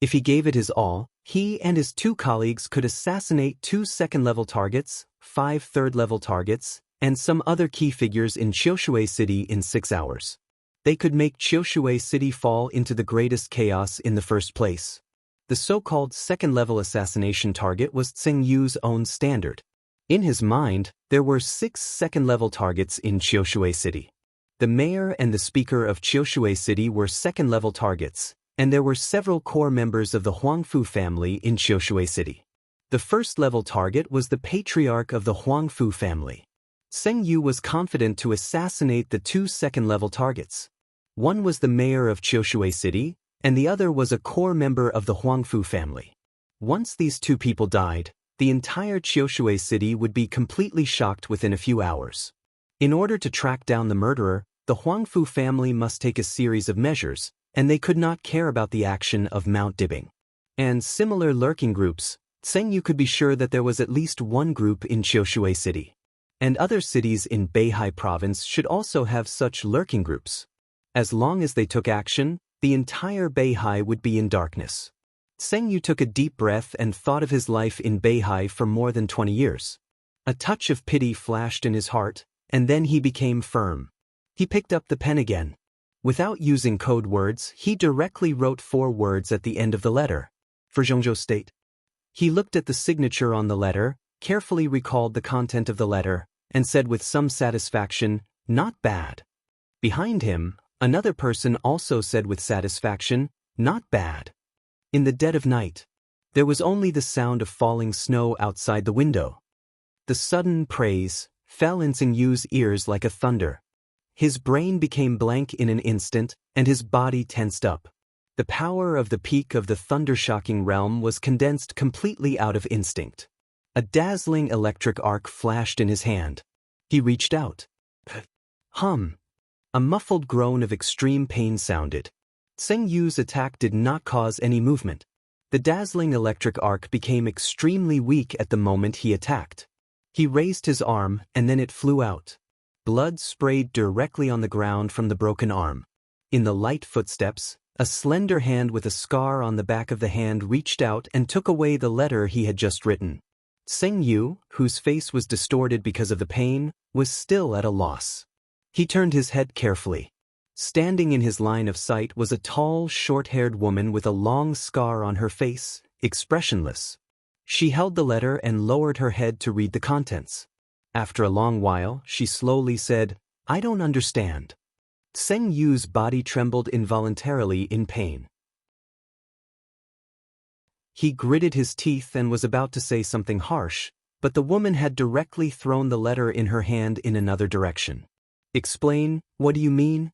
If he gave it his all, he and his 2 colleagues could assassinate 2 second-level targets, 5 third-level targets, and some other key figures in Qiushui City in 6 hours. They could make Qiushui City fall into the greatest chaos in the first place. The so-called second-level assassination target was Tseng Yu's own standard. In his mind, there were 6 second-level targets in Qiushui City. The mayor and the speaker of Qiushui City were second-level targets, and there were several core members of the Huangfu family in Qiushui City. The first-level target was the patriarch of the Huangfu family. Tseng was confident to assassinate the 2 second-level targets. One was the mayor of Qiushui City, and the other was a core member of the Huangfu family. Once these 2 people died, the entire Qiushui City would be completely shocked within a few hours. In order to track down the murderer, the Huangfu family must take a series of measures, and they could not care about the action of Mount Dibbing. And similar lurking groups, Tseng could be sure that there was at least one group in Qiushui City. And other cities in Beihai province should also have such lurking groups. As long as they took action, the entire Beihai would be in darkness. Tseng took a deep breath and thought of his life in Beihai for more than 20 years. A touch of pity flashed in his heart, and then he became firm. He picked up the pen again. Without using code words, he directly wrote 4 words at the end of the letter. For Zhongzhou State. He looked at the signature on the letter, carefully recalled the content of the letter, and said with some satisfaction, "Not bad." Behind him, another person also said with satisfaction, "Not bad." In the dead of night, there was only the sound of falling snow outside the window. The sudden praise fell in Tseng Yu's ears like a thunder. His brain became blank in an instant, and his body tensed up. The power of the peak of the thunder-shocking realm was condensed completely out of instinct. A dazzling electric arc flashed in his hand. He reached out. Hum. A muffled groan of extreme pain sounded. Tseng Yu's attack did not cause any movement. The dazzling electric arc became extremely weak at the moment he attacked. He raised his arm, and then it flew out. Blood sprayed directly on the ground from the broken arm. In the light footsteps, a slender hand with a scar on the back of the hand reached out and took away the letter he had just written. Tseng Yu, whose face was distorted because of the pain, was still at a loss. He turned his head carefully. Standing in his line of sight was a tall, short-haired woman with a long scar on her face, expressionless. She held the letter and lowered her head to read the contents. After a long while, she slowly said, "I don't understand." Tseng Yu's body trembled involuntarily in pain. He gritted his teeth and was about to say something harsh, but the woman had directly thrown the letter in her hand in another direction. "Explain, what do you mean?"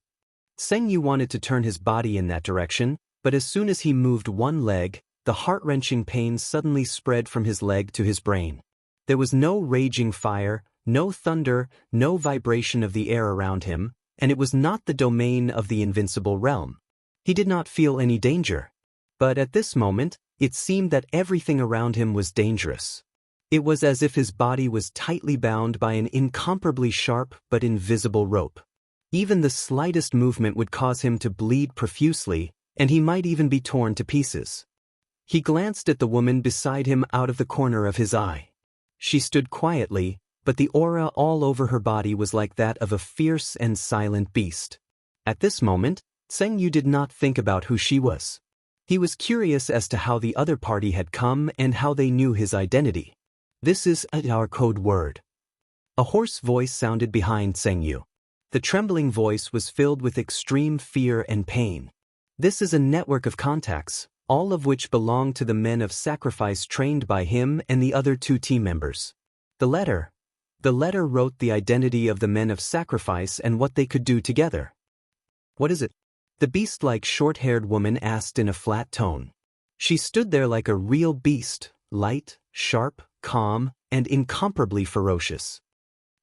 Tseng Yu wanted to turn his body in that direction, but as soon as he moved one leg, the heart-wrenching pain suddenly spread from his leg to his brain. There was no raging fire, no thunder, no vibration of the air around him, and it was not the domain of the invincible realm. He did not feel any danger. But at this moment, it seemed that everything around him was dangerous. It was as if his body was tightly bound by an incomparably sharp but invisible rope. Even the slightest movement would cause him to bleed profusely, and he might even be torn to pieces. He glanced at the woman beside him out of the corner of his eye. She stood quietly, but the aura all over her body was like that of a fierce and silent beast. At this moment, Tseng Yu did not think about who she was. He was curious as to how the other party had come and how they knew his identity. This is our code word. A hoarse voice sounded behind Tseng Yu. The trembling voice was filled with extreme fear and pain. This is a network of contacts, all of which belong to the men of sacrifice trained by him and the other 2 team members. The letter wrote the identity of the men of sacrifice and what they could do together. What is it? The beast-like short-haired woman asked in a flat tone. She stood there like a real beast, light, sharp, calm, and incomparably ferocious.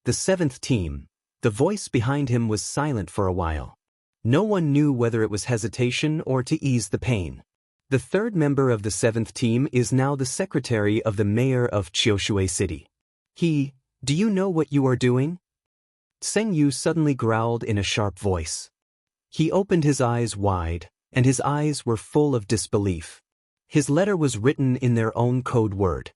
The 7th team. The voice behind him was silent for a while. No one knew whether it was hesitation or to ease the pain. The 3rd member of the 7th team is now the secretary of the mayor of Qiushui City. Do you know what you are doing? Tseng Yu suddenly growled in a sharp voice. He opened his eyes wide, and his eyes were full of disbelief. His letter was written in their own code word.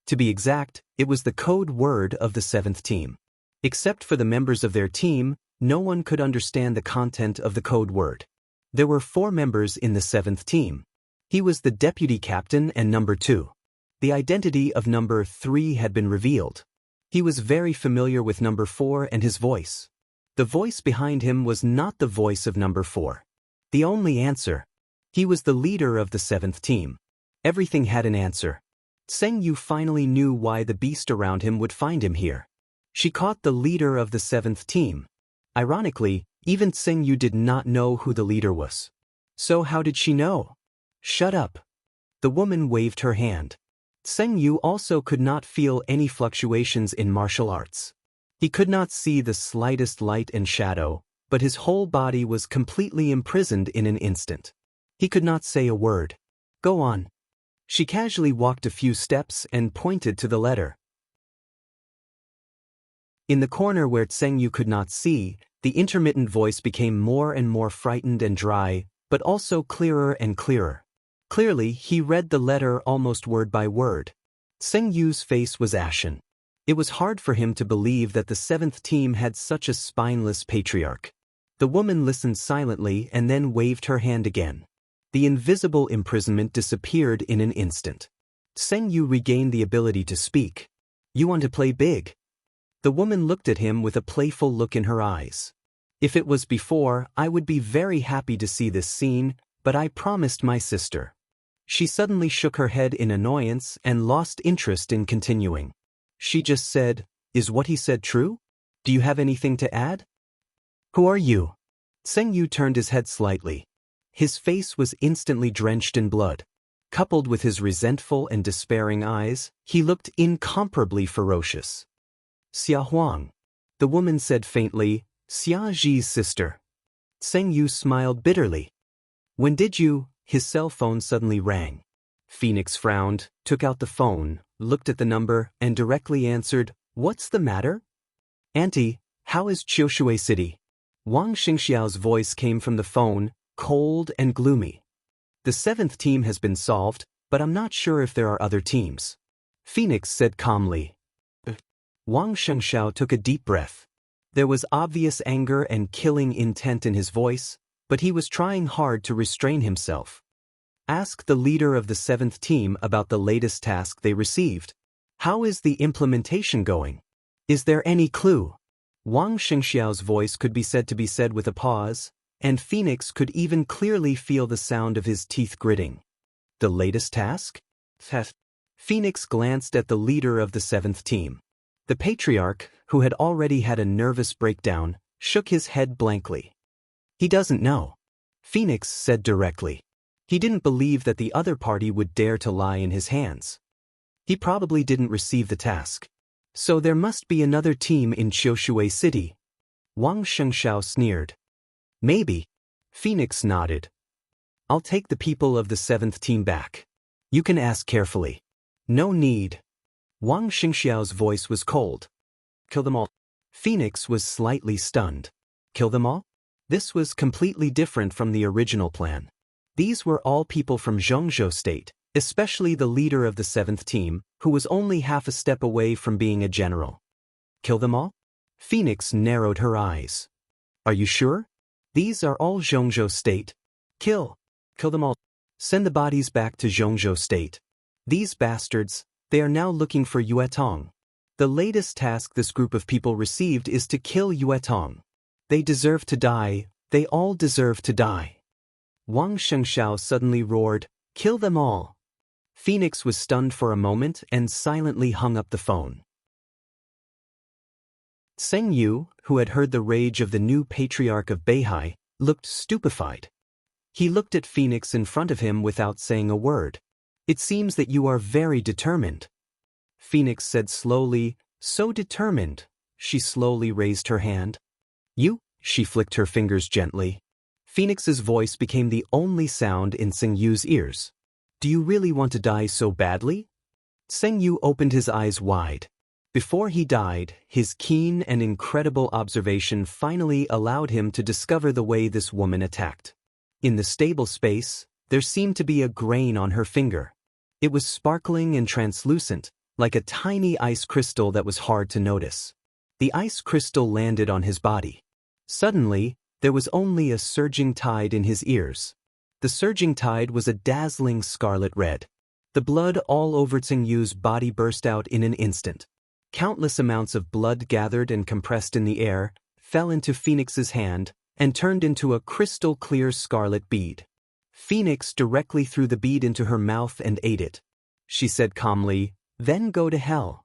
To be exact, it was the code word of the 7th team. Except for the members of their team, no one could understand the content of the code word. There were 4 members in the 7th team. He was the deputy captain and number 2. The identity of number 3 had been revealed. He was very familiar with number 4 and his voice. The voice behind him was not the voice of number 4. The only answer. He was the leader of the 7th team. Everything had an answer. Tseng Yu finally knew why the beast around him would find him here. She caught the leader of the 7th team. Ironically, even Tseng Yu did not know who the leader was. So how did she know? Shut up. The woman waved her hand. Tseng Yu also could not feel any fluctuations in martial arts. He could not see the slightest light and shadow, but his whole body was completely imprisoned in an instant. He could not say a word. Go on. She casually walked a few steps and pointed to the letter. In the corner where Tseng Yu could not see, the intermittent voice became more and more frightened and dry, but also clearer and clearer. Clearly, he read the letter almost word by word. Tseng Yu's face was ashen. It was hard for him to believe that the 7th team had such a spineless patriarch. The woman listened silently and then waved her hand again. The invisible imprisonment disappeared in an instant. Tseng Yu regained the ability to speak. You want to play big? The woman looked at him with a playful look in her eyes. If it was before, I would be very happy to see this scene, but I promised my sister. She suddenly shook her head in annoyance and lost interest in continuing. She just said, "Is what he said true? Do you have anything to add?" Who are you? Tseng Yu turned his head slightly. His face was instantly drenched in blood. Coupled with his resentful and despairing eyes, he looked incomparably ferocious. Xia Huang. The woman said faintly, Xia Zhi's sister. Tseng Yu smiled bitterly. When did you? His cell phone suddenly rang. Phoenix frowned, took out the phone, looked at the number, and directly answered, What's the matter? Auntie, how is Qiushui City? Wang Xingxiao's voice came from the phone, cold and gloomy. The 7th team has been solved, but I'm not sure if there are other teams. Phoenix said calmly. Wang Xiangxiao took a deep breath. There was obvious anger and killing intent in his voice, but he was trying hard to restrain himself. Ask the leader of the 7th team about the latest task they received. How is the implementation going? Is there any clue? Wang Xingxiao's voice could be said to be said with a pause, and Phoenix could even clearly feel the sound of his teeth gritting. The latest task? Phoenix glanced at the leader of the 7th team. The patriarch, who had already had a nervous breakdown, shook his head blankly. He doesn't know. Phoenix said directly. He didn't believe that the other party would dare to lie in his hands. He probably didn't receive the task. So there must be another team in Qiushui City. Wang Xiangxiao sneered. Maybe. Phoenix nodded. I'll take the people of the 7th team back. You can ask carefully. No need. Wang Xingxiao's voice was cold. Kill them all. Phoenix was slightly stunned. Kill them all? This was completely different from the original plan. These were all people from Zhongzhou State, especially the leader of the 7th team, who was only half a step away from being a general. Kill them all? Phoenix narrowed her eyes. Are you sure? These are all Zhongzhou state. Kill. Kill them all. Send the bodies back to Zhongzhou state. These bastards, they are now looking for Yuetong. The latest task this group of people received is to kill Yuetong. They deserve to die, they all deserve to die. Wang Xianxia suddenly roared, "Kill them all!" Phoenix was stunned for a moment and silently hung up the phone. Seng Yu, who had heard the rage of the new patriarch of Beihai, looked stupefied. He looked at Phoenix in front of him without saying a word. "It seems that you are very determined." Phoenix said slowly, "So determined." She slowly raised her hand. "You?" She flicked her fingers gently. Phoenix's voice became the only sound in Seng Yu's ears. "Do you really want to die so badly?" Seng Yu opened his eyes wide. Before he died, his keen and incredible observation finally allowed him to discover the way this woman attacked. In the stable space, there seemed to be a grain on her finger. It was sparkling and translucent, like a tiny ice crystal that was hard to notice. The ice crystal landed on his body. Suddenly, there was only a surging tide in his ears. The surging tide was a dazzling scarlet red. The blood all over Seng Yu's body burst out in an instant. Countless amounts of blood gathered and compressed in the air, fell into Phoenix's hand, and turned into a crystal-clear scarlet bead. Phoenix directly threw the bead into her mouth and ate it. She said calmly, "Then go to hell."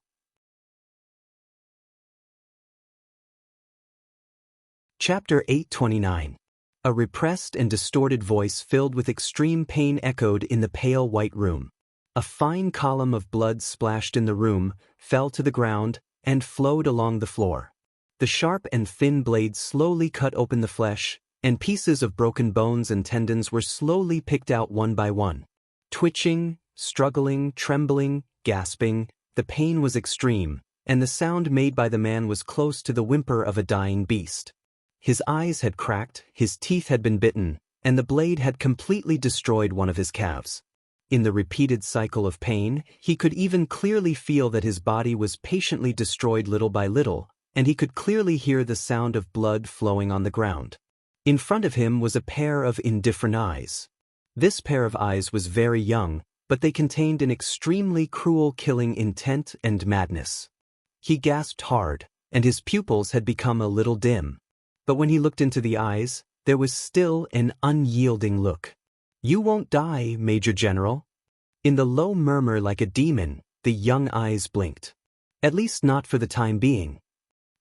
Chapter 829. A repressed and distorted voice filled with extreme pain echoed in the pale white room. A fine column of blood splashed in the room, fell to the ground, and flowed along the floor. The sharp and thin blade slowly cut open the flesh, and pieces of broken bones and tendons were slowly picked out one by one. Twitching, struggling, trembling, gasping, the pain was extreme, and the sound made by the man was close to the whimper of a dying beast. His eyes had cracked, his teeth had been bitten, and the blade had completely destroyed one of his calves. In the repeated cycle of pain, he could even clearly feel that his body was patiently destroyed little by little, and he could clearly hear the sound of blood flowing on the ground. In front of him was a pair of indifferent eyes. This pair of eyes was very young, but they contained an extremely cruel killing intent and madness. He gasped hard, and his pupils had become a little dim. But when he looked into the eyes, there was still an unyielding look. "You won't die, Major General." In the low murmur like a demon, the young eyes blinked. At least not for the time being.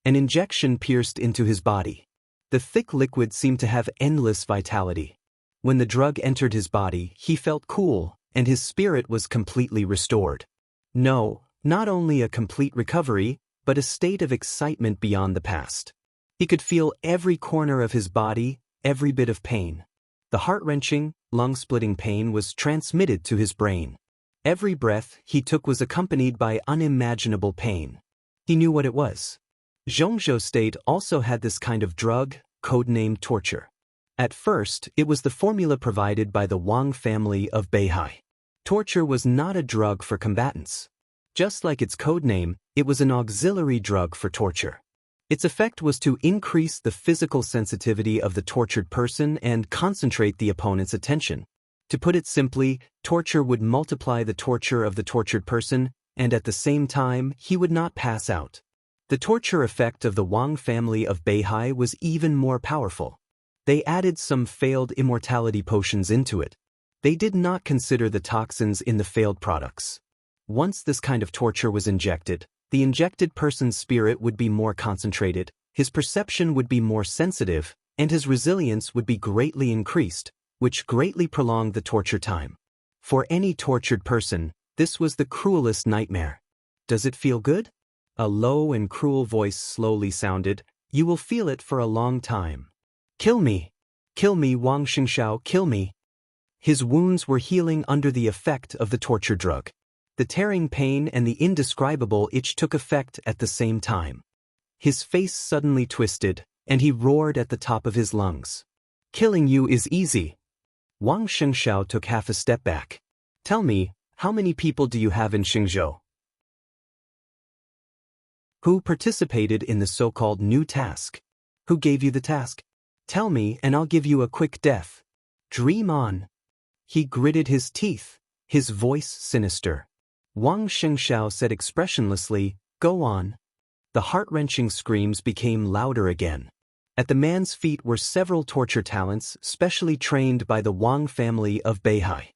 An injection pierced into his body. The thick liquid seemed to have endless vitality. When the drug entered his body, he felt cool, and his spirit was completely restored. No, not only a complete recovery, but a state of excitement beyond the past. He could feel every corner of his body, every bit of pain. The heart-wrenching, lung-splitting pain was transmitted to his brain. Every breath he took was accompanied by unimaginable pain. He knew what it was. Zhongzhou State also had this kind of drug, codenamed torture. At first, it was the formula provided by the Wang family of Beihai. Torture was not a drug for combatants. Just like its codename, it was an auxiliary drug for torture. Its effect was to increase the physical sensitivity of the tortured person and concentrate the opponent's attention. To put it simply, torture would multiply the torture of the tortured person, and at the same time, he would not pass out. The torture effect of the Wang family of Beihai was even more powerful. They added some failed immortality potions into it. They did not consider the toxins in the failed products. Once this kind of torture was injected, the injected person's spirit would be more concentrated, his perception would be more sensitive, and his resilience would be greatly increased, which greatly prolonged the torture time. For any tortured person, this was the cruelest nightmare. "Does it feel good?" A low and cruel voice slowly sounded. "You will feel it for a long time." "Kill me! Kill me, Wang Xianxia, kill me!" His wounds were healing under the effect of the torture drug. The tearing pain and the indescribable itch took effect at the same time. His face suddenly twisted, and he roared at the top of his lungs. "Killing you is easy." Wang Xianxia took half a step back. "Tell me, how many people do you have in Xingzhou who participated in the so-called new task? Who gave you the task? Tell me and I'll give you a quick death. Dream on. He gritted his teeth, his voice sinister. Wang Xianxia said expressionlessly, Go on. The heart-wrenching screams became louder again. At the man's feet were several torture talents specially trained by the Wang family of Beihai.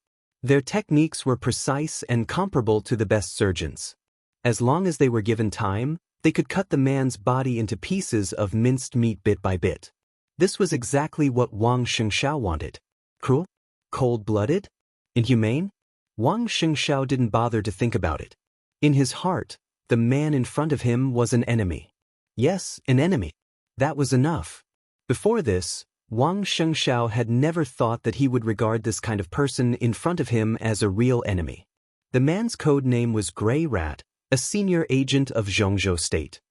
Their techniques were precise and comparable to the best surgeons. As long as they were given time, they could cut the man's body into pieces of minced meat bit by bit. This was exactly what Wang Xianxia wanted. Cruel? Cold-blooded? Inhumane? Wang Xianxia didn't bother to think about it. In his heart, the man in front of him was an enemy. Yes, an enemy. That was enough. Before this, Wang Xianxia had never thought that he would regard this kind of person in front of him as a real enemy. The man's code name was Grey Rat, a senior agent of Zhongzhou State.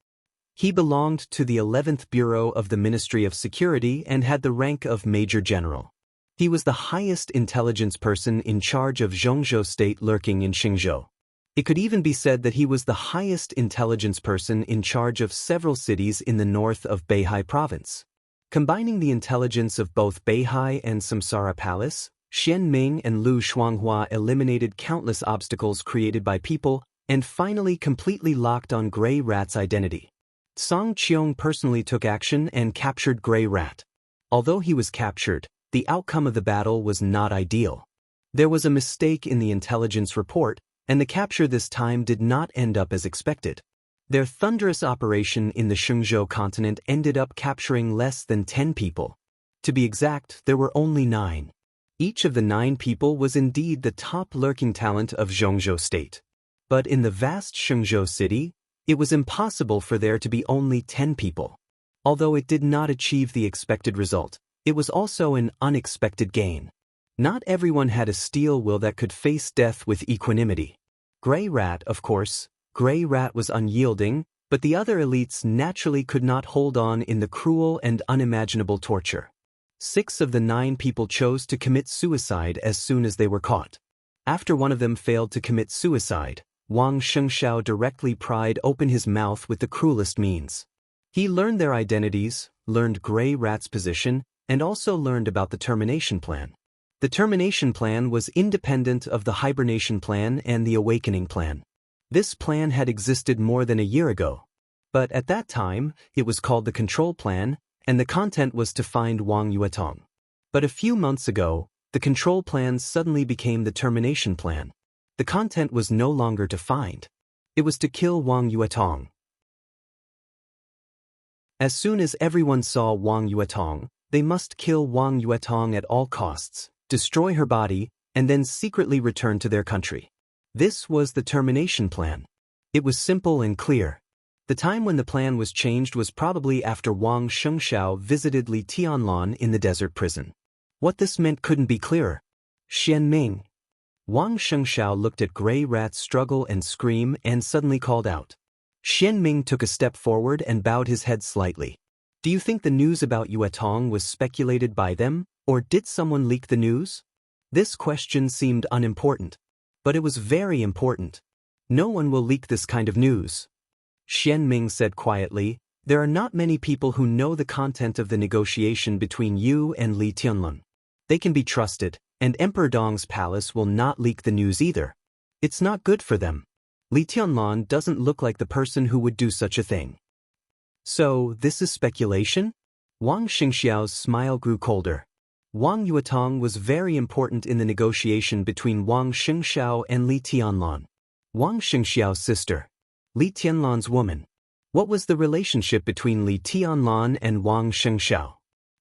He belonged to the 11th Bureau of the Ministry of Security and had the rank of Major General. He was the highest intelligence person in charge of Zhongzhou State lurking in Xingzhou. It could even be said that he was the highest intelligence person in charge of several cities in the north of Beihai Province. Combining the intelligence of both Beihai and Samsara Palace, Xian Ming and Lu Shuanghua eliminated countless obstacles created by people and finally completely locked on Grey Rat's identity. Song Qiong personally took action and captured Grey Rat. Although he was captured, the outcome of the battle was not ideal. There was a mistake in the intelligence report, and the capture this time did not end up as expected. Their thunderous operation in the Xingzhou continent ended up capturing less than 10 people. To be exact, there were only 9. Each of the 9 people was indeed the top lurking talent of Zhongzhou State. But in the vast Xingzhou city, it was impossible for there to be only 10 people. Although it did not achieve the expected result, it was also an unexpected gain. Not everyone had a steel will that could face death with equanimity. Grey Rat, of course. Grey Rat was unyielding, but the other elites naturally could not hold on in the cruel and unimaginable torture. 6 of the 9 people chose to commit suicide as soon as they were caught. After one of them failed to commit suicide, Wang Xianxia directly pried open his mouth with the cruelest means. He learned their identities, learned Grey Rat's position, and also learned about the termination plan. The termination plan was independent of the hibernation plan and the awakening plan. This plan had existed more than a year ago. But at that time, it was called the control plan, and the content was to find Wang Yuetong. But a few months ago, the control plan suddenly became the termination plan. The content was no longer to find. It was to kill Wang Yuetong. As soon as everyone saw Wang Yuetong, they must kill Wang Yuetong at all costs, destroy her body, and then secretly return to their country. This was the termination plan. It was simple and clear. The time when the plan was changed was probably after Wang Xianxia visited Li Tianlan in the desert prison. What this meant couldn't be clearer. Xian Ming. Wang Xianxia looked at Grey Rat's struggle and scream and suddenly called out. Xian Ming took a step forward and bowed his head slightly. Do you think the news about Yuetong was speculated by them, or did someone leak the news? This question seemed unimportant. But it was very important. No one will leak this kind of news. Xian Ming said quietly, there are not many people who know the content of the negotiation between you and Li Tianlan. They can be trusted, and Emperor Dong's palace will not leak the news either. It's not good for them. Li Tianlan doesn't look like the person who would do such a thing. So, this is speculation? Wang Xingxiao's smile grew colder. Wang Yuetong was very important in the negotiation between Wang Xingxiao and Li Tianlan. Wang Xingxiao's sister. Li Tianlan's woman. What was the relationship between Li Tianlan and Wang Xingxiao?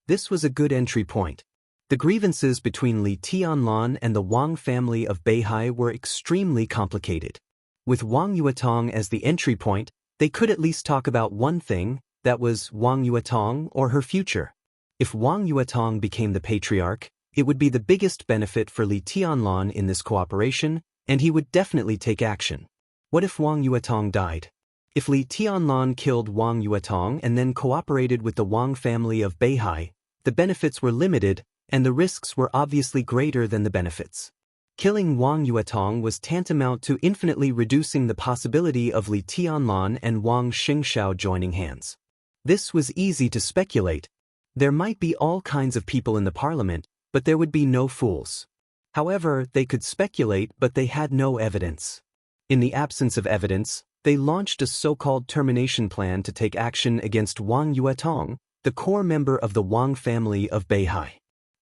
This was a good entry point. The grievances between Li Tianlan and the Wang family of Beihai were extremely complicated. With Wang Yuetong as the entry point, they could at least talk about one thing, that was Wang Yuetong or her future. If Wang Yuetong became the patriarch, it would be the biggest benefit for Li Tianlan in this cooperation, and he would definitely take action. What if Wang Yuetong died? If Li Tianlan killed Wang Yuetong and then cooperated with the Wang family of Beihai, the benefits were limited, and the risks were obviously greater than the benefits. Killing Wang Yuetong was tantamount to infinitely reducing the possibility of Li Tianlan and Wang Xingxiao joining hands. This was easy to speculate. There might be all kinds of people in the parliament, but there would be no fools. However, they could speculate, but they had no evidence. In the absence of evidence, they launched a so-called termination plan to take action against Wang Yuetong, the core member of the Wang family of Beihai.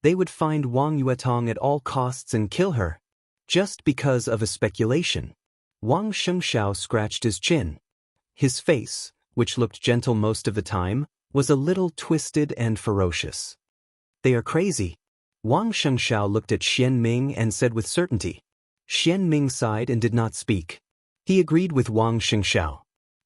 They would find Wang Yuetong at all costs and kill her, just because of a speculation. Wang Xianxia scratched his chin. His face, which looked gentle most of the time, was a little twisted and ferocious. They are crazy. Wang Xianxia looked at Xian Ming and said with certainty. Xian Ming sighed and did not speak. He agreed with Wang Xianxia.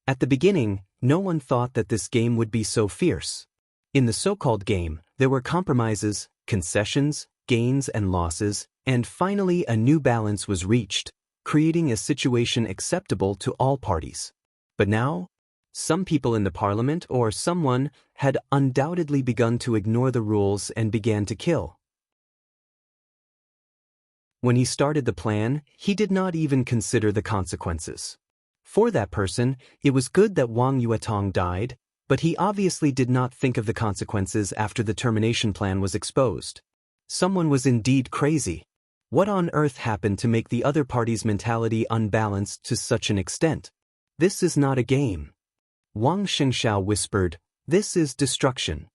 At the beginning, no one thought that this game would be so fierce. In the so-called game, there were compromises, concessions, gains and losses, and finally a new balance was reached, creating a situation acceptable to all parties. But now, some people in the parliament or someone had undoubtedly begun to ignore the rules and began to kill. When he started the plan, he did not even consider the consequences. For that person, it was good that Wang Yuetong died, but he obviously did not think of the consequences after the termination plan was exposed. Someone was indeed crazy. What on earth happened to make the other party's mentality unbalanced to such an extent? This is not a game. Wang Xianxia whispered, "This is destruction."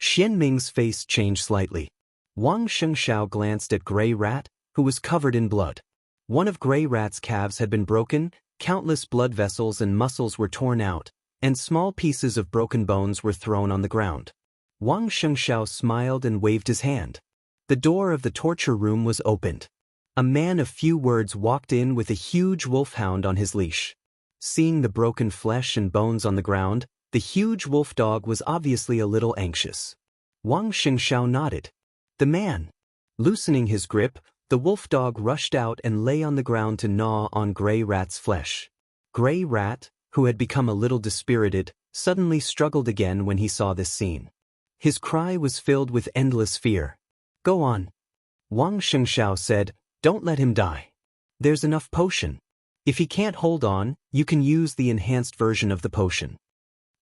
Xian Ming's face changed slightly. Wang Xianxia glanced at Gray Rat, who was covered in blood. One of Gray Rat's calves had been broken, countless blood vessels and muscles were torn out, and small pieces of broken bones were thrown on the ground. Wang Xianxia smiled and waved his hand. The door of the torture room was opened. A man of few words walked in with a huge wolfhound on his leash. Seeing the broken flesh and bones on the ground, the huge wolf dog was obviously a little anxious. Wang Xianxia nodded. The man. Loosening his grip, the wolf dog rushed out and lay on the ground to gnaw on Gray Rat's flesh. Gray Rat, who had become a little dispirited, suddenly struggled again when he saw this scene. His cry was filled with endless fear. "Go on." Wang Xianxia said, "Don't let him die. There's enough potion. If he can't hold on, you can use the enhanced version of the potion."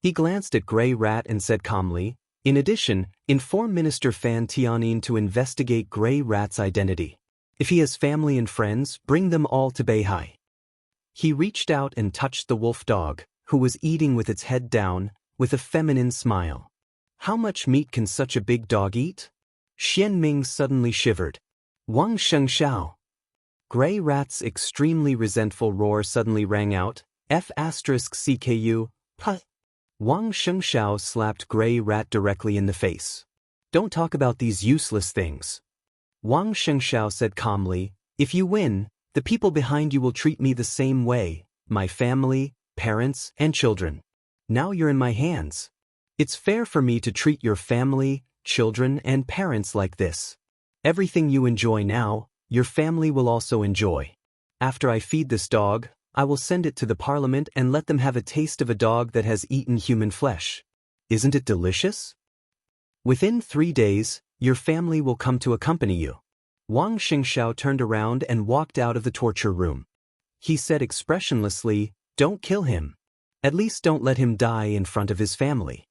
He glanced at Gray Rat and said calmly, "In addition, inform Minister Fan Tianyin to investigate Gray Rat's identity. If he has family and friends, bring them all to Beihai." He reached out and touched the wolf dog, who was eating with its head down, with a feminine smile. How much meat can such a big dog eat? Xian Ming suddenly shivered. Wang Xianxia. Gray Rat's extremely resentful roar suddenly rang out, F***CKU, puh. Wang Xianxia slapped Gray Rat directly in the face. "Don't talk about these useless things." Wang Xianxia said calmly, "If you win, the people behind you will treat me the same way, my family, parents, and children. Now you're in my hands. It's fair for me to treat your family, children, and parents like this. Everything you enjoy now, your family will also enjoy. After I feed this dog, I will send it to the parliament and let them have a taste of a dog that has eaten human flesh. Isn't it delicious? Within 3 days, your family will come to accompany you." Wang Xianxia turned around and walked out of the torture room. He said expressionlessly, "Don't kill him. At least don't let him die in front of his family."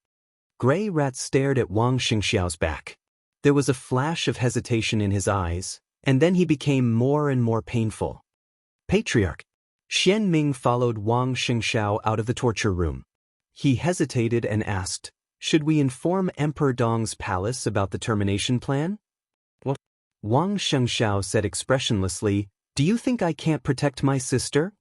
Gray Rat stared at Wang Xianxia's back. There was a flash of hesitation in his eyes, and then he became more and more painful. "Patriarch." Xian Ming followed Wang Xianxia out of the torture room. He hesitated and asked, "Should we inform Emperor Dong's palace about the termination plan?" "What?" Wang Xianxia said expressionlessly, "Do you think I can't protect my sister?"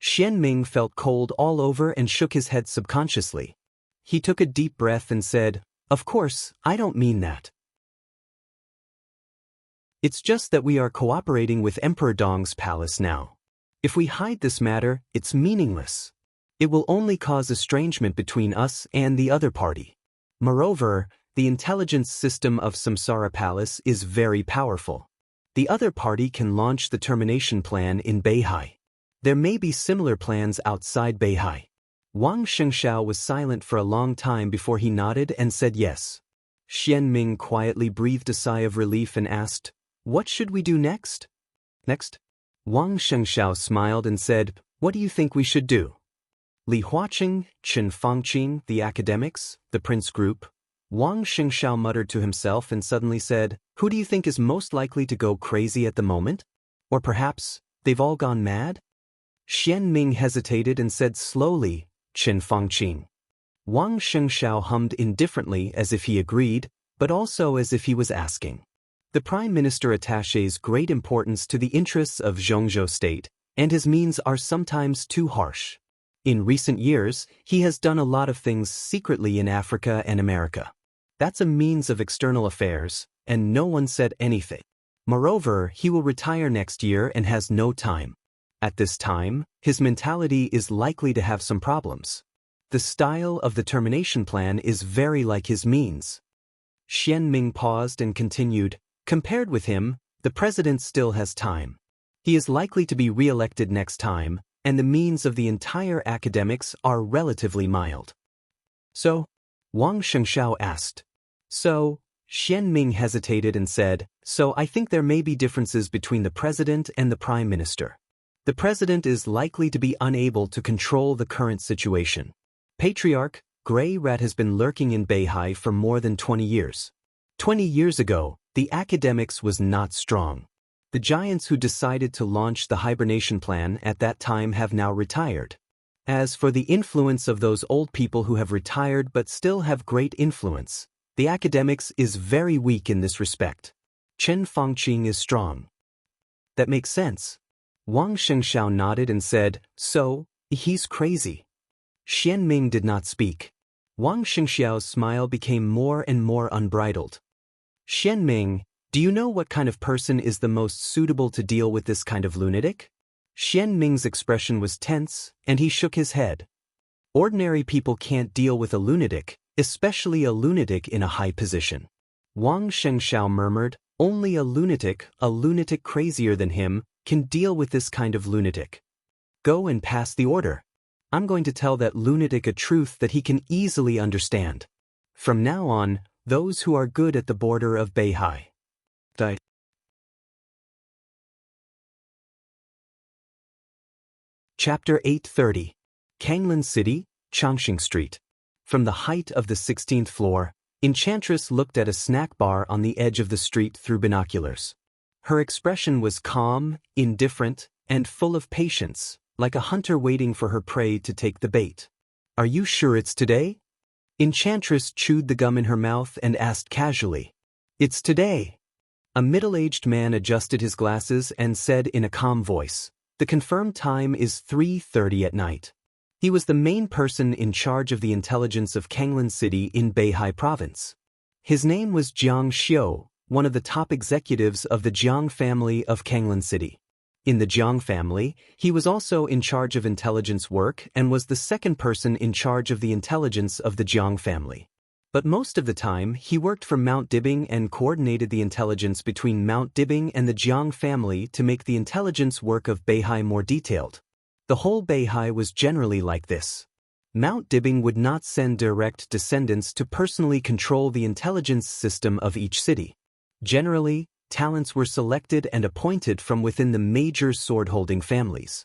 Xian Ming felt cold all over and shook his head subconsciously. He took a deep breath and said, "Of course, I don't mean that. It's just that we are cooperating with Emperor Dong's palace now. If we hide this matter, it's meaningless. It will only cause estrangement between us and the other party. Moreover, the intelligence system of Samsara Palace is very powerful. The other party can launch the termination plan in Beihai. There may be similar plans outside Beihai." Wang Xianxia was silent for a long time before he nodded and said yes. Xian Ming quietly breathed a sigh of relief and asked, "What should we do next?" "Next?" Wang Xianxia smiled and said, "What do you think we should do?" Li Huaqing, Chen Fangqing, the academics, the Prince Group, Wang Xianxia muttered to himself and suddenly said, "Who do you think is most likely to go crazy at the moment? Or perhaps, they've all gone mad?" Xianming hesitated and said slowly, "Chen Fangqing." Wang Xianxia hummed indifferently as if he agreed, but also as if he was asking. The Prime Minister attaches great importance to the interests of Zhongzhou State, and his means are sometimes too harsh. In recent years, he has done a lot of things secretly in Africa and America. That's a means of external affairs, and no one said anything. Moreover, he will retire next year and has no time. At this time, his mentality is likely to have some problems. The style of the termination plan is very like his means. Xianming paused and continued, "Compared with him, the president still has time. He is likely to be re-elected next time, and the means of the entire academics are relatively mild." "So?" Wang Xianxia asked. "So?" Xianming hesitated and said, "So I think there may be differences between the president and the prime minister. The president is likely to be unable to control the current situation. Patriarch, Grey Rat has been lurking in Beihai for more than 20 years. 20 years ago, the academics was not strong. The giants who decided to launch the hibernation plan at that time have now retired. As for the influence of those old people who have retired but still have great influence, the academics is very weak in this respect. Chen Fangqing is strong." "That makes sense." Wang Xianxia nodded and said, "So, he's crazy." Xianming did not speak. Wang Xianxiao's smile became more and more unbridled. "Xianming, do you know what kind of person is the most suitable to deal with this kind of lunatic?" Xianming's expression was tense, and he shook his head. "Ordinary people can't deal with a lunatic, especially a lunatic in a high position." Wang Xianxia murmured, "Only a lunatic crazier than him, can deal with this kind of lunatic. Go and pass the order. I'm going to tell that lunatic a truth that he can easily understand. From now on, those who are good at the border of Beihai." Chapter 830. Kanglin City, Changxing Street. From the height of the 16th floor, Enchantress looked at a snack bar on the edge of the street through binoculars. Her expression was calm, indifferent, and full of patience, like a hunter waiting for her prey to take the bait. "Are you sure it's today?" Enchantress chewed the gum in her mouth and asked casually. "It's today." A middle-aged man adjusted his glasses and said in a calm voice, "The confirmed time is 3:30 at night." He was the main person in charge of the intelligence of Kanglin City in Beihai Province. His name was Jiang Xiu, one of the top executives of the Jiang family of Kanglin City. In the Jiang family, he was also in charge of intelligence work and was the second person in charge of the intelligence of the Jiang family. But most of the time, he worked for Mount Dibing and coordinated the intelligence between Mount Dibing and the Jiang family to make the intelligence work of Beihai more detailed. The whole Beihai was generally like this. Mount Dibing would not send direct descendants to personally control the intelligence system of each city. Generally, talents were selected and appointed from within the major sword-holding families.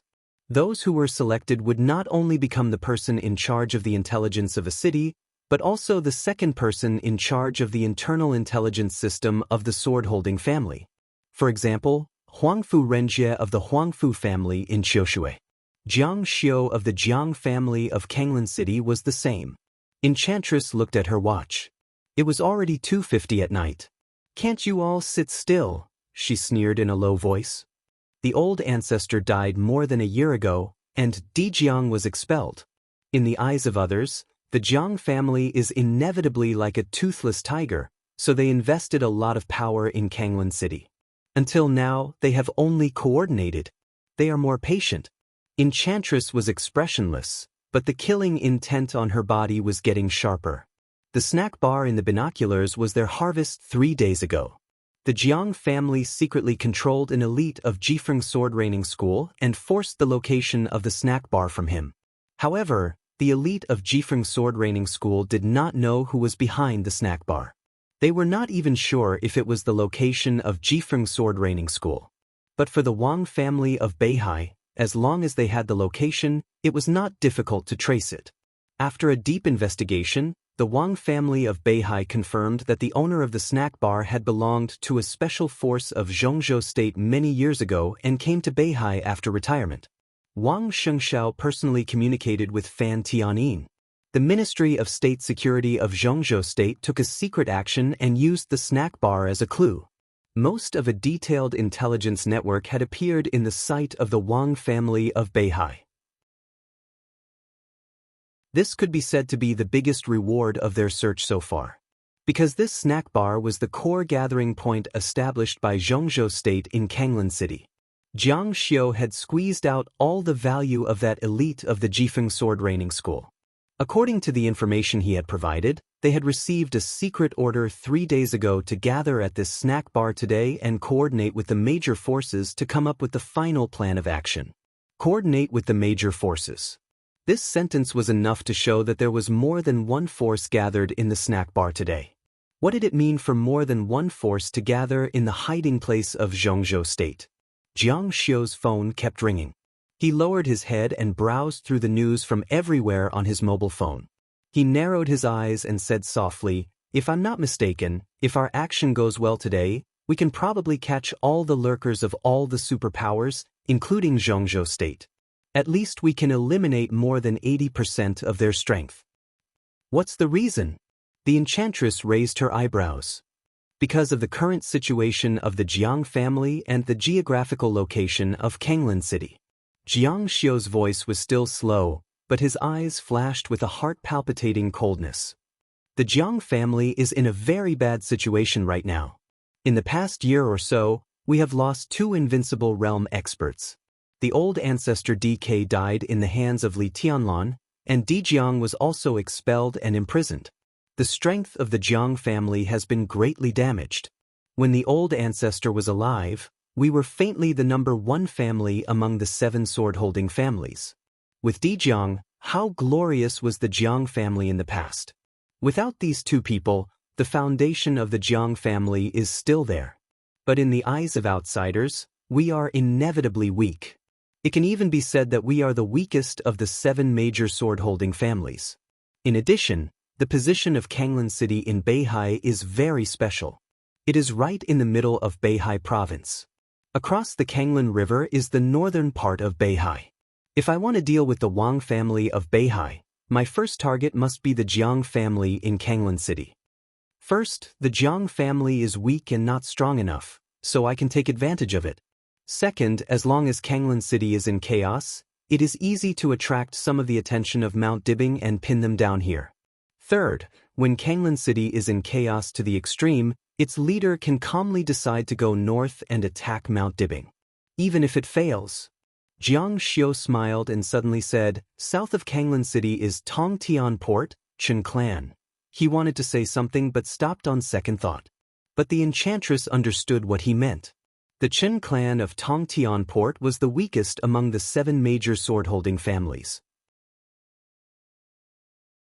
Those who were selected would not only become the person in charge of the intelligence of a city, but also the second person in charge of the internal intelligence system of the sword-holding family. For example, Huangfu Renjie of the Huangfu family in Qiushui. Jiang Xiu of the Jiang family of Kanglin City was the same. Enchantress looked at her watch. It was already 2:50 at night. "Can't you all sit still?" she sneered in a low voice. The old ancestor died more than a year ago, and Di Jiang was expelled. In the eyes of others, the Jiang family is inevitably like a toothless tiger, so they invested a lot of power in Kanglin City. Until now, they have only coordinated. They are more patient. Enchantress was expressionless, but the killing intent on her body was getting sharper. The snack bar in the binoculars was their harvest 3 days ago. The Jiang family secretly controlled an elite of Jifeng sword training school and forced the location of the snack bar from him. However, the elite of Jifeng sword training school did not know who was behind the snack bar. They were not even sure if it was the location of Jifeng sword training school. But for the Wang family of Beihai, as long as they had the location, it was not difficult to trace it. After a deep investigation, the Wang family of Beihai confirmed that the owner of the snack bar had belonged to a special force of Zhongzhou state many years ago and came to Beihai after retirement. Wang Xianxia personally communicated with Fan Tianyin. The Ministry of State Security of Zhongzhou State took a secret action and used the snack bar as a clue. Most of a detailed intelligence network had appeared in the site of the Wang family of Beihai. This could be said to be the biggest reward of their search so far. Because this snack bar was the core gathering point established by Zhongzhou State in Kanglin City. Jiang Xiu had squeezed out all the value of that elite of the Jifeng sword raining school. According to the information he had provided, they had received a secret order 3 days ago to gather at this snack bar today and coordinate with the major forces to come up with the final plan of action. Coordinate with the major forces. This sentence was enough to show that there was more than one force gathered in the snack bar today. What did it mean for more than one force to gather in the hiding place of Zhongzhou State? Jiang Xiu's phone kept ringing. He lowered his head and browsed through the news from everywhere on his mobile phone. He narrowed his eyes and said softly, "If I'm not mistaken, if our action goes well today, we can probably catch all the lurkers of all the superpowers, including Zhongzhou State. At least we can eliminate more than 80% of their strength." What's the reason? The enchantress raised her eyebrows. Because of the current situation of the Jiang family and the geographical location of Kanglin City. Jiang Xiu's voice was still slow, but his eyes flashed with a heart-palpitating coldness. The Jiang family is in a very bad situation right now. In the past year or so, we have lost 2 invincible realm experts. The old ancestor DK died in the hands of Li Tianlan, and Di Jiang was also expelled and imprisoned. The strength of the Jiang family has been greatly damaged. When the old ancestor was alive, we were faintly the number 1 family among the 7 sword-holding families. With Di Jiang, how glorious was the Jiang family in the past. Without these 2 people, the foundation of the Jiang family is still there. But in the eyes of outsiders, we are inevitably weak. It can even be said that we are the weakest of the 7 major sword-holding families. In addition, the position of Kanglin City in Beihai is very special. It is right in the middle of Beihai province. Across the Kanglin River is the northern part of Beihai. If I want to deal with the Wang family of Beihai, my first target must be the Jiang family in Kanglin City. First, the Jiang family is weak and not strong enough, so I can take advantage of it. Second, as long as Kanglin City is in chaos, it is easy to attract some of the attention of Mount Dibing and pin them down here. Third, when Kanglin City is in chaos to the extreme, its leader can calmly decide to go north and attack Mount Dibing. Even if it fails. Jiang Xiu smiled and suddenly said, "South of Kanglin City is Tongtian Port, Chen Clan." He wanted to say something but stopped on second thought. But the enchantress understood what he meant. The Chen clan of Tongtian Port was the weakest among the 7 major sword-holding families.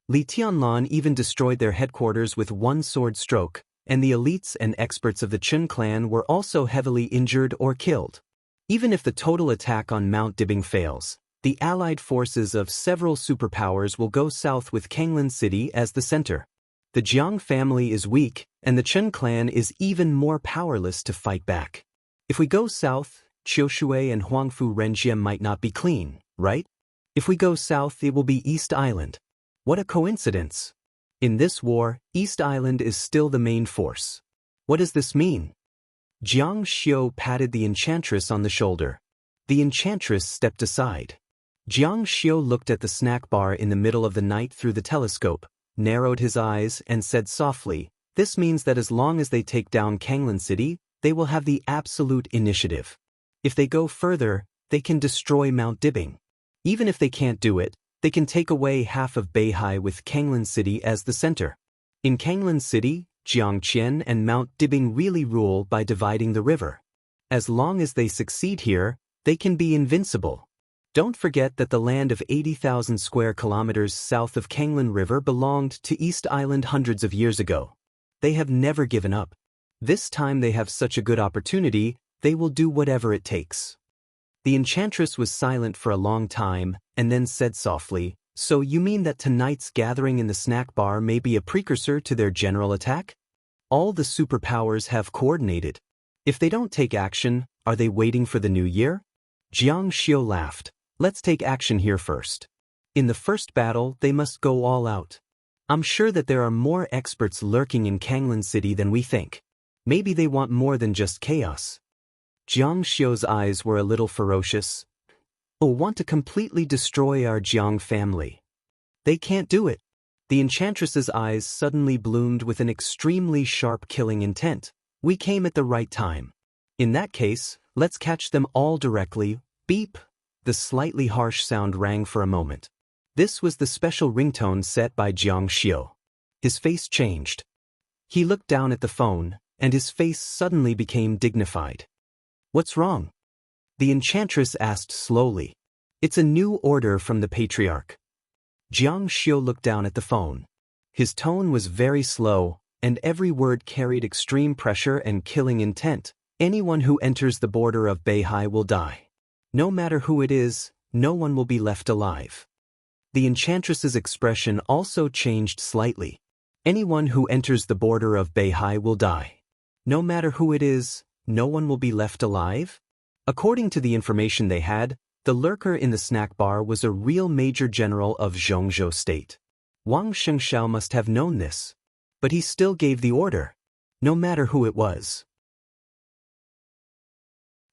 Li Tianlan even destroyed their headquarters with 1 sword stroke, and the elites and experts of the Chen clan were also heavily injured or killed. Even if the total attack on Mount Dibing fails, the allied forces of several superpowers will go south with Kanglin City as the center. The Jiang family is weak, and the Chen clan is even more powerless to fight back. If we go south, Qiushui and Huangfu Renjie might not be clean, right? If we go south, it will be East Island. What a coincidence! In this war, East Island is still the main force. What does this mean? Jiang Xiu patted the enchantress on the shoulder. The enchantress stepped aside. Jiang Xiu looked at the snack bar in the middle of the night through the telescope, narrowed his eyes, and said softly, "This means that as long as they take down Kanglin City, they will have the absolute initiative. If they go further, they can destroy Mount Dibing. Even if they can't do it, they can take away half of Beihai with Kanglin City as the center. In Kanglin City, Jiangqian and Mount Dibing really rule by dividing the river. As long as they succeed here, they can be invincible. Don't forget that the land of 80,000 square kilometers south of Kanglin River belonged to East Island hundreds of years ago. They have never given up. This time they have such a good opportunity, they will do whatever it takes." The enchantress was silent for a long time, and then said softly, So you mean that tonight's gathering in the snack bar may be a precursor to their general attack? All the superpowers have coordinated. If they don't take action, are they waiting for the new year? Jiang Xiu laughed. Let's take action here first. In the first battle, they must go all out. I'm sure that there are more experts lurking in Kanglin City than we think. Maybe they want more than just chaos. Jiang Xiu's eyes were a little ferocious. Oh, want to completely destroy our Jiang family. They can't do it. The enchantress's eyes suddenly bloomed with an extremely sharp killing intent. We came at the right time. In that case, let's catch them all directly. Beep. The slightly harsh sound rang for a moment. This was the special ringtone set by Jiang Xiu. His face changed. He looked down at the phone, and his face suddenly became dignified. What's wrong? The enchantress asked slowly. It's a new order from the patriarch. Jiang Xiu looked down at the phone. His tone was very slow, and every word carried extreme pressure and killing intent. Anyone who enters the border of Beihai will die. No matter who it is, no one will be left alive. The enchantress's expression also changed slightly. Anyone who enters the border of Beihai will die. No matter who it is, no one will be left alive? According to the information they had, the lurker in the snack bar was a real major general of Zhongzhou state. Wang Xianxia must have known this. But he still gave the order. No matter who it was.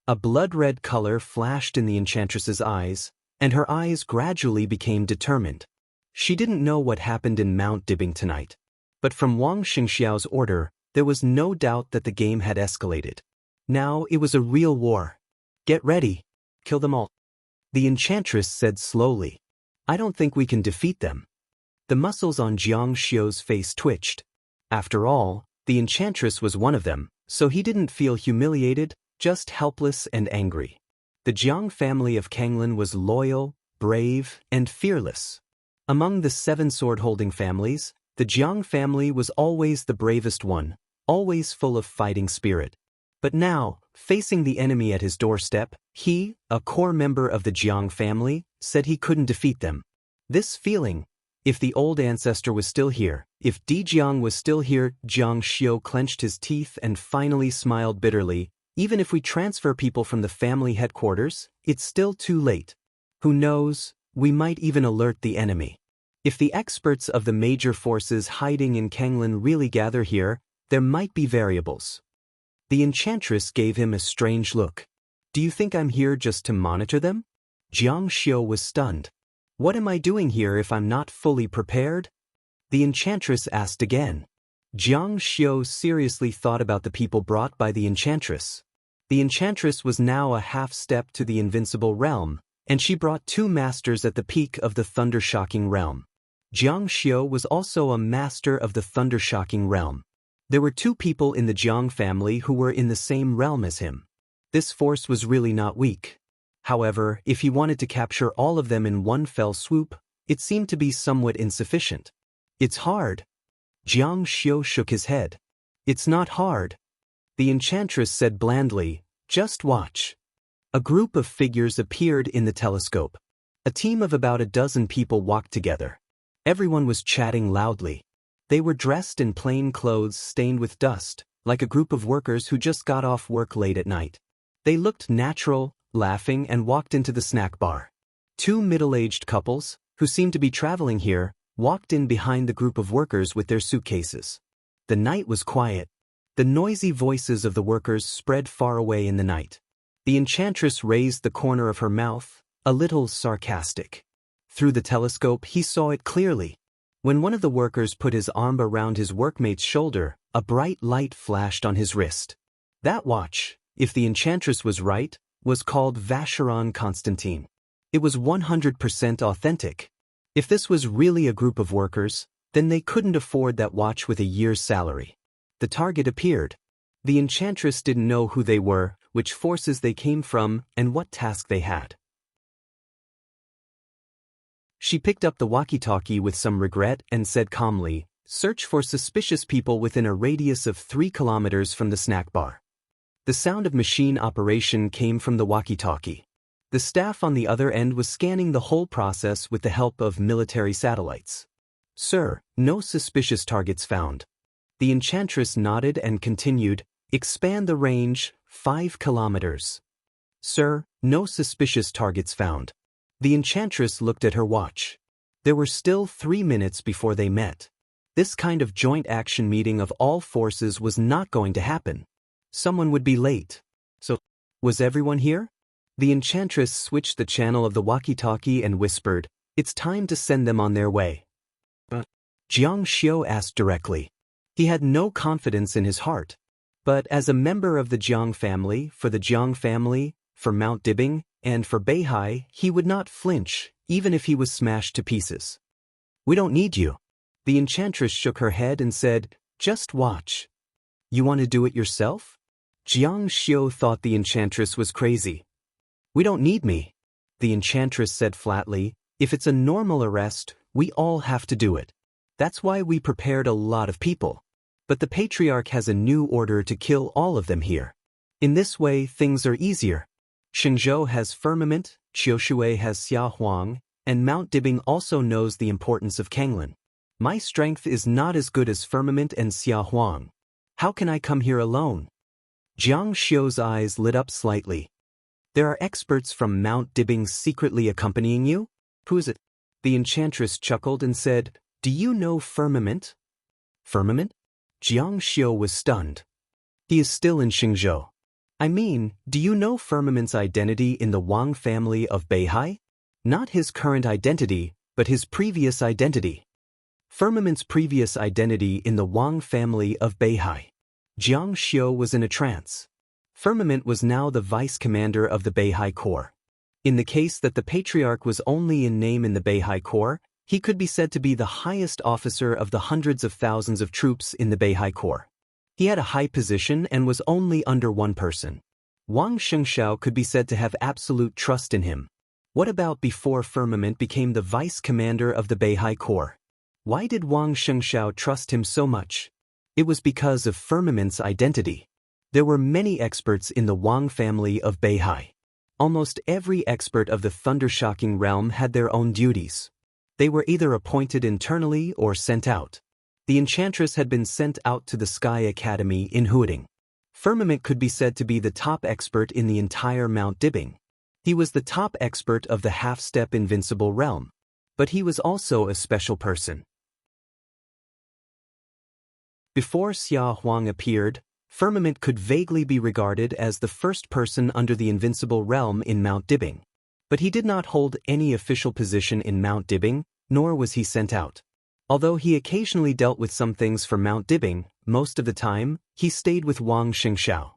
A blood-red color flashed in the enchantress's eyes, and her eyes gradually became determined. She didn't know what happened in Mount Dibbing tonight. But from Wang Xianxiao's order, there was no doubt that the game had escalated. Now it was a real war. Get ready. Kill them all. The enchantress said slowly. I don't think we can defeat them. The muscles on Jiang Xiu's face twitched. After all, the enchantress was one of them, so he didn't feel humiliated, just helpless and angry. The Jiang family of Kanglin was loyal, brave, and fearless. Among the 7 sword-holding families, the Jiang family was always the bravest one, always full of fighting spirit. But now, facing the enemy at his doorstep, he, a core member of the Jiang family, said he couldn't defeat them. This feeling, if the old ancestor was still here, if Di Jiang was still here, Jiang Xiu clenched his teeth and finally smiled bitterly. Even if we transfer people from the family headquarters, it's still too late. Who knows, we might even alert the enemy. If the experts of the major forces hiding in Kanglin really gather here, there might be variables. The enchantress gave him a strange look. Do you think I'm here just to monitor them? Jiang Xiu was stunned. What am I doing here if I'm not fully prepared? The enchantress asked again. Jiang Xiu seriously thought about the people brought by the enchantress. The enchantress was now a half-step to the invincible realm, and she brought 2 masters at the peak of the thunder-shocking realm. Jiang Xiu was also a master of the thunder-shocking realm. There were 2 people in the Jiang family who were in the same realm as him. This force was really not weak. However, if he wanted to capture all of them in one fell swoop, it seemed to be somewhat insufficient. It's hard. Jiang Xiu shook his head. It's not hard. The enchantress said blandly, just watch. A group of figures appeared in the telescope. A team of about a dozen people walked together. Everyone was chatting loudly. They were dressed in plain clothes stained with dust, like a group of workers who just got off work late at night. They looked natural, laughing, and walked into the snack bar. 2 middle-aged couples, who seemed to be traveling here, walked in behind the group of workers with their suitcases. The night was quiet. The noisy voices of the workers spread far away in the night. The enchantress raised the corner of her mouth, a little sarcastic. Through the telescope he saw it clearly. When one of the workers put his arm around his workmate's shoulder, a bright light flashed on his wrist. That watch, if the enchantress was right, was called Vacheron Constantine. It was 100% authentic. If this was really a group of workers, then they couldn't afford that watch with a year's salary. The target appeared. The enchantress didn't know who they were, which forces they came from, and what task they had. She picked up the walkie-talkie with some regret and said calmly, "Search for suspicious people within a radius of 3 kilometers from the snack bar." The sound of machine operation came from the walkie-talkie. The staff on the other end was scanning the whole process with the help of military satellites. Sir, no suspicious targets found. The enchantress nodded and continued, expand the range, 5 kilometers. Sir, no suspicious targets found. The enchantress looked at her watch. There were still 3 minutes before they met. This kind of joint action meeting of all forces was not going to happen. Someone would be late. So, was everyone here? The enchantress switched the channel of the walkie-talkie and whispered, it's time to send them on their way. Jiang Xiu asked directly. He had no confidence in his heart. But as a member of the Jiang family, for Mount Dibing, and for Beihai, he would not flinch, even if he was smashed to pieces. We don't need you. The enchantress shook her head and said, just watch. You want to do it yourself? Jiang Xiu thought the enchantress was crazy. We don't need me. The enchantress said flatly, if it's a normal arrest, we all have to do it. That's why we prepared a lot of people. But the patriarch has a new order to kill all of them here. In this way, things are easier. Shenzhou has firmament, Qiushui has Xiaohuang, and Mount Dibing also knows the importance of Kanglin. My strength is not as good as firmament and Xiaohuang. How can I come here alone? Jiang Xiu's eyes lit up slightly. There are experts from Mount Dibing secretly accompanying you? Who is it? The enchantress chuckled and said, do you know firmament? Firmament? Jiang Xiu was stunned. He is still in Xingzhou. I mean, do you know Firmament's identity in the Wang family of Beihai? Not his current identity, but his previous identity. Firmament's previous identity in the Wang family of Beihai. Jiang Xiu was in a trance. Firmament was now the vice-commander of the Beihai Corps. In the case that the patriarch was only in name in the Beihai Corps, he could be said to be the highest officer of the hundreds of thousands of troops in the Beihai Corps. He had a high position and was only under one person. Wang Xianxia could be said to have absolute trust in him. What about before Firmament became the vice-commander of the Beihai Corps? Why did Wang Xianxia trust him so much? It was because of Firmament's identity. There were many experts in the Wang family of Beihai. Almost every expert of the Thundershocking realm had their own duties. They were either appointed internally or sent out. The enchantress had been sent out to the Sky Academy in Huading. Firmament could be said to be the top expert in the entire Mount Dibing. He was the top expert of the half-step invincible realm. But he was also a special person. Before Xia Huang appeared, Firmament could vaguely be regarded as the first person under the invincible realm in Mount Dibing. But he did not hold any official position in Mount Dibing, nor was he sent out. Although he occasionally dealt with some things for Mount Dibing, most of the time, he stayed with Wang Xingxiao.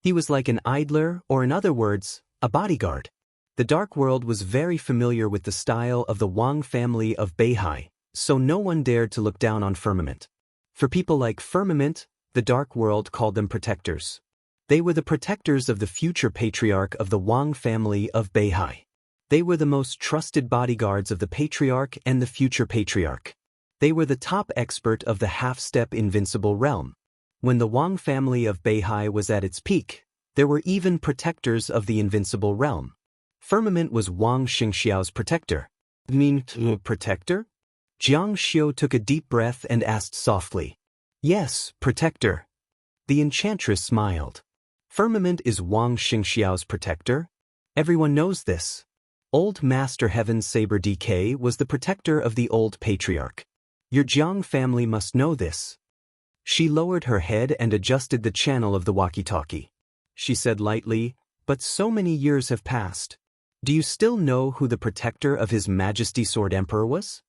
He was like an idler, or in other words, a bodyguard. The Dark World was very familiar with the style of the Wang family of Beihai, so no one dared to look down on Firmament. For people like Firmament, the Dark World called them protectors. They were the protectors of the future patriarch of the Wang family of Beihai. They were the most trusted bodyguards of the patriarch and the future patriarch. They were the top expert of the half-step invincible realm. When the Wang family of Beihai was at its peak, there were even protectors of the invincible realm. Firmament was Wang Xingxiao's protector. Protector? Jiang Xiu took a deep breath and asked softly. Yes, protector. The enchantress smiled. Firmament is Wang Xingxiao's protector. Everyone knows this. Old Master Heaven Saber DK was the protector of the old patriarch. Your Jiang family must know this. She lowered her head and adjusted the channel of the walkie-talkie. She said lightly, but so many years have passed. Do you still know who the protector of His Majesty Sword Emperor was?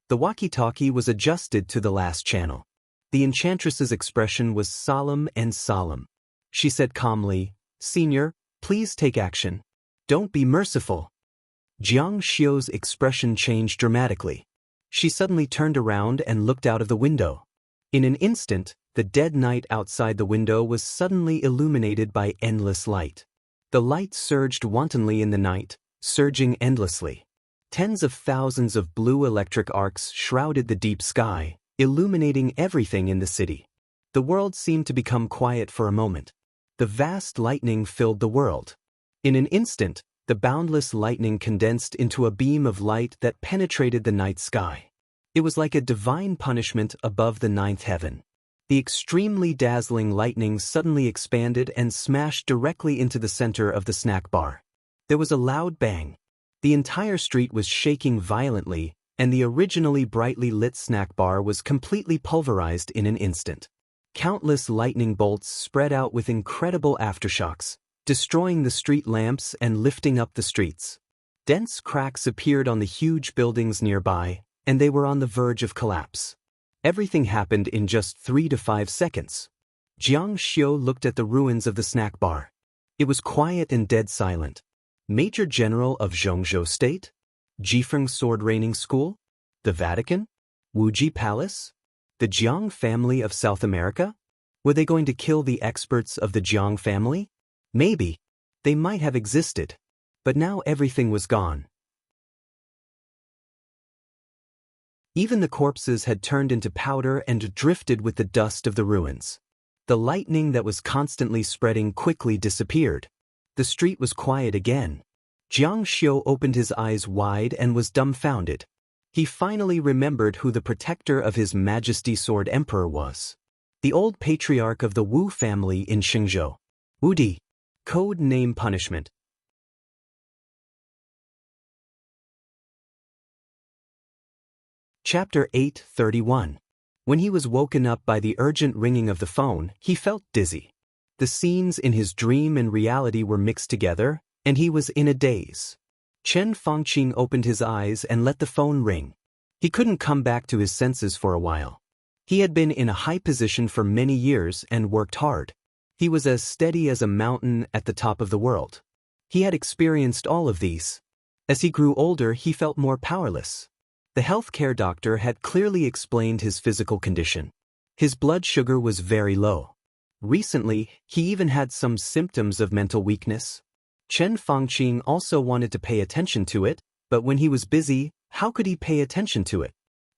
The walkie-talkie was adjusted to the last channel. The enchantress's expression was solemn and solemn. She said calmly, Senior, please take action. Don't be merciful. Jiang Xiu's expression changed dramatically. She suddenly turned around and looked out of the window. In an instant, the dead night outside the window was suddenly illuminated by endless light. The light surged wantonly in the night, surging endlessly. Tens of thousands of blue electric arcs shrouded the deep sky, illuminating everything in the city. The world seemed to become quiet for a moment. The vast lightning filled the world. In an instant, The boundless lightning condensed into a beam of light that penetrated the night sky. It was like a divine punishment above the ninth heaven. The extremely dazzling lightning suddenly expanded and smashed directly into the center of the snack bar. There was a loud bang. The entire street was shaking violently, and the originally brightly lit snack bar was completely pulverized in an instant. Countless lightning bolts spread out with incredible aftershocks, destroying the street lamps and lifting up the streets. Dense cracks appeared on the huge buildings nearby, and they were on the verge of collapse. Everything happened in just 3 to 5 seconds. Jiang Xiu looked at the ruins of the snack bar. It was quiet and dead silent. Major General of Zhongzhou State? Jifeng Sword Reigning School? The Vatican? Wuji Palace? The Jiang family of South America? Were they going to kill the experts of the Jiang family? Maybe. They might have existed. But now everything was gone. Even the corpses had turned into powder and drifted with the dust of the ruins. The lightning that was constantly spreading quickly disappeared. The street was quiet again. Jiang Xiu opened his eyes wide and was dumbfounded. He finally remembered who the protector of His Majesty Sword Emperor was. The old patriarch of the Wu family in Xingzhou. Wudi. Code name punishment. Chapter 8:31. When he was woken up by the urgent ringing of the phone, he felt dizzy. The scenes in his dream and reality were mixed together, and he was in a daze. Chen Fangqing opened his eyes and let the phone ring. He couldn't come back to his senses for a while. He had been in a high position for many years and worked hard. He was as steady as a mountain at the top of the world. He had experienced all of these. As he grew older, he felt more powerless. The healthcare doctor had clearly explained his physical condition. His blood sugar was very low. Recently, he even had some symptoms of mental weakness. Chen Fangqing also wanted to pay attention to it, but when he was busy, how could he pay attention to it?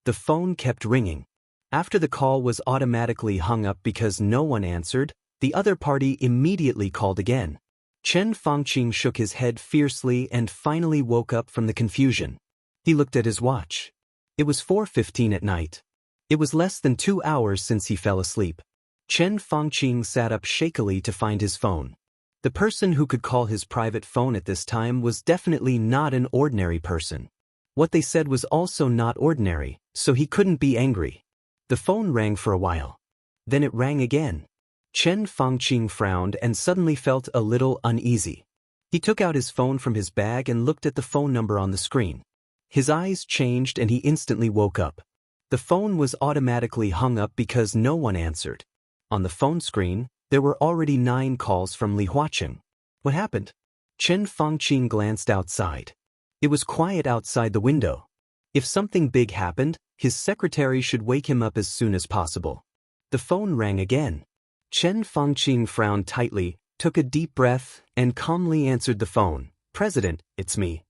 The phone kept ringing. After the call was automatically hung up because no one answered, the other party immediately called again. Chen Fangqing shook his head fiercely and finally woke up from the confusion. He looked at his watch. It was 4:15 at night. It was less than 2 hours since he fell asleep. Chen Fangqing sat up shakily to find his phone. The person who could call his private phone at this time was definitely not an ordinary person. What they said was also not ordinary, so he couldn't be angry. The phone rang for a while. Then it rang again. Chen Fangqing frowned and suddenly felt a little uneasy. He took out his phone from his bag and looked at the phone number on the screen. His eyes changed and he instantly woke up. The phone was automatically hung up because no one answered. On the phone screen, there were already 9 calls from Li Huaqing. What happened? Chen Fangqing glanced outside. It was quiet outside the window. If something big happened, his secretary should wake him up as soon as possible. The phone rang again. Chen Fangqing frowned tightly, took a deep breath, and calmly answered the phone. President, it's me.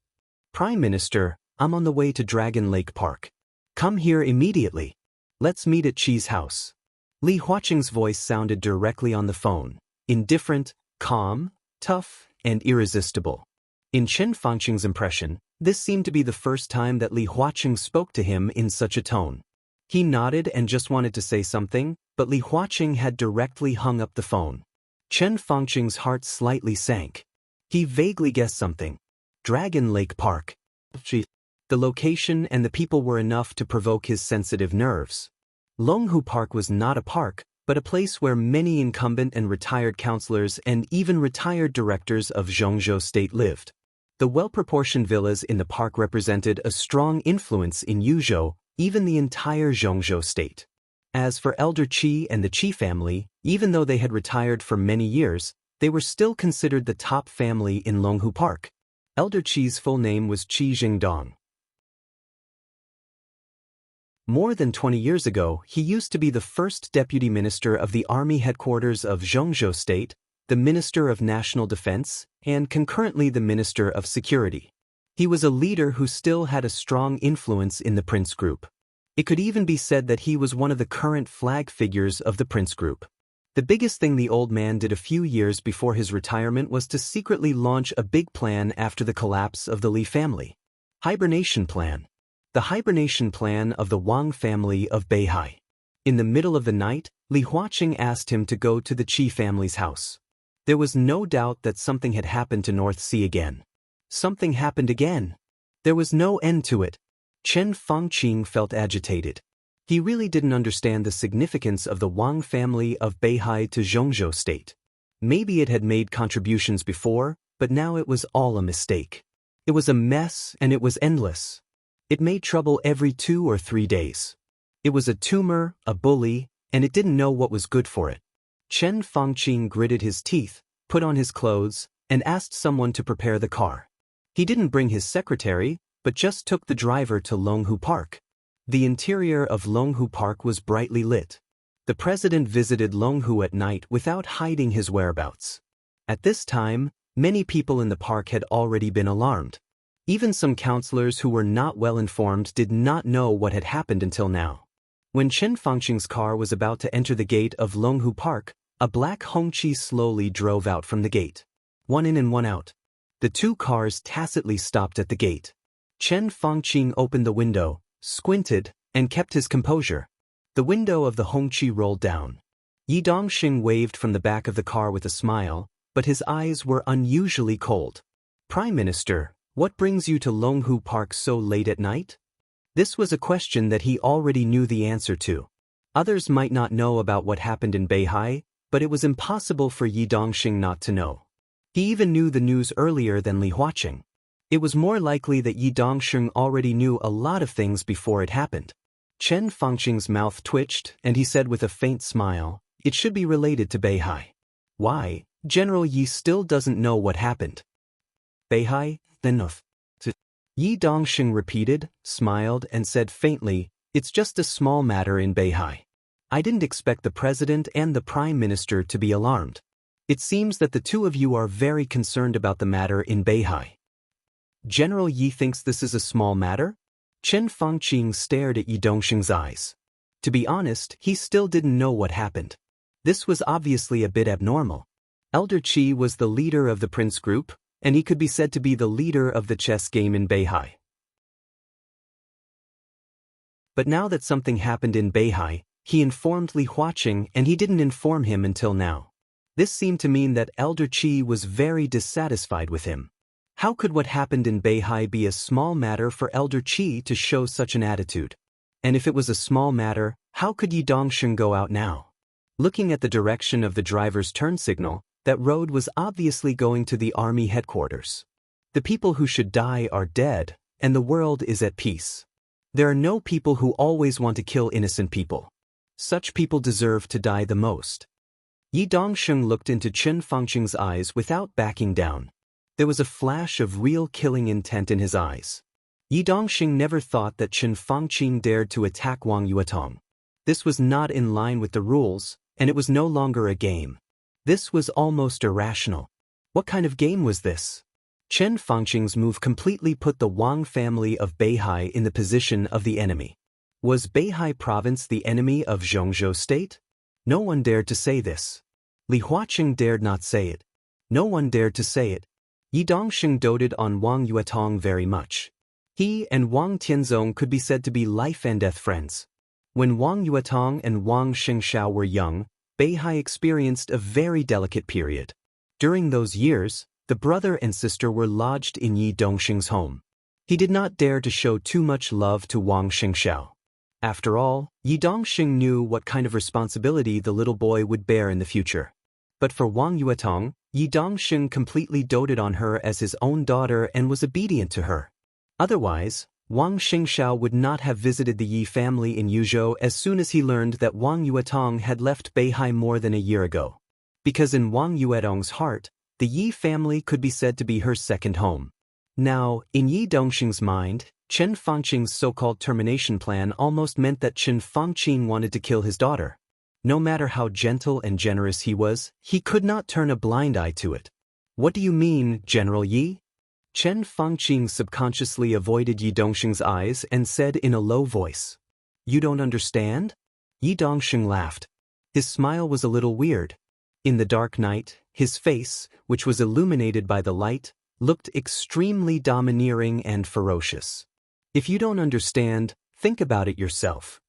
Prime Minister, I'm on the way to Dragon Lake Park. Come here immediately. Let's meet at Qi's house. Li Huaqing's voice sounded directly on the phone, indifferent, calm, tough, and irresistible. In Chen Fangqing's impression, this seemed to be the first time that Li Huaqing spoke to him in such a tone. He nodded and just wanted to say something, but Li Huaqing had directly hung up the phone. Chen Fangqing's heart slightly sank. He vaguely guessed something. Dragon Lake Park. The location and the people were enough to provoke his sensitive nerves. Longhu Park was not a park, but a place where many incumbent and retired councillors and even retired directors of Zhongzhou State lived. The well-proportioned villas in the park represented a strong influence in Yuzhou, even the entire Zhongzhou State. As for Elder Qi and the Qi family, even though they had retired for many years, they were still considered the top family in Longhu Park. Elder Qi's full name was Qi Jingdong. More than 20 years ago, he used to be the first deputy minister of the army headquarters of Zhongzhou State, the Minister of National Defense, and concurrently the Minister of Security. He was a leader who still had a strong influence in the Prince Group. It could even be said that he was one of the current flag figures of the Prince Group. The biggest thing the old man did a few years before his retirement was to secretly launch a big plan after the collapse of the Li family. Hibernation plan. The hibernation plan of the Wang family of Beihai. In the middle of the night, Li Huaqing asked him to go to the Qi family's house. There was no doubt that something had happened to North Sea again. Something happened again. There was no end to it. Chen Fangqing felt agitated. He really didn't understand the significance of the Wang family of Beihai to Zhongzhou state. Maybe it had made contributions before, but now it was all a mistake. It was a mess and it was endless. It made trouble every 2 or 3 days. It was a tumor, a bully, and it didn't know what was good for it. Chen Fangqing gritted his teeth, put on his clothes, and asked someone to prepare the car. He didn't bring his secretary, but just took the driver to Longhu Park. The interior of Longhu Park was brightly lit. The president visited Longhu at night without hiding his whereabouts. At this time, many people in the park had already been alarmed. Even some counselors who were not well informed did not know what had happened until now. When Chen Fangqing's car was about to enter the gate of Longhu Park, a black Hongqi slowly drove out from the gate. One in and one out. The 2 cars tacitly stopped at the gate. Chen Fangqing opened the window, squinted, and kept his composure. The window of the Hongqi rolled down. Yi Dongxing waved from the back of the car with a smile, but his eyes were unusually cold. "Prime Minister, what brings you to Longhu Park so late at night?" This was a question that he already knew the answer to. Others might not know about what happened in Beihai, but it was impossible for Yi Dongxing not to know. He even knew the news earlier than Li Huaqing. It was more likely that Yi Dongxing already knew a lot of things before it happened. Chen Fangqing's mouth twitched, and he said with a faint smile, "It should be related to Beihai." "Why? General Yi still doesn't know what happened." "Beihai, then of." Yi Dongxing repeated, smiled, and said faintly, "It's just a small matter in Beihai. I didn't expect the president and the prime minister to be alarmed. It seems that the 2 of you are very concerned about the matter in Beihai." "General Yi thinks this is a small matter?" Chen Fangqing stared at Yi Dongxing's eyes. To be honest, he still didn't know what happened. This was obviously a bit abnormal. Elder Qi was the leader of the prince group, and he could be said to be the leader of the chess game in Beihai. But now that something happened in Beihai, he informed Li Huaqing and he didn't inform him until now. This seemed to mean that Elder Qi was very dissatisfied with him. How could what happened in Beihai be a small matter for Elder Qi to show such an attitude? And if it was a small matter, how could Yi Dongxing go out now? Looking at the direction of the driver's turn signal, that road was obviously going to the army headquarters. The people who should die are dead, and the world is at peace. There are no people who always want to kill innocent people. Such people deserve to die the most. Yi Dongxing looked into Chen Fangqing's eyes without backing down. There was a flash of real killing intent in his eyes. Yi Dongxing never thought that Chen Fangqing dared to attack Wang Yuetong. This was not in line with the rules, and it was no longer a game. This was almost irrational. What kind of game was this? Chen Fangqing's move completely put the Wang family of Beihai in the position of the enemy. Was Beihai province the enemy of Zhongzhou state? No one dared to say this. Li Huaqing dared not say it. No one dared to say it. Yi Dongxing doted on Wang Yuetong very much. He and Wang Tianzong could be said to be life and death friends. When Wang Yuetong and Wang Xianxia were young, Beihai experienced a very delicate period. During those years, the brother and sister were lodged in Yi Dongxing's home. He did not dare to show too much love to Wang Xianxia. After all, Yi Dongxing knew what kind of responsibility the little boy would bear in the future. But for Wang Yuetong, Yi Dongxing completely doted on her as his own daughter and was obedient to her. Otherwise, Wang Xianxia would not have visited the Yi family in Yuzhou as soon as he learned that Wang Yuetong had left Beihai more than a year ago. Because in Wang Yuetong's heart, the Yi family could be said to be her second home. Now, in Yi Dongxing's mind, Chen Fangqing's so-called termination plan almost meant that Chen Fangqing wanted to kill his daughter. No matter how gentle and generous he was, he could not turn a blind eye to it. "What do you mean, General Yi?" Chen Fangqing subconsciously avoided Yi Dongxing's eyes and said in a low voice, "You don't understand?" Yi Dongxing laughed. His smile was a little weird. In the dark night, his face, which was illuminated by the light, looked extremely domineering and ferocious. If you don't understand, think about it yourself.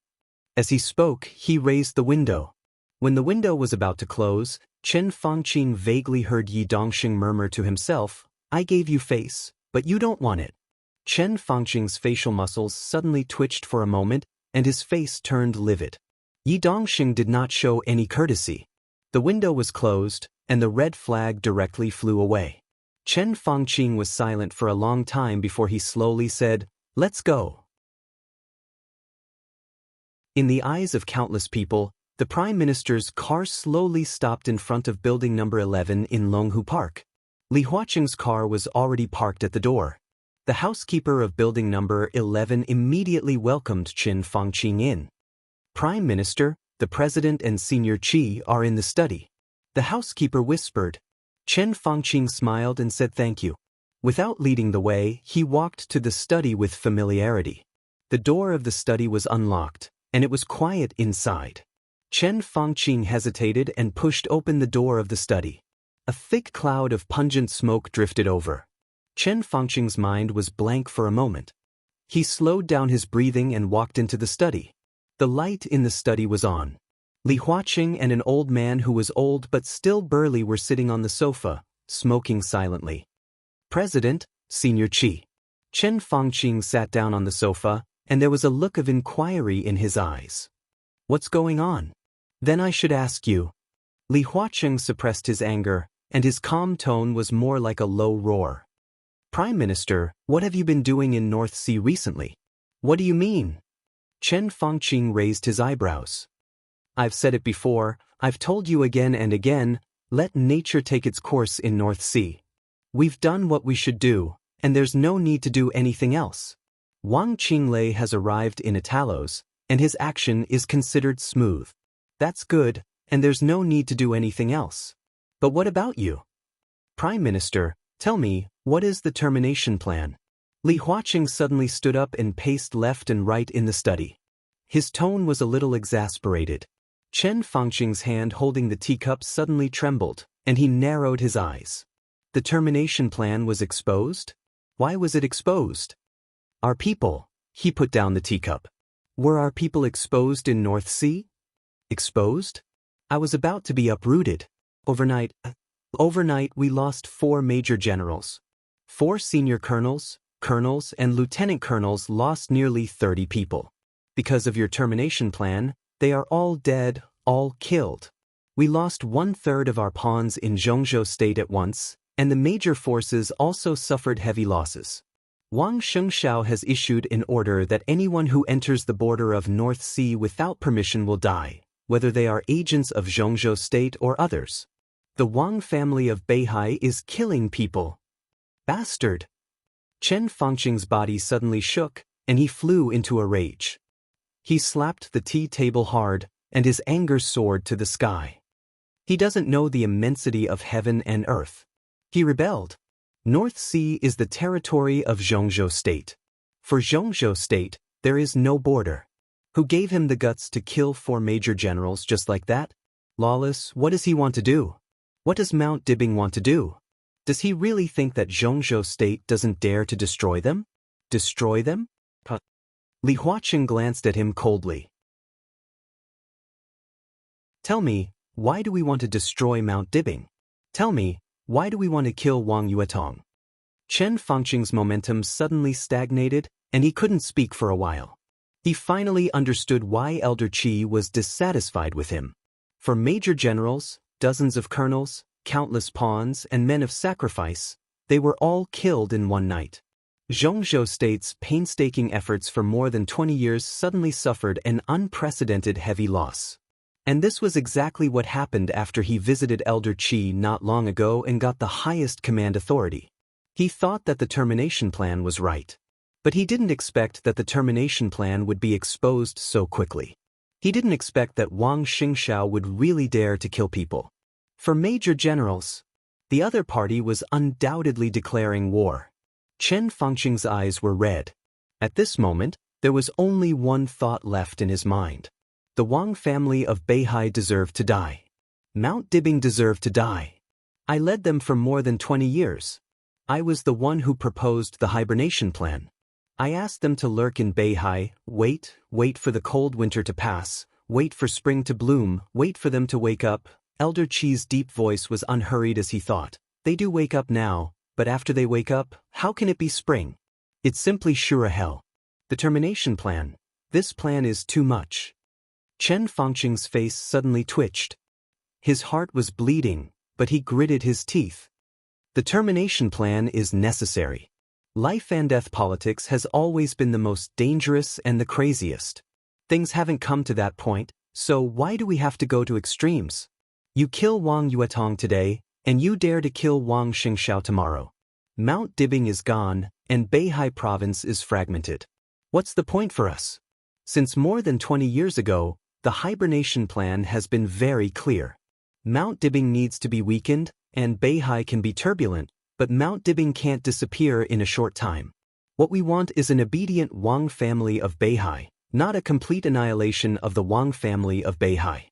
As he spoke, he raised the window. When the window was about to close, Chen Fangqing vaguely heard Yi Dongxing murmur to himself, "I gave you face, but you don't want it." Chen Fangqing's facial muscles suddenly twitched for a moment, and his face turned livid. Yi Dongxing did not show any courtesy. The window was closed, and the red flag directly flew away. Chen Fangqing was silent for a long time before he slowly said, "Let's go." In the eyes of countless people, the Prime Minister's car slowly stopped in front of building number 11 in Longhu Park. Li Huaqing's car was already parked at the door. The housekeeper of building number 11 immediately welcomed Chen Fangqing in. "Prime Minister, the President and Senior Qi are in the study," the housekeeper whispered. Chen Fangqing smiled and said thank you. Without leading the way, he walked to the study with familiarity. The door of the study was unlocked, and it was quiet inside. Chen Fangqing hesitated and pushed open the door of the study. A thick cloud of pungent smoke drifted over. Chen Fangqing's mind was blank for a moment. He slowed down his breathing and walked into the study. The light in the study was on. Li Huaqing and an old man who was old but still burly were sitting on the sofa, smoking silently. "President, Senior Qi." Chen Fangqing sat down on the sofa, and there was a look of inquiry in his eyes. "What's going on?" "Then I should ask you." Li Huaqing suppressed his anger, and his calm tone was more like a low roar. "Prime Minister, what have you been doing in North Sea recently?" "What do you mean?" Chen Fangqing raised his eyebrows. "I've said it before, I've told you again and again, let nature take its course in North Sea. We've done what we should do, and there's no need to do anything else. Wang Qinglei has arrived in Italos, and his action is considered smooth. That's good, and there's no need to do anything else. But what about you? Prime Minister, tell me, what is the termination plan?" Li Huaqing suddenly stood up and paced left and right in the study. His tone was a little exasperated. Chen Fangqing's hand holding the teacup suddenly trembled, and he narrowed his eyes. The termination plan was exposed? Why was it exposed? Our people, he put down the teacup. Were our people exposed in North Sea? Exposed? I was about to be uprooted. Overnight we lost 4 major generals. 4 senior colonels, and lieutenant colonels lost nearly 30 people. Because of your termination plan, they are all dead, all killed. We lost 1/3 of our pawns in Zhongzhou state at once, and the major forces also suffered heavy losses. Wang Xianxia has issued an order that anyone who enters the border of North Sea without permission will die, whether they are agents of Zhongzhou state or others. The Wang family of Beihai is killing people. Bastard! Chen Fangqing's body suddenly shook, and he flew into a rage. He slapped the tea table hard, and his anger soared to the sky. He doesn't know the immensity of heaven and earth. He rebelled. North Sea is the territory of Zhongzhou state. For Zhongzhou state, there is no border. Who gave him the guts to kill 4 major generals just like that? Lawless, what does he want to do? What does Mount Dibbing want to do? Does he really think that Zhongzhou state doesn't dare to destroy them? Destroy them? Li Huaqing glanced at him coldly. Tell me, why do we want to destroy Mount Dibbing? Tell me, why do we want to kill Wang Yuetong? Chen Fangqing's momentum suddenly stagnated, and he couldn't speak for a while. He finally understood why Elder Qi was dissatisfied with him. For major generals, dozens of colonels, countless pawns, and men of sacrifice, they were all killed in one night. Zhongzhou state's painstaking efforts for more than 20 years suddenly suffered an unprecedented heavy loss. And this was exactly what happened after he visited Elder Qi not long ago and got the highest command authority. He thought that the termination plan was right. But he didn't expect that the termination plan would be exposed so quickly. He didn't expect that Wang Xingxiao would really dare to kill people. For major generals, the other party was undoubtedly declaring war. Chen Fangqing's eyes were red. At this moment, there was only one thought left in his mind. The Wang family of Beihai deserved to die. Mount Dibing deserved to die. I led them for more than 20 years. I was the one who proposed the hibernation plan. I asked them to lurk in Beihai, wait for the cold winter to pass, wait for spring to bloom, wait for them to wake up. Elder Qi's deep voice was unhurried as he thought. They do wake up now, but after they wake up, how can it be spring? It's simply sure hell. The termination plan. This plan is too much. Chen Fangqing's face suddenly twitched. His heart was bleeding, but he gritted his teeth. The termination plan is necessary. Life and death politics has always been the most dangerous and the craziest. Things haven't come to that point, so why do we have to go to extremes? You kill Wang Yuetong today, and you dare to kill Wang Xianxia tomorrow. Mount Dibing is gone, and Beihai province is fragmented. What's the point for us? Since more than 20 years ago, the hibernation plan has been very clear. Mount Dibing needs to be weakened, and Beihai can be turbulent, but Mount Dibing can't disappear in a short time. What we want is an obedient Wang family of Beihai, not a complete annihilation of the Wang family of Beihai.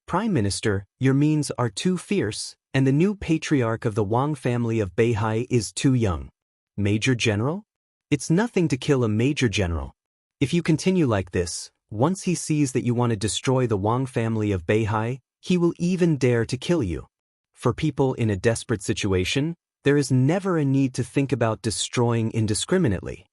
Prime Minister, your means are too fierce, and the new patriarch of the Wang family of Beihai is too young. Major General? It's nothing to kill a Major General. If you continue like this, once he sees that you want to destroy the Wang family of Beihai, he will even dare to kill you. For people in a desperate situation, there is never a need to think about destroying indiscriminately.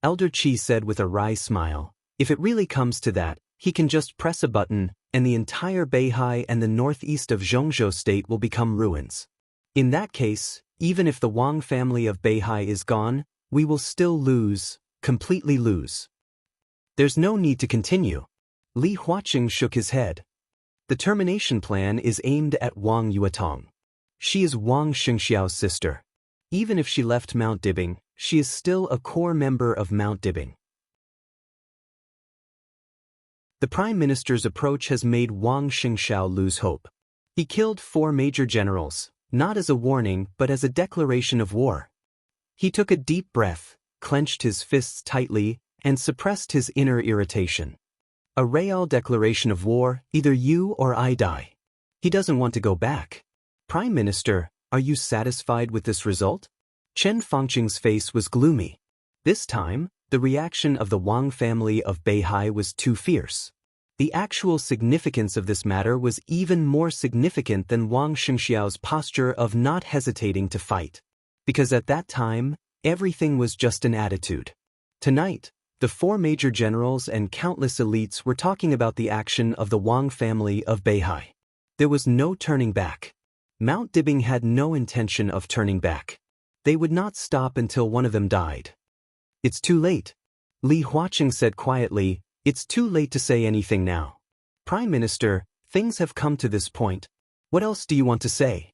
Elder Qi said with a wry smile, if it really comes to that, he can just press a button, and the entire Beihai and the northeast of Zhongzhou state will become ruins. In that case, even if the Wang family of Beihai is gone, we will still lose, completely lose. There's no need to continue. Li Huaqing shook his head. The termination plan is aimed at Wang Yuetong. She is Wang Xianxiao's sister. Even if she left Mount Dibing, she is still a core member of Mount Dibing. The Prime Minister's approach has made Wang Xianxiao lose hope. He killed 4 major generals, not as a warning but as a declaration of war. He took a deep breath, clenched his fists tightly, and suppressed his inner irritation. A real declaration of war, either you or I die. He doesn't want to go back. Prime Minister, are you satisfied with this result? Chen Fangqing's face was gloomy. This time, the reaction of the Wang family of Beihai was too fierce. The actual significance of this matter was even more significant than Wang Xianxiao's posture of not hesitating to fight. Because at that time, everything was just an attitude. Tonight, the 4 major generals and countless elites were talking about the action of the Wang family of Beihai. There was no turning back. Mount Dibing had no intention of turning back. They would not stop until one of them died. It's too late. Li Huaqing said quietly, it's too late to say anything now. Prime Minister, things have come to this point. What else do you want to say?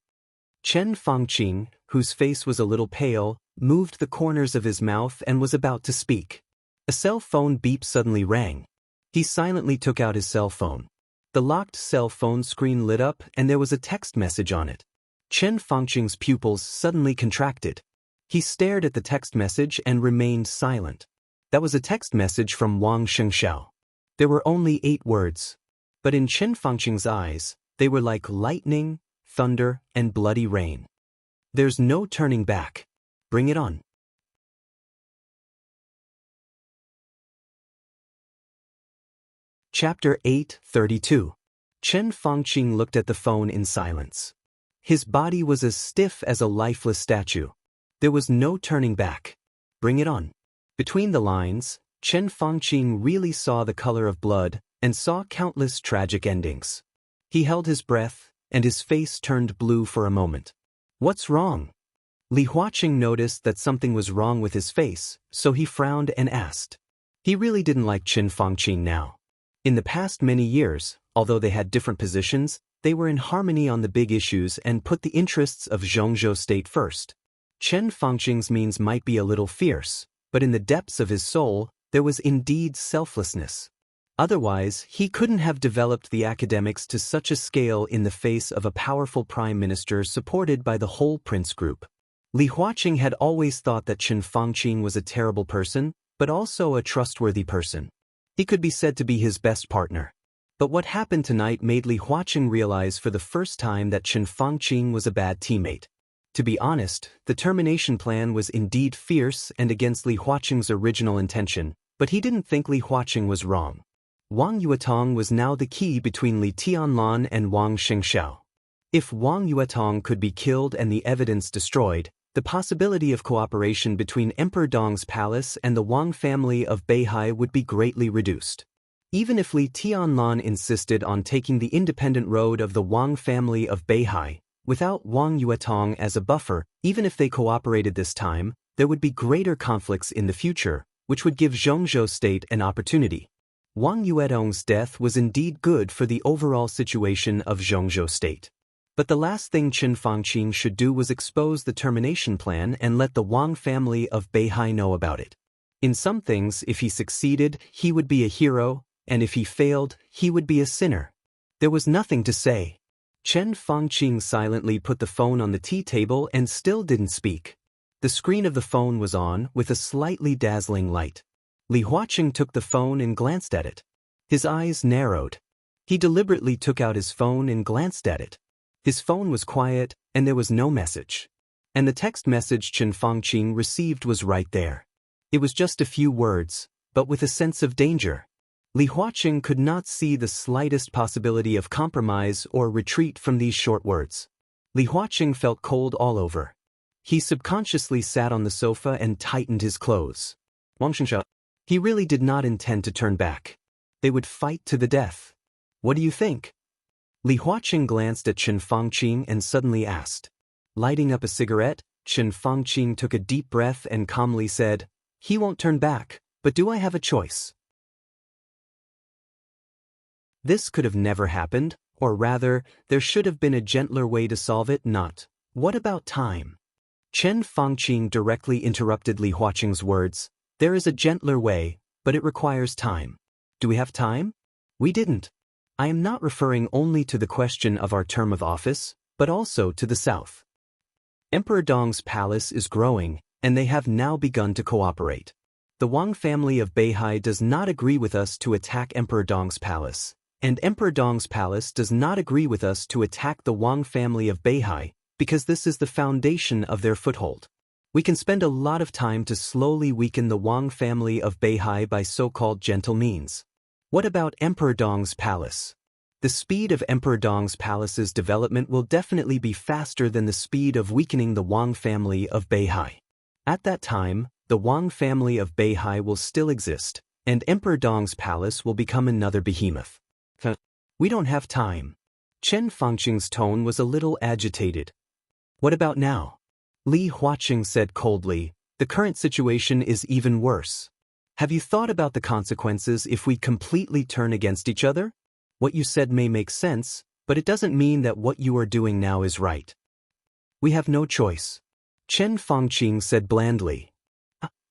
Chen Fangqing, whose face was a little pale, moved the corners of his mouth and was about to speak. A cell phone beep suddenly rang. He silently took out his cell phone. The locked cell phone screen lit up and there was a text message on it. Chen Fangqing's pupils suddenly contracted. He stared at the text message and remained silent. That was a text message from Wang Xianxiao. There were only 8 words. But in Chen Fangqing's eyes, they were like lightning, thunder, and bloody rain. There's no turning back. Bring it on. Chapter 8:32. Chen Fangqing looked at the phone in silence. His body was as stiff as a lifeless statue. There was no turning back. Bring it on. Between the lines, Chen Fangqing really saw the color of blood and saw countless tragic endings. He held his breath, and his face turned blue for a moment. What's wrong? Li Huaqing noticed that something was wrong with his face, so he frowned and asked. He really didn't like Chen Fangqing now. In the past many years, although they had different positions, they were in harmony on the big issues and put the interests of Zhongzhou state first. Chen Fangqing's means might be a little fierce, but in the depths of his soul, there was indeed selflessness. Otherwise, he couldn't have developed the academics to such a scale in the face of a powerful prime minister supported by the whole prince group. Li Huaqing had always thought that Chen Fangqing was a terrible person, but also a trustworthy person. He could be said to be his best partner. But what happened tonight made Li Huaqing realize for the first time that Chen Fangqing was a bad teammate. To be honest, the termination plan was indeed fierce and against Li Huaqing's original intention, but he didn't think Li Huaqing was wrong. Wang Yuetong was now the key between Li Tianlan and Wang Xingxiao. If Wang Yuetong could be killed and the evidence destroyed, the possibility of cooperation between Emperor Dong's palace and the Wang family of Beihai would be greatly reduced. Even if Li Tianlan insisted on taking the independent road of the Wang family of Beihai, without Wang Yuetong as a buffer, even if they cooperated this time, there would be greater conflicts in the future, which would give Zhongzhou state an opportunity. Wang Yuetong's death was indeed good for the overall situation of Zhongzhou state. But the last thing Chen Fangqing should do was expose the termination plan and let the Wang family of Beihai know about it. In some things, if he succeeded, he would be a hero, and if he failed, he would be a sinner. There was nothing to say. Chen Fangqing silently put the phone on the tea table and still didn't speak. The screen of the phone was on, with a slightly dazzling light. Li Huaqing took the phone and glanced at it. His eyes narrowed. He deliberately took out his phone and glanced at it. His phone was quiet, and there was no message. And the text message Chen Fangqing received was right there. It was just a few words, but with a sense of danger. Li Huaqing could not see the slightest possibility of compromise or retreat from these short words. Li Huaqing felt cold all over. He subconsciously sat on the sofa and tightened his clothes. Wang Xingxiao. He really did not intend to turn back. They would fight to the death. What do you think? Li Huaqing glanced at Chen Fangqing and suddenly asked. Lighting up a cigarette, Chen Fangqing took a deep breath and calmly said, He won't turn back, but do I have a choice? This could have never happened, or rather, there should have been a gentler way to solve it, not. What about time? Chen Fangqing directly interrupted Li Huaqing's words. There is a gentler way, but it requires time. Do we have time? We didn't. I am not referring only to the question of our term of office, but also to the south. Emperor Dong's palace is growing, and they have now begun to cooperate. The Wang family of Beihai does not agree with us to attack Emperor Dong's palace, and Emperor Dong's palace does not agree with us to attack the Wang family of Beihai, because this is the foundation of their foothold. We can spend a lot of time to slowly weaken the Wang family of Beihai by so-called gentle means. What about Emperor Dong's palace? The speed of Emperor Dong's palace's development will definitely be faster than the speed of weakening the Wang family of Beihai. At that time, the Wang family of Beihai will still exist, and Emperor Dong's palace will become another behemoth. We don't have time. Chen Fangqing's tone was a little agitated. What about now? Li Huaqing said coldly, the current situation is even worse. Have you thought about the consequences if we completely turn against each other? What you said may make sense, but it doesn't mean that what you are doing now is right. We have no choice. Chen Fangqing said blandly.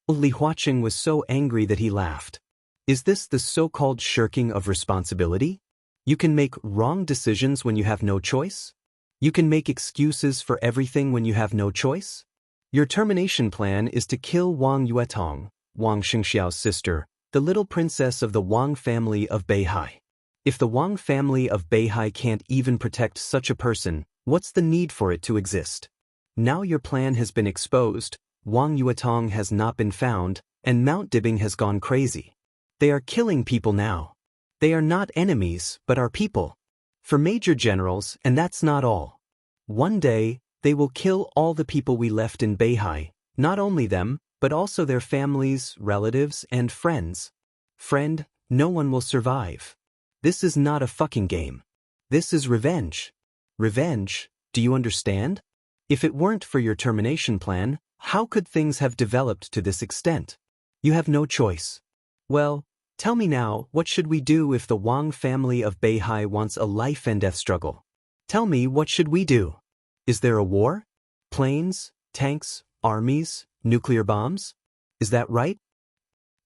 Li Huaqing was so angry that he laughed. Is this the so-called shirking of responsibility? You can make wrong decisions when you have no choice? You can make excuses for everything when you have no choice? Your termination plan is to kill Wang Yuetong, Wang Xingxiao's sister, the little princess of the Wang family of Beihai. If the Wang family of Beihai can't even protect such a person, what's the need for it to exist? Now your plan has been exposed, Wang Yuetong has not been found, and Mount Dibbing has gone crazy. They are killing people now. They are not enemies, but our people. For major generals, and that's not all. One day, they will kill all the people we left in Beihai, not only them, but also their families, relatives, and friends. Friend, no one will survive. This is not a fucking game. This is revenge. Revenge, do you understand? If it weren't for your termination plan, how could things have developed to this extent? You have no choice. Well, tell me now, what should we do if the Wang family of Beihai wants a life-and-death struggle? Tell me, what should we do? Is there a war? Planes, tanks, armies, nuclear bombs? Is that right?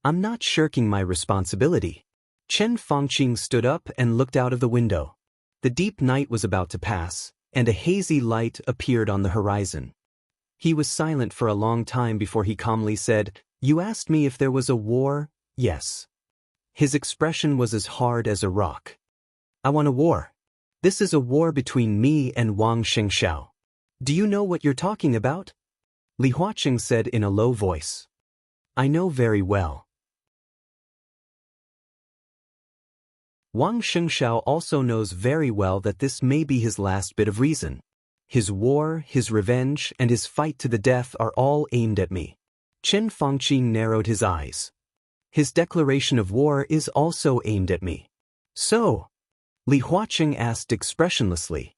I'm not shirking my responsibility. Chen Fangqing stood up and looked out of the window. The deep night was about to pass, and a hazy light appeared on the horizon. He was silent for a long time before he calmly said, You asked me if there was a war? Yes. His expression was as hard as a rock. I want a war. This is a war between me and Wang Xianxia. Do you know what you're talking about? Li Huaqing said in a low voice. I know very well. Wang Xianxia also knows very well that this may be his last bit of reason. His war, his revenge, and his fight to the death are all aimed at me. Chen Fangqing narrowed his eyes. His declaration of war is also aimed at me. So? Li Huaqing asked expressionlessly.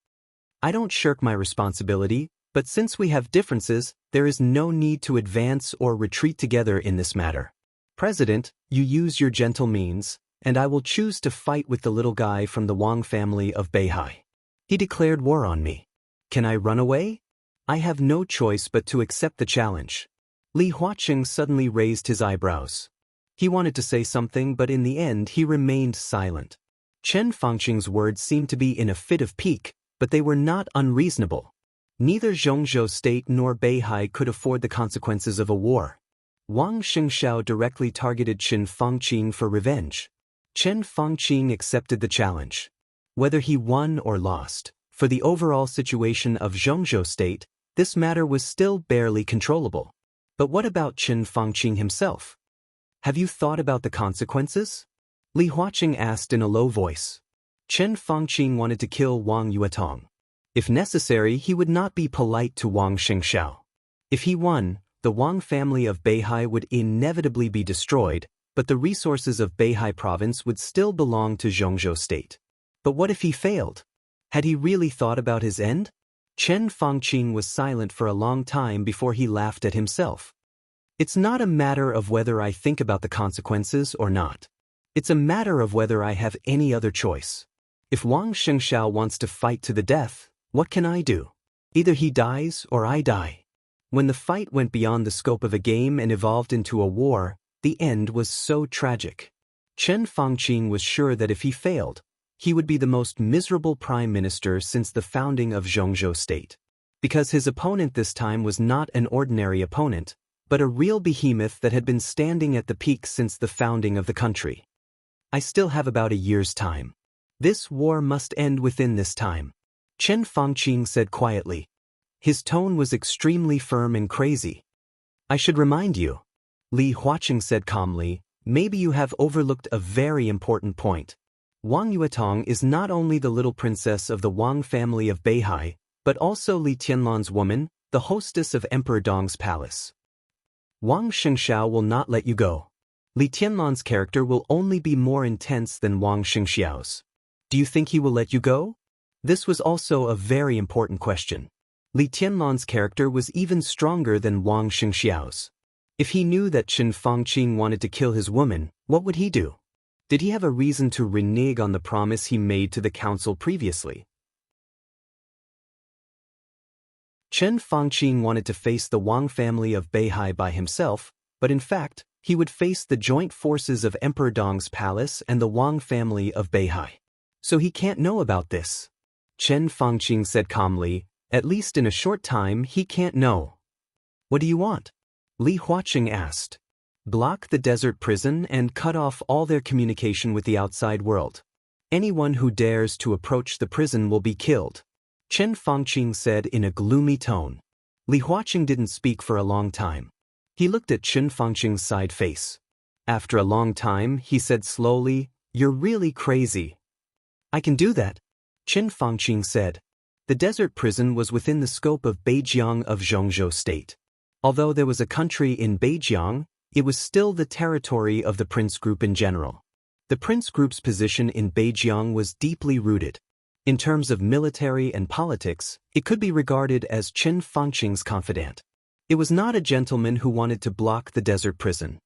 I don't shirk my responsibility, but since we have differences, there is no need to advance or retreat together in this matter. President, you use your gentle means, and I will choose to fight with the little guy from the Wang family of Beihai. He declared war on me. Can I run away? I have no choice but to accept the challenge. Li Huaqing suddenly raised his eyebrows. He wanted to say something, but in the end he remained silent. Chen Fangqing's words seemed to be in a fit of pique, but they were not unreasonable. Neither Zhongzhou state nor Beihai could afford the consequences of a war. Wang Xianxia directly targeted Chen Fangqing for revenge. Chen Fangqing accepted the challenge. Whether he won or lost, for the overall situation of Zhongzhou state, this matter was still barely controllable. But what about Chen Fangqing himself? Have you thought about the consequences? Li Huaqing asked in a low voice. Chen Fangqing wanted to kill Wang Yuetong. If necessary, he would not be polite to Wang Xianxia. If he won, the Wang family of Beihai would inevitably be destroyed, but the resources of Beihai province would still belong to Zhongzhou state. But what if he failed? Had he really thought about his end? Chen Fangqing was silent for a long time before he laughed at himself. It's not a matter of whether I think about the consequences or not. It's a matter of whether I have any other choice. If Wang Xianxia wants to fight to the death, what can I do? Either he dies or I die. When the fight went beyond the scope of a game and evolved into a war, the end was so tragic. Chen Fangqing was sure that if he failed, he would be the most miserable prime minister since the founding of Zhongzhou state. Because his opponent this time was not an ordinary opponent, but a real behemoth that had been standing at the peak since the founding of the country. I still have about a year's time. This war must end within this time. Chen Fangqing said quietly. His tone was extremely firm and crazy. I should remind you, Li Huaqing said calmly, maybe you have overlooked a very important point. Wang Yuetong is not only the little princess of the Wang family of Beihai, but also Li Tianlan's woman, the hostess of Emperor Dong's palace. Wang Xianxia will not let you go. Li Tianlan's character will only be more intense than Wang Xianxiao's. Do you think he will let you go? This was also a very important question. Li Tianlan's character was even stronger than Wang Xianxiao's. If he knew that Chen Fangqing wanted to kill his woman, what would he do? Did he have a reason to renege on the promise he made to the council previously? Chen Fangqing wanted to face the Wang family of Beihai by himself, but in fact, he would face the joint forces of Emperor Dong's palace and the Wang family of Beihai. So he can't know about this. Chen Fangqing said calmly, at least in a short time he can't know. What do you want? Li Huaqing asked. Block the desert prison and cut off all their communication with the outside world. Anyone who dares to approach the prison will be killed. Chen Fangqing said in a gloomy tone. Li Huaqing didn't speak for a long time. He looked at Chen Fangqing's side face. After a long time, he said slowly, "You're really crazy." "I can do that," Chen Fangqing said. The desert prison was within the scope of Beijiang of Zhongzhou state. Although there was a country in Beijiang, it was still the territory of the Prince Group in general. The Prince Group's position in Beijiang was deeply rooted. In terms of military and politics, it could be regarded as Chen Fangqing's confidant. It was not a gentleman who wanted to block the desert prison.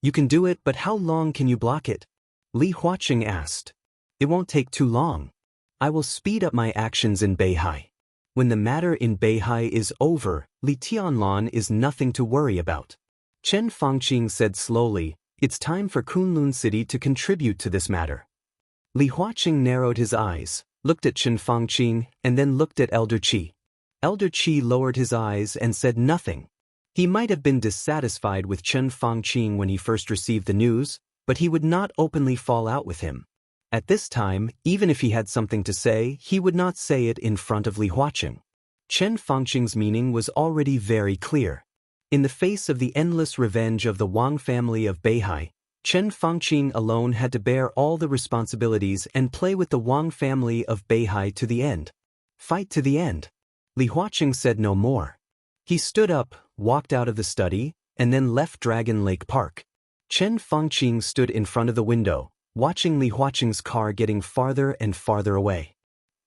"You can do it, but how long can you block it?" Li Huaqing asked. "It won't take too long. I will speed up my actions in Beihai. When the matter in Beihai is over, Li Tianlan is nothing to worry about." Chen Fangqing said slowly, "It's time for Kunlun City to contribute to this matter." Li Huaqing narrowed his eyes, looked at Chen Fangqing, and then looked at Elder Qi. Elder Qi lowered his eyes and said nothing. He might have been dissatisfied with Chen Fangqing when he first received the news, but he would not openly fall out with him. At this time, even if he had something to say, he would not say it in front of Li Huaqing. Chen Fangqing's meaning was already very clear. In the face of the endless revenge of the Wang family of Beihai, Chen Fangqing alone had to bear all the responsibilities and play with the Wang family of Beihai to the end. Fight to the end. Li Huaqing said no more. He stood up, walked out of the study, and then left Dragon Lake Park. Chen Fangqing stood in front of the window, watching Li Huaqing's car getting farther and farther away.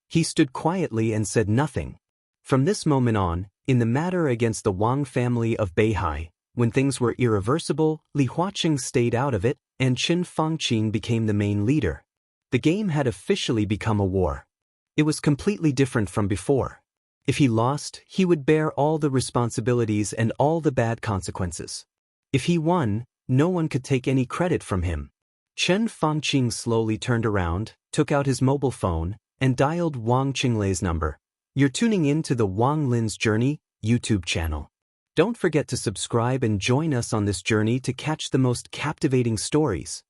He stood quietly and said nothing. From this moment on, in the matter against the Wang family of Beihai, when things were irreversible, Li Huaqing stayed out of it, and Chen Fangqing became the main leader. The game had officially become a war. It was completely different from before. If he lost, he would bear all the responsibilities and all the bad consequences. If he won, no one could take any credit from him. Chen Fangqing slowly turned around, took out his mobile phone, and dialed Wang Qinglei's number. You're tuning in to the Wang Lin's Journey YouTube channel. Don't forget to subscribe and join us on this journey to catch the most captivating stories.